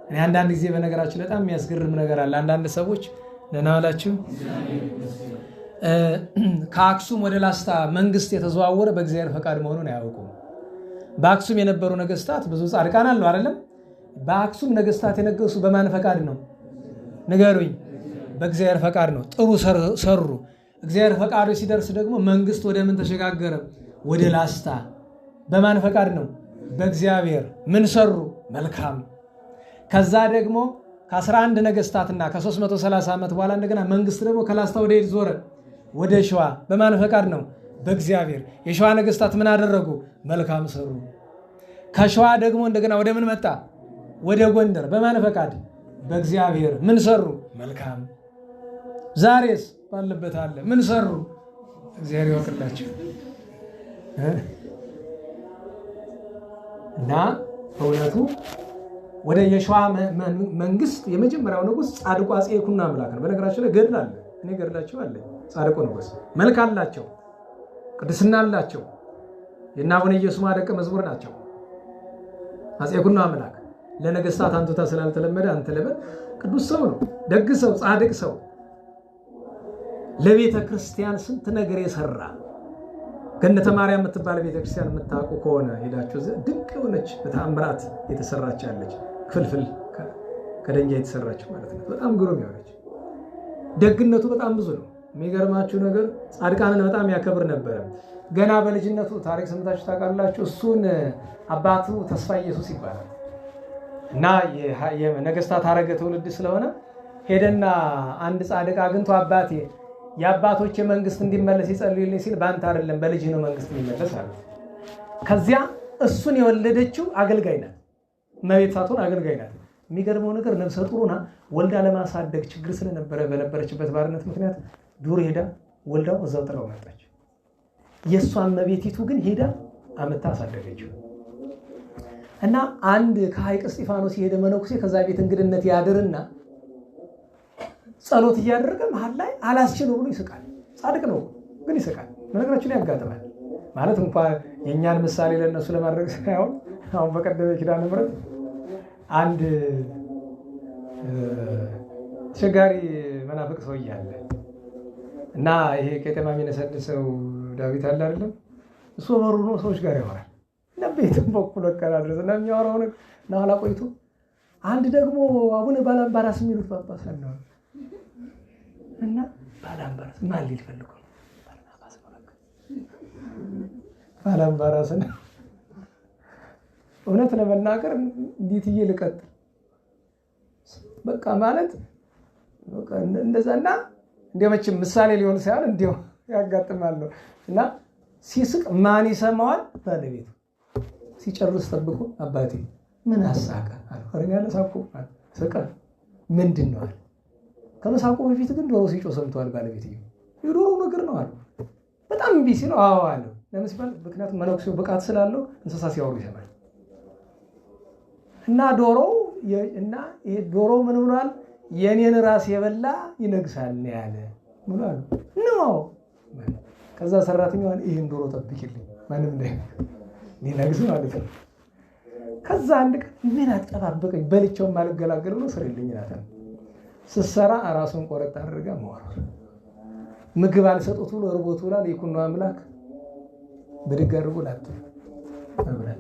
Speaker 2: እኔ አንዳንድ ጊዜ በነገራችን በጣም የሚያስገርም ነገር አለ። አንዳንድ ሰዎች ደህና ዋላችሁ ከአክሱም ወደ ላስታ መንግስት የተዘዋወረ በእግዚአብሔር ፈቃድ መሆኑን አያውቁም። በአክሱም የነበሩ ነገስታት ብዙ ጻድቃን አሉ አይደለም? በአክሱም ነገስታት የነገሱ በማን ፈቃድ ነው? ንገሩኝ። በእግዚአብሔር ፈቃድ ነው። ጥሩ ሰሩ። እግዚአብሔር ፈቃዱ ሲደርስ ደግሞ መንግስት ወደ ምን ተሸጋገረ? ወደ ላስታ። በማን ፈቃድ ነው? በእግዚአብሔር። ምን ሰሩ? መልካም። ከዛ ደግሞ ከ11 ነገስታትና ከ330 ዓመት በኋላ እንደገና መንግስት ደግሞ ከላስታ ወደ የት ዞረ? ወደ ሸዋ። በማን ፈቃድ ነው? በእግዚአብሔር። የሸዋ ነገስታት ምን አደረጉ? መልካም ሰሩ። ከሸዋ ደግሞ እንደገና ወደ ምን መጣ? ወደ ጎንደር። በማን ፈቃድ? በእግዚአብሔር። ምን ሰሩ? መልካም። ዛሬስ ባለበት አለ። ምን ሰሩ? እግዚአብሔር ይወቅላቸው። እና በእውነቱ ወደ የሸዋ መንግስት የመጀመሪያው ንጉስ ጻድቁ አፄ ይኩኖ አምላክ ነው። በነገራችን ላይ ገድል አለ። እኔ ገድላቸው አለ። ጻድቁ ንጉስ መልክ አላቸው፣ ቅድስና አላቸው። የእነ አቡነ ኢየሱስ ደቀ መዝሙር ናቸው። አፄ ይኩኖ አምላክ ለነገስታት አንቱታ ስላልተለመደ አንተ ለምን ቅዱስ ሰው ነው፣ ደግ ሰው፣ ጻድቅ ሰው፣ ለቤተ ክርስቲያን ስንት ነገር የሰራ ገነተ ማርያም የምትባል ቤተ ክርስቲያን የምታውቁ ከሆነ ሄዳችሁ ድንቅ የሆነች በተአምራት የተሰራች ያለች ፍልፍል ከደንጋይ የተሰራች ማለት ነው። በጣም ግሩም የሆነች ደግነቱ በጣም ብዙ ነው። የሚገርማችሁ ነገር ጻድቃንን በጣም ያከብር ነበረ። ገና በልጅነቱ ታሪክ ሰምታችሁ ታውቃላችሁ። እሱን አባቱ ተስፋ ኢየሱስ ይባላል እና የነገስታት አረገ ትውልድ ስለሆነ ሄደና አንድ ጻድቅ አግኝቶ አባቴ የአባቶች መንግስት እንዲመለስ ይጸልዩልኝ ሲል በአንተ አይደለም በልጅህ ነው መንግስት የሚመለስ አለ። ከዚያ እሱን የወለደችው አገልጋይ ናት። እመቤት ሳትሆን አገልጋይ ናት። የሚገርመው ነገር ነፍሰ ጡሩና ወልዳ ለማሳደግ ችግር ስለነበረ በነበረችበት ባርነት ምክንያት ዱር ሄዳ ወልዳው እዛው ጥላው መጣች። የእሷን እመቤቲቱ ግን ሄዳ አመታ አሳደገችው እና አንድ ከሐይቅ እስጢፋኖስ የሄደ መነኩሴ ከዛ ቤት እንግድነት ያድርና ጸሎት እያደረገ መሃል ላይ አላስችለው ብሎ ይስቃል። ጻድቅ ነው ግን ይስቃል። በነገራችን ላይ ያጋጥማል ማለት እንኳን የእኛን ምሳሌ ለእነሱ ለማድረግ ሳይሆን አሁን በቀደመ ኪዳነ ምሕረት አንድ ተቸጋሪ መናፍቅ ሰው እያለ እና ይሄ ቄጠማ የሚነሰድሰው ዳዊት አለ አይደለም? እሱ በሩ ነው ሰዎች ጋር ያወራል እና ቤትም በኩል ወቀላ ድረስ እና የሚያወራው ነገር እና ኋላ ቆይቶ አንድ ደግሞ አቡነ ባላምባራስ የሚሉት ጳጳስ ነው እና ባላምባራስ ማን ሊል ፈልጎ ባላምባራስ ነው። እውነት ለመናገር እንዴት ልቀጥል በቃ ማለት በቃ እንደዛና እንደመቼም ምሳሌ ሊሆን ሳይሆን እንዲያው ያጋጥማል እና ሲስቅ ማን ይሰማዋል? ባለቤቱ። ሲጨርስ ጠብቆ አባቴ ምን አሳቀ አለ። አረጋለ ሳቁ ሰቀ ምንድነው አለ። ከመሳቁ በፊት ግን ዶሮ ሲጮህ ሰምተዋል ባለቤትየው። የዶሮ ነገር ነው አሉ። በጣም እምቢ ሲለው አዎ አለ። ለምን ሲባል ምክንያቱም መነኩሴው ብቃት ስላለው እንስሳ ሲያወሩ ይሰማል። እና ዶሮ ምን ብሏል? የኔን ራስ የበላ ይነግሳል ያለ ምን አሉ ነው። ከዛ ሰራተኛዋን ይሄን ዶሮ ጠብቂልኝ ማንም ሊነግስ ማለት ነው። ከዛ አንድ ቀን ምን አጠባበቀኝ በልቼው ማልገላገል ነው ስሪልኝ ናታን ስትሰራ ራሱን ቆረጥ አድርጋ መዋል ምግብ አልሰጡት ብሎ እርቦት ብሏል። ይኩኖ አምላክ ብድግ አድርጎ ላጥ መብላት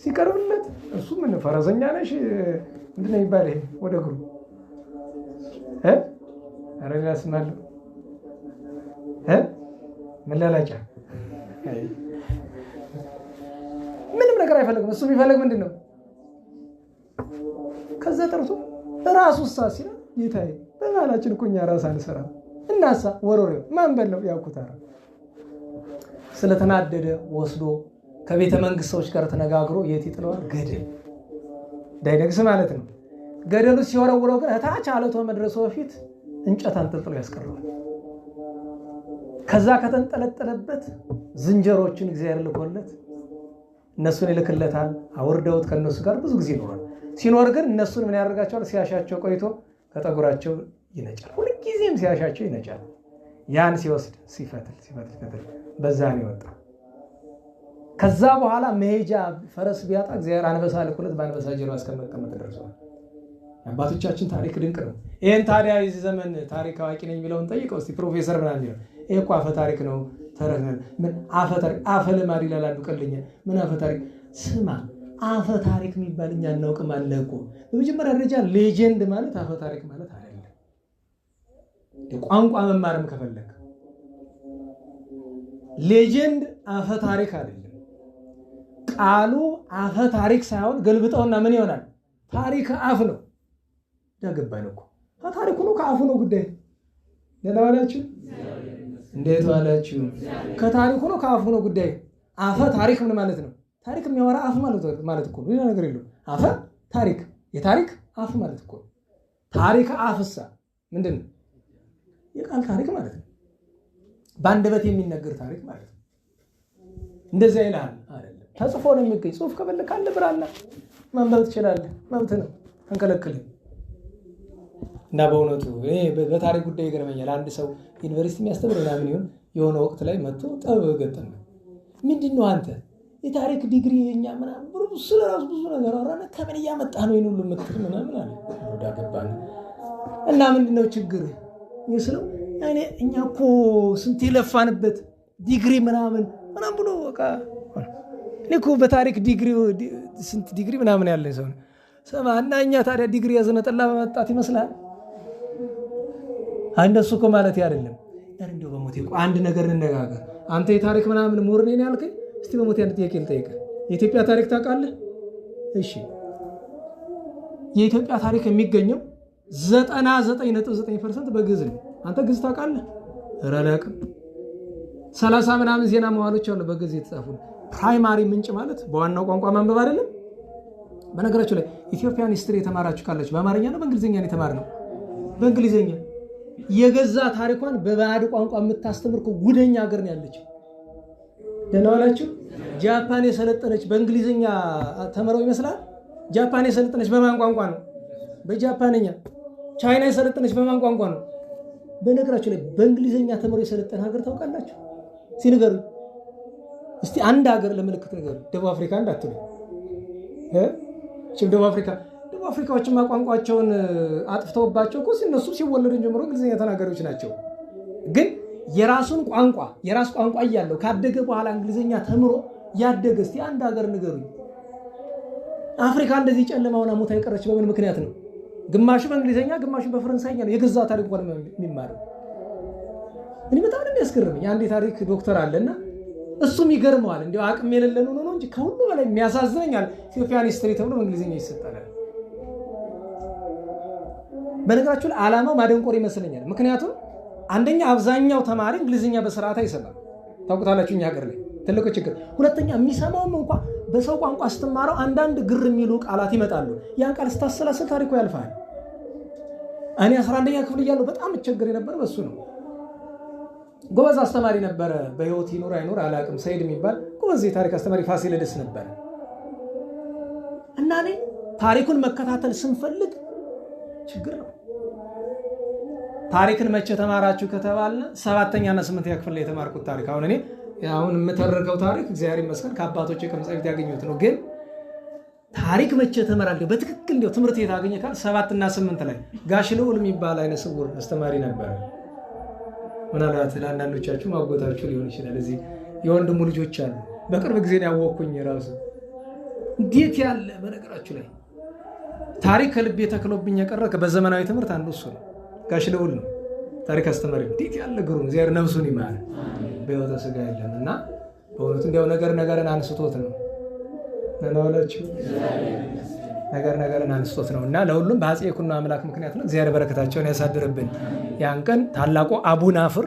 Speaker 2: ሲቀርብለት እሱ ምን ፈረሰኛ ነሽ ምንድን ነው የሚባል ይሄ ወደ እግሩ አረጋስማል መላላጫ ምንም ነገር አይፈልግም። እሱ የሚፈልግ ምንድን ነው? ከዛ ጠርቶ ራሱ ሳሲና ጌታዬ በባላችን እኮ እኛ ራስ አንሰራም እናሳ ወሮሬው ማን በለው ያውቁታል። ስለተናደደ ወስዶ ከቤተ መንግስት ሰዎች ጋር ተነጋግሮ የት ይጥለዋል? ገደል ዳይነግስ ማለት ነው። ገደሉ ሲወረውረው ግን ታች አለቶ መድረሱ በፊት እንጨት አንጠልጥሎ ያስቀረዋል። ከዛ ከተንጠለጠለበት ዝንጀሮችን እግዚአብሔር ልኮለት እነሱን ይልክለታል። አውርደውት ከነሱ ጋር ብዙ ጊዜ ይኖራል። ሲኖር ግን እነሱን ምን ያደርጋቸዋል? ሲያሻቸው ቆይቶ ከጠጉራቸው ይነጫል። ሁልጊዜም ሲያሻቸው ይነጫል። ያን ሲወስድ ሲፈትል በዛ ነው የወጣው። ከዛ በኋላ መሄጃ ፈረስ ቢያጣ እግዚአብሔር አንበሳ ልኮለት በአንበሳ ጀርባ እስከመቀመጥ ደርሷል። አባቶቻችን ታሪክ ድንቅ ነው። ይሄን ታዲያ የዚህ ዘመን ታሪክ አዋቂ ነኝ የሚለውን ጠይቀው እስቲ ፕሮፌሰር ምናምን ይላል። ይሄ እኮ አፈ ታሪክ ነው። ተረከን ምን አፈ ታሪክ አፈ ለማድ ይላል አንዱ ቀልኛ። ምን አፈ ታሪክ ስማ፣ አፈ ታሪክ የሚባል እኛ እናውቅም አለ እኮ። በመጀመሪያ ደረጃ ሌጀንድ ማለት አፈ ታሪክ ማለት አይደለም። ቋንቋ መማርም ከፈለክ ሌጀንድ አፈ ታሪክ አይደለም። ቃሉ አፈ ታሪክ ሳይሆን ገልብጠውና ምን ይሆናል? ታሪክ አፍ ነው። ያገባን እኮ ታሪኩ ነው ከአፉ ነው ጉዳይ። ደህና ዋላችሁ? እንዴት ዋላችሁ? ከታሪኩ ነው ከአፉ ነው ጉዳይ። አፈ ታሪክ ምን ማለት ነው? ታሪክ የሚያወራ አፍ ማለት እኮ ሌላ ነገር የለውም። አፈ ታሪክ የታሪክ አፍ ማለት እኮ። ታሪክ አፍሳ ምንድን ነው? የቃል ታሪክ ማለት ነው። በአንደበት የሚነገር ታሪክ ማለት ነው። እንደዚያ ይላል አይደለም። ተጽፎ ነው የሚገኝ። ጽሁፍ ከፈለክ አለ ብራና ማንበብ ትችላለህ። መብት ነው፣ አንከለክልም። እና በእውነቱ እኔ በታሪክ ጉዳይ ይገርመኛል። አንድ ሰው ዩኒቨርሲቲ የሚያስተምር ምናምን ይሁን የሆነ ወቅት ላይ መጥቶ ጠብ ገጠመ። ምንድን ነው አንተ የታሪክ ዲግሪ የኛ ምናምን ብሎ ስለራሱ ብዙ ነገር አወራና ከምን እያመጣህ ነው ይሄን ሁሉ የምትል ምናምን አለ። ወዳ ገባን እና ምንድን ነው ችግር ይስለው እኛ እኮ ስንት የለፋንበት ዲግሪ ምናምን ብሎ በቃ እኔ እኮ በታሪክ ዲግሪ ስንት ዲግሪ ምናምን ያለ ሰው ነው። ሰማ እና እኛ ታዲያ ዲግሪ ያዘነጠላ በመጣት ይመስላል። እንደሱ እኮ ማለት አይደለም። እንደው በሞቴ አንድ ነገር እንነጋገር። አንተ የታሪክ ምናምን ምሁር ነኝ ያልከኝ፣ እስቲ በሞቴ አንድ ጥያቄ ልጠይቅህ። የኢትዮጵያ ታሪክ ታውቃለህ? እሺ፣ የኢትዮጵያ ታሪክ የሚገኘው 99.9% በግዕዝ ነው። አንተ ግዕዝ ታውቃለህ? ኧረ አላውቅም። 30 ምናምን ዜና መዋዕሎች አሉ በግዕዝ የተጻፉ። ፕራይማሪ ምንጭ ማለት በዋናው ቋንቋ ማንበብ አይደለም። በነገራችሁ ላይ ኢትዮጵያን ሂስትሪ የተማራችሁ ካላችሁ በአማርኛ ነው በእንግሊዝኛ ነው የተማርነው? በእንግሊዝኛ። የገዛ ታሪኳን በባዕድ ቋንቋ የምታስተምር ጉደኛ ሀገር ነው ያለችው። ደህና ዋላችሁ? ጃፓን የሰለጠነች በእንግሊዝኛ ተምረው ይመስላል። ጃፓን የሰለጠነች በማን ቋንቋ ነው? በጃፓንኛ። ቻይና የሰለጠነች በማን ቋንቋ ነው? በነገራችሁ ላይ በእንግሊዝኛ ተምረው የሰለጠነ ሀገር ታውቃላችሁ? ሲነገሩ እስቲ አንድ ሀገር ለምልክት ነገር ደቡብ አፍሪካ እንዳትሉ ደቡብ አፍሪካዎችማ ቋንቋቸውን አጥፍተውባቸው እኮ እነሱ ሲወለዱ ጀምሮ እንግሊዝኛ ተናጋሪዎች ናቸው። ግን የራሱን ቋንቋ የራስ ቋንቋ እያለው ካደገ በኋላ እንግሊዝኛ ተምሮ ያደገ እስቲ አንድ ሀገር ንገሩኝ። አፍሪካ እንደዚህ ጨለማውና ሞታ የቀረች በምን ምክንያት ነው? ግማሹ በእንግሊዝኛ ግማሹ በፈረንሳይኛ ነው የገዛ ታሪክ እንኳን የሚማረው። እኔ በጣም ነው የሚያስገርመኝ። አንድ ታሪክ ዶክተር አለና እሱም ይገርመዋል። እንዲያው አቅም የሌለን ነው እንጂ ከሁሉ በላይ የሚያሳዝነኛል ኢትዮጵያን ሂስትሪ ተብሎ በእንግሊዝኛ ይሰጣል። በነገራችሁ ላይ ዓላማው ማደንቆር ይመስለኛል። ምክንያቱም አንደኛ አብዛኛው ተማሪ እንግሊዝኛ በስርዓት አይሰማም። ታውቁታላችሁ እኛ ሀገር ላይ ትልቁ ችግር። ሁለተኛ የሚሰማውም እንኳን በሰው ቋንቋ ስትማረው አንዳንድ ግር የሚሉ ቃላት ይመጣሉ። ያን ቃል ስታሰላስል ታሪኩ ያልፋል። እኔ 11ኛ ክፍል እያለሁ በጣም እቸገር የነበረ በሱ ነው። ጎበዝ አስተማሪ ነበረ። በህይወት ይኑር አይኑር አላውቅም። ሰይድ የሚባል ጎበዝ የታሪክ አስተማሪ ፋሲለደስ ነበረ እና እኔ ታሪኩን መከታተል ስንፈልግ ችግር ነው። ታሪክን መቼ ተማራችሁ ከተባለ 7ኛና 8ኛ ክፍል ላይ የተማርኩት ታሪክ። አሁን እኔ የምተርከው ታሪክ እግዚአብሔር ይመስገን ከአባቶቼ ከመጻሕፍት ያገኘሁት ነው። ግን ታሪክ መቼ ተመራለሁ በትክክል እንደው ትምህርት የታገኘ ካል 7 እና 8 ላይ ጋሽ ልዑል የሚባል አይነ ስውር አስተማሪ ነበረ። ምናልባት ለአንዳንዶቻችሁ ማጎታችሁ ሊሆን ይችላል። እዚህ የወንድሙ ልጆች አሉ። በቅርብ ጊዜ ያወቅኩኝ ራሱ እንዴት ያለ በነገራችሁ ላይ ታሪክ ከልቤ ተክሎብኝ የቀረ በዘመናዊ ትምህርት አንዱ እሱ ነው። ጋሽ ልዑል ነው ታሪክ አስተማሪ። እንዴት ያለ ግሩም እግዚአብሔር ነፍሱን ይማር በሕይወተ ሥጋ የለም እና በእውነቱ እንዲያው ነገርን አንስቶት ነው ነናውላችሁ ነገርን አንስቶት ነው እና ለሁሉም በአፄ ይኩኖ አምላክ ምክንያት ነው። እግዚአብሔር በረከታቸውን ያሳድርብን። ያን ቀን ታላቁ አቡናፍር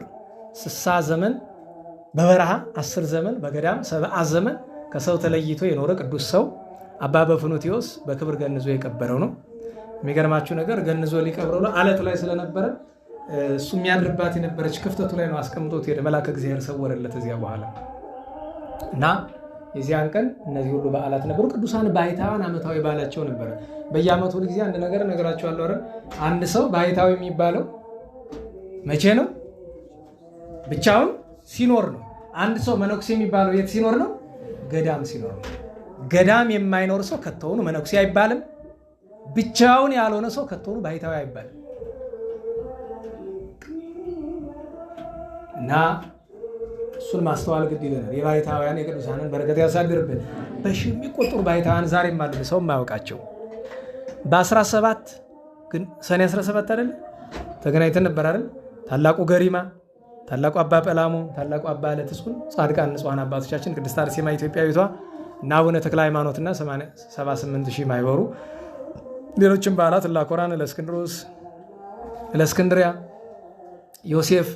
Speaker 2: 60 ዘመን በበረሃ 10 ዘመን በገዳም 70 ዘመን ከሰው ተለይቶ የኖረ ቅዱስ ሰው አባ በፍኑትዮስ በክብር ገንዞ የቀበረው ነው። የሚገርማችሁ ነገር ገንዞ ሊቀብረው አለት ላይ ስለነበረ እሱ የሚያድርባት የነበረች ክፍተቱ ላይ ነው አስቀምጦት ሄደ። መልአከ እግዚአብሔር ሰወረለት እዚያ በኋላ እና የዚያን ቀን እነዚህ ሁሉ በዓላት ነበሩ። ቅዱሳን ባሕታውያን ዓመታዊ በዓላቸው ነበረ። በየዓመቱ ጊዜ አንድ ነገር እነግራቸዋለሁ አይደል? አንድ ሰው ባሕታዊ የሚባለው መቼ ነው? ብቻውን ሲኖር ነው። አንድ ሰው መነኩሴ የሚባለው የት ሲኖር ነው? ገዳም ሲኖር ነው። ገዳም የማይኖር ሰው ከተውኑ መነኩሴ አይባልም። ብቻውን ያልሆነ ሰው ከተውኑ ባሕታዊ አይባልም። እና እሱን ማስተዋል ግድ ይለናል። የባሕታውያን የቅዱሳንን በረከት ያሳድርብን። በሺህ የሚቆጠሩ ባሕታውያን ዛሬም አሉ፣ ሰው የማያውቃቸው። በ17 ግን ሰኔ 17 አይደል ተገናኝተን ነበር አይደል? ታላቁ ገሪማ፣ ታላቁ አባ ጰላሞ፣ ታላቁ አባ ለትጹን ጻድቃን ንጹሐን አባቶቻችን ቅድስት አርሴማ ኢትዮጵያዊቷ እና አቡነ ተክለ ሃይማኖትና 78,000 ማይበሩ ሌሎችም በዓላት ላኮራን፣ ለእስክንድሮስ፣ ለእስክንድሪያ፣ ዮሴፍ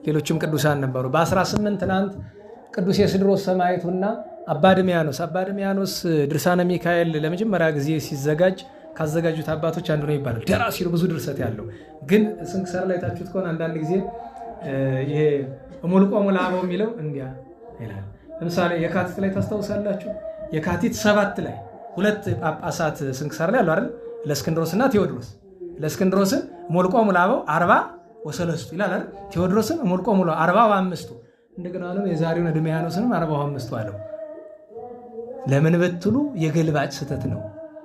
Speaker 2: ሌሎችም ቅዱሳን ነበሩ። በ18 ትናንት ቅዱስ የስድሮስ ሰማዕቱና አባ ድሚያኖስ ድርሳነ ሚካኤል ለመጀመሪያ ጊዜ ሲዘጋጅ ካዘጋጁት አባቶች አንዱ ነው ይባላል። ደራሲ ነው፣ ብዙ ድርሰት ያለው። ግን ስንክሳር ላይ ታችሁት ከሆነ አንዳንድ ጊዜ ይሄ ሙልቆ ሙላበው የሚለው እንዲያ ይላል። ለምሳሌ የካቲት ላይ ታስታውሳላችሁ? የካቲት 7 ላይ 2 ጳጳሳት ስንክሳር ላይ አሉ አይደል? ለእስክንድሮስና ቴዎድሮስ። ለእስክንድሮስን ሙልቆ ሙላበው 40 ወሰለስቱ ይላል አይደል? ቴዎድሮስን ሙልቆ ሙላ 45ቱ። እንደገና ነው የዛሬውን ድሚያኖስንም 45ቱ አለው። ለምን ብትሉ የገልባጭ ስህተት ነው።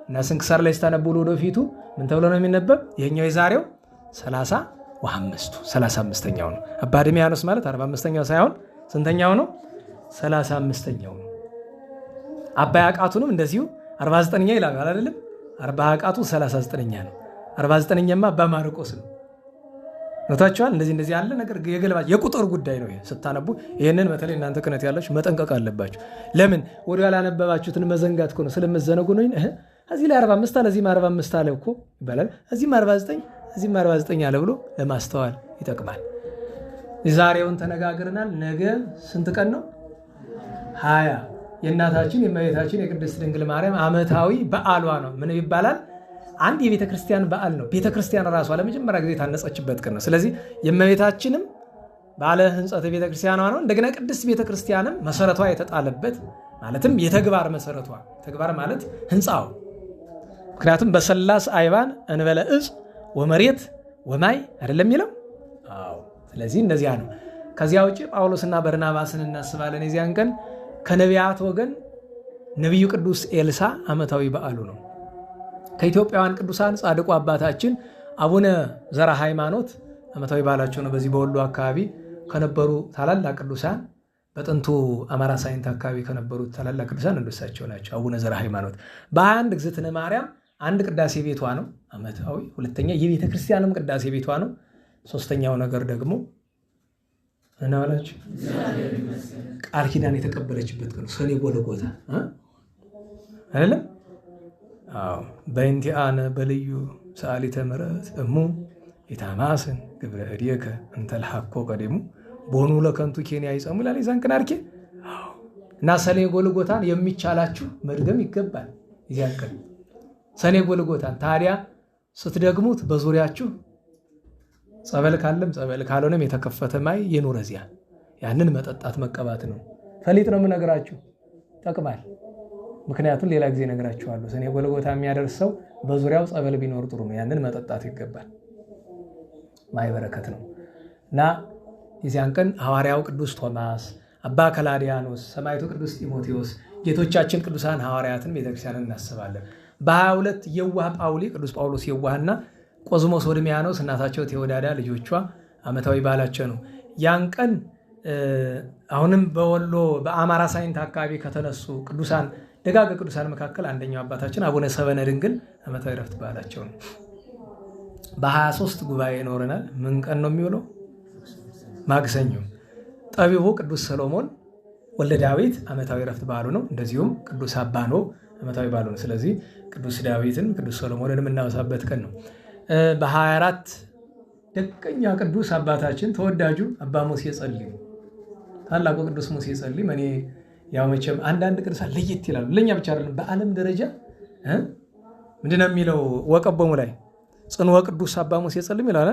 Speaker 2: እና ስንክሳር ላይ ስታነቡሉ ወደፊቱ ምን ተብሎ ነው የሚነበብ? ይሄኛው የዛሬው 35ኛው ነው። አባ ድሚያኖስ ማለት 45ኛው ሳይሆን ስንተኛው ነው? 35ኛው ነው። አባ ያቃቱንም እንደዚሁ 49ኛ ይላል አይደለም? አባ ያቃቱ 39ኛ ነው። 49ኛማ አባ ማርቆስ ነው። ኖታችኋል? እንደዚህ ያለ ነገር የገልባጭ የቁጥር ጉዳይ ነው። ስታነቡ ይህንን በተለይ እናንተ ክህነት ያላችሁ መጠንቀቅ አለባችሁ። ለምን ወዲያላ ያነበባችሁትን መዘንጋት ነው ስለምዘነጉ ነው። እዚህ ላይ 45 አለ እዚህም 45 አለ እኮ ይባላል። እዚህም 49 እዚህም 49 አለ ብሎ ለማስተዋል ይጠቅማል። ዛሬውን ተነጋግረናል። ነገ ስንት ቀን ነው? 20 የእናታችን የእመቤታችን የቅድስት ድንግል ማርያም ዓመታዊ በዓሏ ነው። ምን ይባላል? አንድ የቤተ ክርስቲያን በዓል ነው። ቤተ ክርስቲያን ራሷ ለመጀመሪያ ጊዜ የታነጸችበት ቀን ነው። ስለዚህ የእመቤታችንም ባለ ሕንጸተ ቤተ ክርስቲያኗ ነው። እንደገና ቅድስት ቤተ ክርስቲያንም መሰረቷ የተጣለበት ማለትም የተግባር መሰረቷ፣ ተግባር ማለት ሕንፃው። ምክንያቱም በሰላስ አይባን እንበለ እጽ ወመሬት ወማይ አይደለም የሚለው? አዎ። ስለዚህ እንደዚያ ነው። ከዚያ ውጭ ጳውሎስና በርናባስን እናስባለን። የዚያን ቀን ከነቢያት ወገን ነቢዩ ቅዱስ ኤልሳ ዓመታዊ በዓሉ ነው። ከኢትዮጵያውያን ቅዱሳን ጻድቁ አባታችን አቡነ ዘራ ሃይማኖት ዓመታዊ በዓላቸው ነው። በዚህ በወሎ አካባቢ ከነበሩ ታላላቅ ቅዱሳን በጥንቱ አማራ ሳይንት አካባቢ ከነበሩት ታላላቅ ቅዱሳን እንደሳቸው ናቸው። አቡነ ዘራ ሃይማኖት በ21 እግዝእትነ ማርያም አንድ ቅዳሴ ቤቷ ነው ዓመታዊ፣ ሁለተኛ የቤተ ክርስቲያንም ቅዳሴ ቤቷ ነው። ሶስተኛው ነገር ደግሞ እናላችሁ ቃል ኪዳን የተቀበለችበት ቀን ሰኔ ጎልጎታ አይደለም? አዎ። በእንቲአነ በልዩ ሰዓሊተ ምሕረት እሙ የታማስን ግብረ እዴከ እንተ ለሐኮ ቀዲሙ ቦኑ ለከንቱ ኬንያ ይጸሙ ላለ ይዛንከን አርኬ። አዎ። እና ሰኔ ጎልጎታን የሚቻላችሁ መድገም ይገባል። ይዛንከን ሰኔ ጎልጎታን ታዲያ ስትደግሙት በዙሪያችሁ ጸበል ካለም ጸበል ካልሆነም የተከፈተ ማይ የኑረ እዚያ ያንን መጠጣት መቀባት ነው። ፈሊጥ ነው የምነግራችሁ፣ ይጠቅማል። ምክንያቱም ሌላ ጊዜ እነግራችኋለሁ። ሰኔ ጎልጎታ የሚያደርሰው በዙሪያው ጸበል ቢኖር ጥሩ ነው። ያንን መጠጣት ይገባል። ማይ በረከት ነው እና የዚያን ቀን ሐዋርያው ቅዱስ ቶማስ፣ አባ ከላዲያኖስ፣ ሰማዕቱ ቅዱስ ጢሞቴዎስ፣ ጌቶቻችን ቅዱሳን ሐዋርያትን ቤተክርስቲያንን እናስባለን። በ22 የዋህ ጳውሊ ቅዱስ ጳውሎስ የዋህና ቆዝሞስ ወድሚያኖስ እናታቸው ቴዎዳዳ ልጆቿ ዓመታዊ በዓላቸው ነው። ያን ቀን አሁንም በወሎ በአማራ ሳይንት አካባቢ ከተነሱ ቅዱሳን ደጋግ ቅዱሳን መካከል አንደኛው አባታችን አቡነ ሰበነ ድንግል ዓመታዊ ረፍት በዓላቸው ነው። በ23 ጉባኤ ይኖረናል። ምን ቀን ነው የሚውለው? ማክሰኞ። ጠቢቡ ቅዱስ ሰሎሞን ወልደ ዳዊት ዓመታዊ ረፍት በዓሉ ነው። እንደዚሁም ቅዱስ አባኖ ዓመታዊ በዓሉ ነው። ስለዚህ ቅዱስ ዳዊትን ቅዱስ ሰሎሞንን የምናወሳበት ቀን ነው። በ24 ደቀኛ ቅዱስ አባታችን ተወዳጁ አባ ሙሴ ጸሊም፣ ታላቁ ቅዱስ ሙሴ ጸሊም። እኔ ያው መቼም አንዳንድ ቅዱሳን ለየት ይላሉ። ለእኛ ብቻ አይደለም፣ በዓለም ደረጃ ምንድነው የሚለው ወቀቦሙ ላይ ጽንወ ቅዱስ አባ ሙሴ ጸሊም ይላል።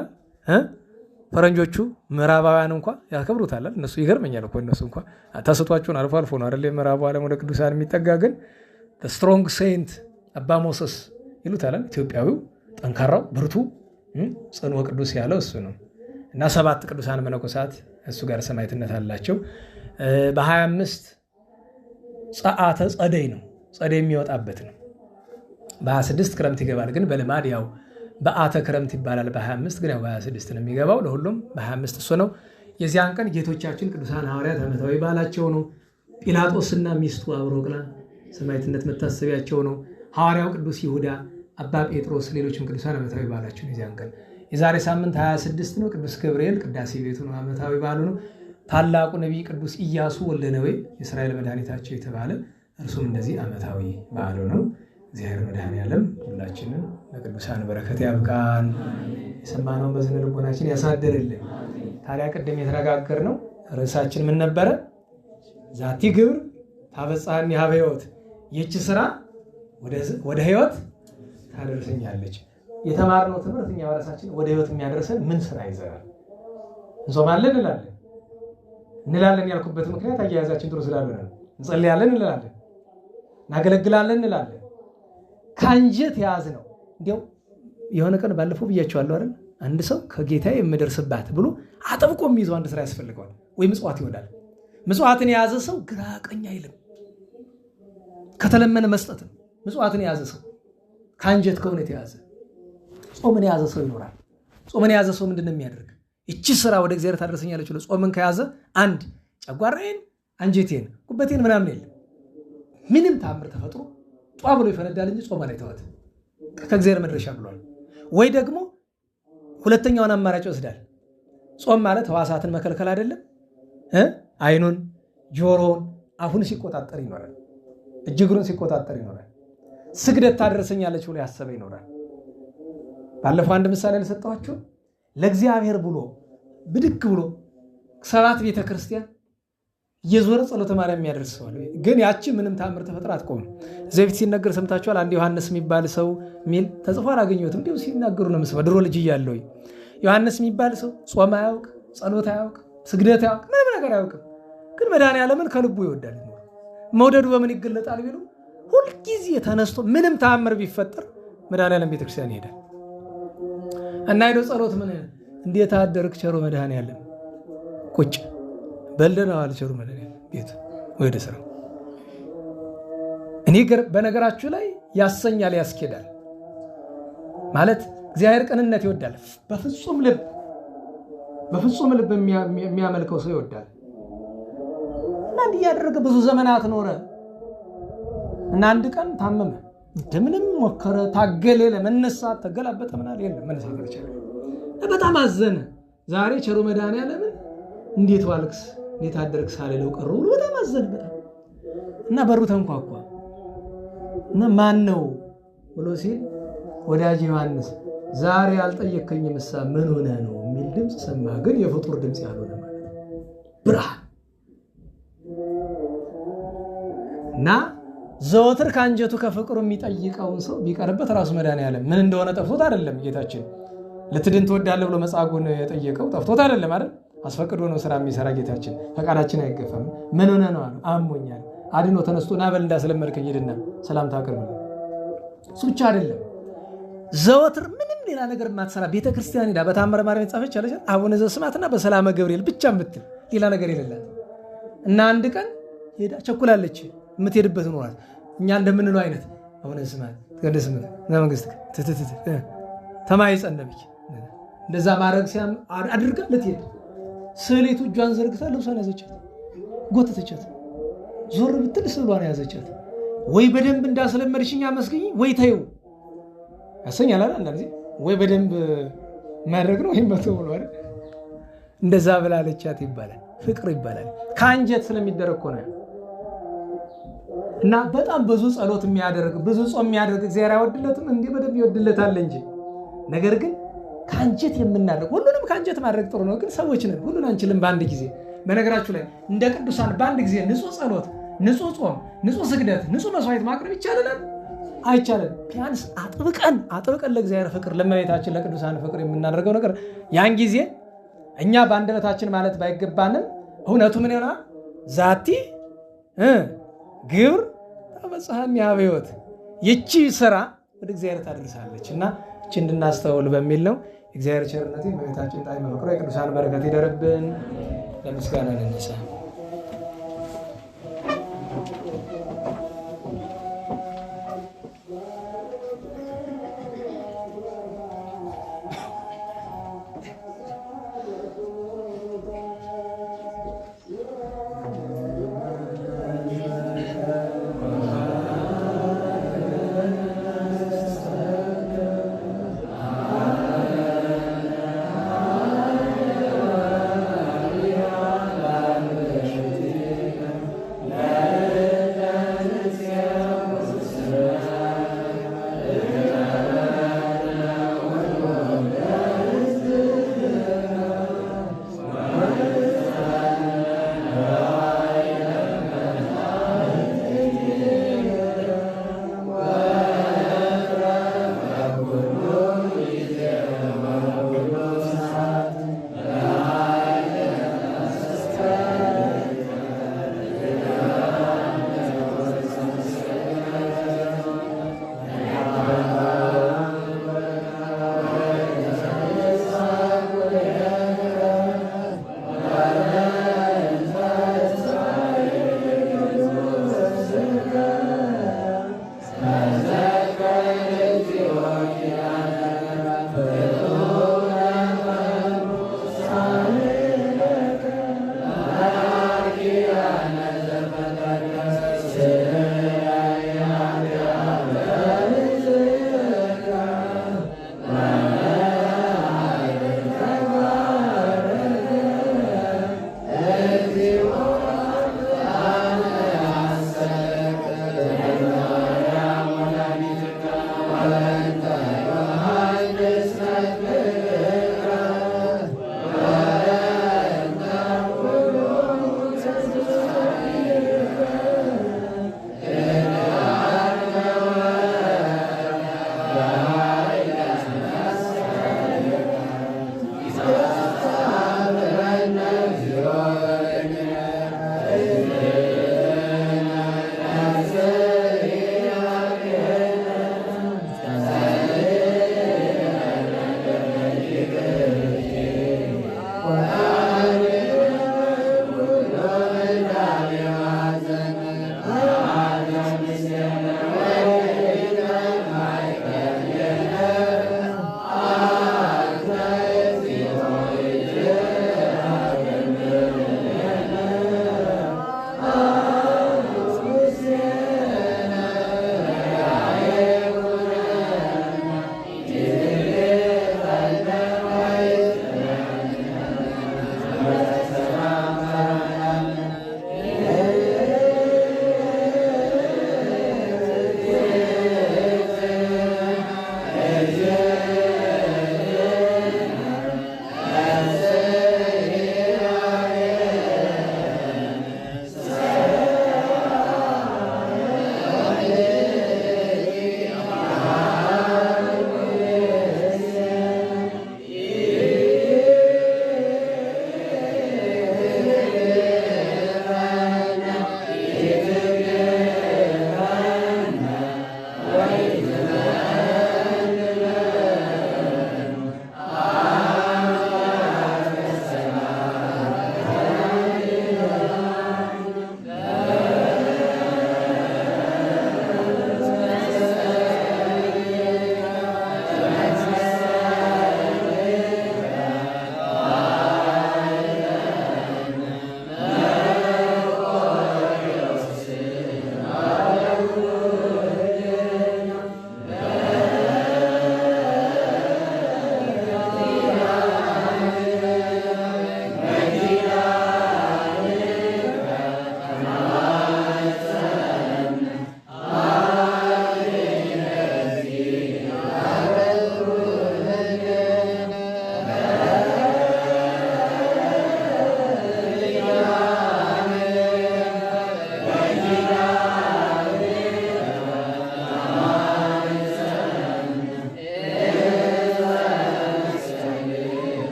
Speaker 2: ፈረንጆቹ ምዕራባውያን እንኳ ያከብሩታል። እነሱ ይገርመኛል እኮ እነሱ እንኳ ተስቷቸውን አልፎ አልፎ ነው አይደል የምዕራቡ ዓለም ወደ ቅዱሳን የሚጠጋ። ግን ስትሮንግ ሴንት አባ ሞሰስ ይሉታል። ኢትዮጵያዊው ጠንካራው ብርቱ ጽንወ ቅዱስ ያለው እሱ ነው። እና 7 ቅዱሳን መነኮሳት እሱ ጋር ሰማዕትነት አላቸው። በ25 ጸአተ ጸደይ ነው፣ ጸደይ የሚወጣበት ነው። በ26 ክረምት ይገባል። ግን በልማድ ያው በአተ ክረምት ይባላል። በ25 ግን ያው በ26 ነው የሚገባው። ለሁሉም በ25 እሱ ነው። የዚያን ቀን ጌቶቻችን ቅዱሳን ሐዋርያት ዓመታዊ በዓላቸው ነው። ጲላጦስና ሚስቱ አብሮቅላ ሰማዕትነት መታሰቢያቸው ነው። ሐዋርያው ቅዱስ ይሁዳ፣ አባ ጴጥሮስ፣ ሌሎችም ቅዱሳን ዓመታዊ በዓላቸው ነው። የዚያን ቀን የዛሬ ሳምንት 26 ነው። ቅዱስ ገብርኤል ቅዳሴ ቤቱ ነው፣ ዓመታዊ በዓሉ ነው። ታላቁ ነቢይ ቅዱስ ኢያሱ ወልደ ነዌ የእስራኤል መድኃኒታቸው የተባለ እርሱም እንደዚህ ዓመታዊ በዓሉ ነው። እግዚአብሔር መድኃኔዓለም ሁላችንን ለቅዱሳን በረከት ያብቃን፣ የሰማነውን በዝነ ልቦናችን ያሳድርልን። ታዲያ ቅድም የተነጋገርነው ርዕሳችን ምን ነበረ? ዛቲ ግብር ታበጽሐኒ ኀበ ሕይወት፣ ይህች ስራ ወደ ሕይወት ታደርሰኛለች። የተማርነው ትምህርት እኛ ራሳችን ወደ ሕይወት የሚያደርሰን ምን ስራ ይዘራል? እንጾማለን እንላለን ያልኩበት ምክንያት አያያዛችን ጥሩ ስላልሆነ ነው። እንጸልያለን እንላለን፣ እናገለግላለን እንላለን። ከአንጀት የያዝ ነው። እንዲያው የሆነ ቀን ባለፈው ብያቸዋለሁ አይደል? አንድ ሰው ከጌታዬ የምደርስባት ብሎ አጥብቆ የሚይዘው አንድ ስራ ያስፈልገዋል። ወይ ምጽዋት ይወዳል። ምጽዋትን የያዘ ሰው ግራ ቀኝ አይልም። ከተለመነ መስጠትም ምጽዋትን የያዘ ሰው ከአንጀት ከእውነት የያዘ ጾምን የያዘ ሰው ይኖራል። ጾምን የያዘ ሰው ምንድን ነው የሚያደርግ? እቺ ስራ ወደ እግዚአብሔር ታደርሰኛለች ብሎ ጾምን ከያዘ አንድ ጨጓራዬን፣ አንጀቴን፣ ጉበቴን ምናምን የለም ምንም ተአምር ተፈጥሮ ጧ ብሎ ይፈነዳል እንጂ ጾም ላይ ተዋት ከእግዚአብሔር መድረሻ ብሏል። ወይ ደግሞ ሁለተኛውን አማራጭ ወስዳል። ጾም ማለት ሕዋሳትን መከልከል አይደለም። አይኑን፣ ጆሮውን፣ አፉን ሲቆጣጠር ይኖራል። እጅግሩን ሲቆጣጠር ይኖራል። ስግደት ታደርሰኛለች ብሎ ያሰበ ይኖራል። ባለፈው አንድ ምሳሌ ለሰጠኋችሁ ለእግዚአብሔር ብሎ ብድግ ብሎ 7 ቤተክርስቲያን የዞረ ጸሎተ ማርያም የሚያደርስ ሰው ግን ያቺ ምንም ተአምር ተፈጥራ አትቆም። እዚህ በፊት ሲነገር ሰምታችኋል። አንድ ዮሐንስ የሚባል ሰው ሚል ተጽፎ አላገኘሁትም። እንዲሁ ሲናገሩ ነው መስማ ድሮ ልጅ እያለሁ ዮሐንስ የሚባል ሰው ጾም አያውቅ፣ ጸሎት አያውቅ፣ ስግደት አያውቅ፣ ምንም ነገር አያውቅም። ግን መድኃኔዓለምን ከልቡ ይወዳል። መውደዱ በምን ይገለጣል ቢሉ ሁልጊዜ ተነስቶ ምንም ተአምር ቢፈጠር መድኃኔዓለም ቤተክርስቲያን ይሄዳል እና ሄዶ ጸሎት ምን እንዴት አደርክ ቸሩ መድኃኔዓለም ቁጭ በልደናል ቸሩ መድኃኔዓለም ቤት ወደ ስራ። እኔ በነገራችሁ ላይ ያሰኛል፣ ያስኬዳል ማለት እግዚአብሔር ቅንነት ይወዳል። በፍጹም ልብ የሚያመልከው ሰው ይወዳል። እና እንዲህ ያደረገ ብዙ ዘመናት ኖረ እና አንድ ቀን ታመመ። እንደምንም ሞከረ፣ ታገለ፣ ለመነሳት ተገላበጠ፣ ምናል የለም መነሳት አልቻለም። በጣም አዘነ። ዛሬ ቸሩ መድኃኔዓለምን እንዴት ዋልክስ እንዴት አደርክ ሳልለው ቀረ ብሎ በጣም አዘነ በጣም እና በሩ ተንኳኳ እና ማን ነው ብሎ ሲል ወዳጅ ዮሐንስ ዛሬ አልጠየከኝም እሳ ምን ሆነ ነው የሚል ድምፅ ሰማ። ግን የፍጡር ድምፅ ያልሆነ ማለት ብርሃን እና ዘወትር ከአንጀቱ ከፍቅሩ የሚጠይቀውን ሰው ቢቀርበት ራሱ መድኃኔዓለም ምን እንደሆነ ጠፍቶት አይደለም ጌታችን ልትድን ትወዳለህ ብሎ መጻጉዕን የጠየቀው ጠፍቶት አይደለም አይደል? አስፈቅዶ ነው ስራ የሚሰራ ጌታችን። ፈቃዳችን አይገፋም። ምን ሆነ ነው አለው። አሞኛል። አድኖ ተነስቶ ና በል እንዳስለመድከኝ ሂድና ሰላምታ አቅርብ። እሱ ብቻ አይደለም፣ ዘወትር ምንም ሌላ ነገር የማትሰራ ቤተክርስቲያን ሄዳ በታምረ ማርያም የተጻፈች አለች አቡነ ዘበሰማያትና በሰላመ ገብርኤል ብቻ የምትል ሌላ ነገር የሌላት እና አንድ ቀን ሄዳ ቸኩላለች። የምትሄድበት ኖራት እኛ እንደምንለው አይነት አቡነ ዘበሰማያት ተቀደስ ስምህ መንግስትህ ተማይጸነብች እንደዛ ማድረግ ሲያም አድርጋ ልትሄድ ስዕሊቱ እጇን ዘርግታ ልብሷን ያዘቻት፣ ጎተተቻት። ዞር ብትል ስዕሏን ያዘቻት። ወይ በደንብ እንዳስለመድሽኝ አመስግኝ ወይ ተይው ያሰኛል አይደል? አንዳንዴ ወይ በደንብ ማድረግ ነው ወይ መተው ነው አይደል? እንደዛ ብላለቻት ይባላል። ፍቅር ይባላል። ከአንጀት ስለሚደረግ እኮ ነው። እና በጣም ብዙ ጸሎት የሚያደርግ ብዙ ጾም የሚያደርግ እግዚአብሔር አይወድለትም እንዴ? በደንብ ይወድለታል እንጂ። ነገር ግን ከአንጀት የምናደርግ ሁሉንም ከአንጀት ማድረግ ጥሩ ነው። ግን ሰዎች ነን፣ ሁሉን አንችልም በአንድ ጊዜ። በነገራችሁ ላይ እንደ ቅዱሳን በአንድ ጊዜ ንጹህ ጸሎት፣ ንጹህ ጾም፣ ንጹህ ስግደት፣ ንጹህ መስዋዕት ማቅረብ ይቻላል? አይቻልም። ቢያንስ አጥብቀን ለእግዚአብሔር ፍቅር፣ ለእመቤታችን ለቅዱሳን ፍቅር የምናደርገው ነገር ያን ጊዜ እኛ በአንደበታችን ማለት ባይገባንም እውነቱ ምን ይሆናል? ዛቲ ግብር ተበጽሐኒ ኀበ ሕይወት፣ ይቺ ስራ ወደ እግዚአብሔር ታደርሳለች። እና እቺ እንድናስተውል በሚል ነው። እግዚአብሔር ቸርነቱ እመቤታችን ጣዕመ ፍቅሯ የቅዱሳን በረከት ይደርብን። ለምስጋና እንነሳ።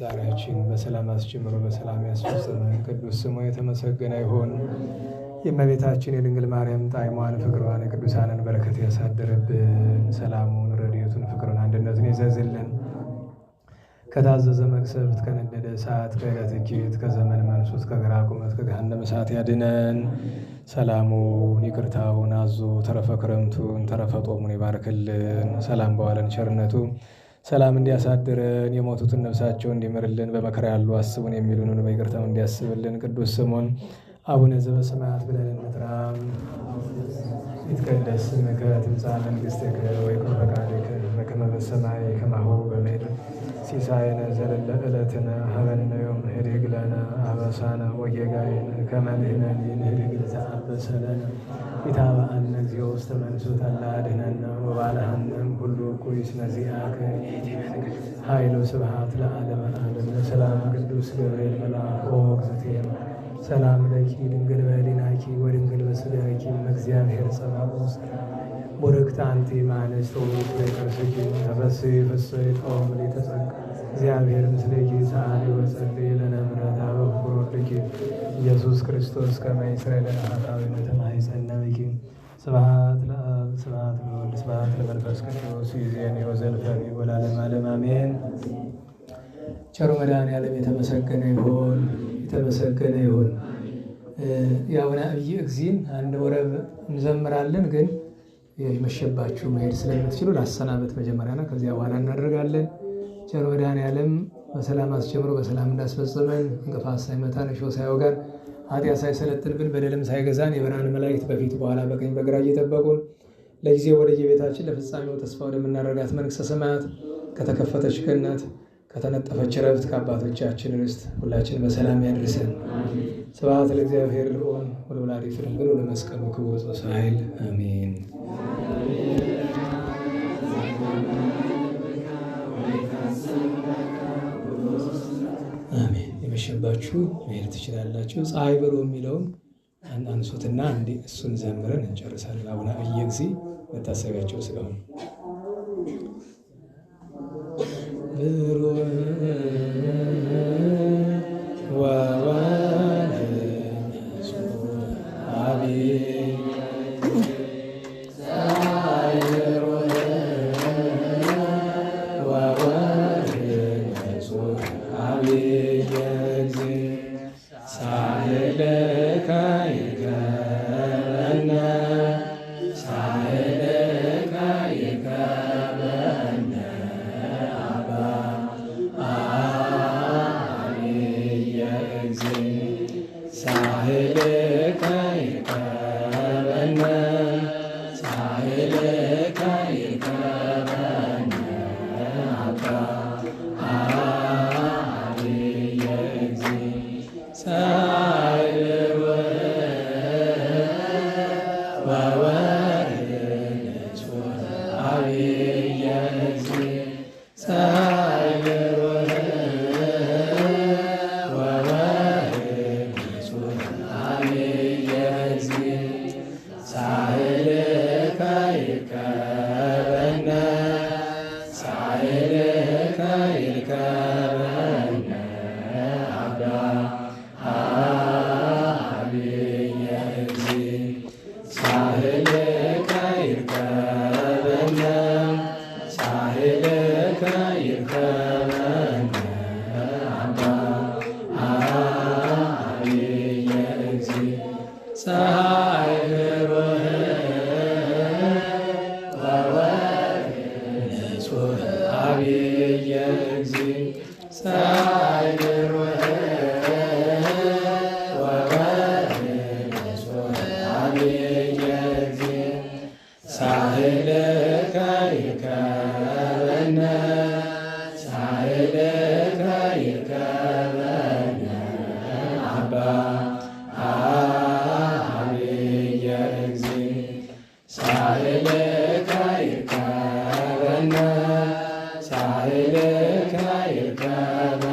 Speaker 1: ፈጣሪያችን በሰላም አስጀምሮ በሰላም ያስፈጽመን። ቅዱስ ስሙ የተመሰገነ ይሁን። የእመቤታችን የድንግል ማርያም ጣዕሟን ፍቅሯን የቅዱሳንን በረከት ያሳድርብን። ሰላሙን ረድኤቱን ፍቅሩን አንድነቱን ይዘዝልን። ከታዘዘ መቅሰፍት ከነደደ እሳት ከዕለት እኪት ከዘመን መንሱት ከግራ ቁመት ከገሃነመ እሳት ያድነን። ሰላሙን ይቅርታውን አዞ ተረፈ ክረምቱን ተረፈ ጦሙን ይባርክልን። ሰላም በዋለን ቸርነቱ ሰላም እንዲያሳድረን የሞቱትን ነፍሳቸው እንዲምርልን በመከራ ያሉ አስቡን የሚሉንን በይቅርታው እንዲያስብልን ቅዱስ ስሙን አቡነ ዘበሰማያት ብለን እንጥራ። ይትቀደስ ስምከ ትምጻእ መንግሥትከ ወይኩን ፈቃድከ በከመ በሰማይ ከማሁ በምድር ሲሳየነ ዘለለ ዕለትነ ሀበነ ዮም ንኅድግ ለነ አበሳነ ወጌጋየነ ከመ ንሕነኒ ንኅድግ ለዘአበሰ ለነ ኢታብአነ እግዚኦ ውስተ መንሱት አላ አድኅነነ ወባልሐነ ኩሉ እኩይ እስመ ዚአከ ኃይሉ ስብሐት ለዓለመ ዓለም። ሰላም ቅዱስ ገብርኤል መልአክ እግዝእትየ ሰላም ለኪ ድንግል በኅሊናኪ ወድንግል በሥጋኪ እግዚአብሔር ጸባኦት ቡርክት አንቲ እምአንስት ወቡሩክ ፍሬ ከርሥኪ ተፈሥሒ ፍሥሕት ኦ ምልዕተ ጸጋ እግዚአብሔር ምስሌኪ ሰአሊ ወጸልዪ ለነ ምሕረተ በፍቁር ወልድኪ ኢየሱስ ክርስቶስ ከመ ይስረይ ለነ ኃጣውኢነ ተማኅፀነ ብኪ። ስብሐት ለአብ ስብሐት ለወልድ ስብሐት ለመንፈስ ቅዱስ ይእዜኒ ወዘልፈኒ ወለዓለመ ዓለም አሜን። ቸሩ መድኃኔዓለም የተመሰገነ ይሁን፣ የተመሰገነ ይሁን። የአቡነ አብይ እግዚእን አንድ ወረብ እንዘምራለን፣ ግን የመሸባችሁ መሄድ ስለምትችሉ ላሰናበት መጀመሪያና ከዚያ በኋላ እናደርጋለን። ቸሩ መድኃኔዓለም በሰላም አስጀምሮ በሰላም እንዳስፈጽመን እንቅፋት ሳይመታን እሾህ ሳይወጋን ኃጢአት ሳይሰለጥንብን በደልም ሳይገዛን የብርሃን መላእክት በፊት በኋላ በቀኝ በግራ እየጠበቁን ለጊዜ ወደ የቤታችን ለፍጻሜው ተስፋ ወደምናደርጋት መንግሥተ ሰማያት ከተከፈተች ገነት ከተነጠፈች ዕረፍት ከአባቶቻችን ርስት ሁላችን በሰላም ያድርሰን። ስብሐት ለእግዚአብሔር ልዑል ወለወላዲቱ ድንግል ወለመስቀሉ ክቡር ዘወሳይል አሜን። አሜን። የመሸባችሁ መሄድ ትችላላችሁ። ፀሐይ ብሎ የሚለውን አንሱትና እሱን ዘምረን እንጨርሳለን። አቡነ አብይ እግዚእ መታሰቢያቸው ስለሆነ ብሩህ
Speaker 2: ሳህለከ ይርከበ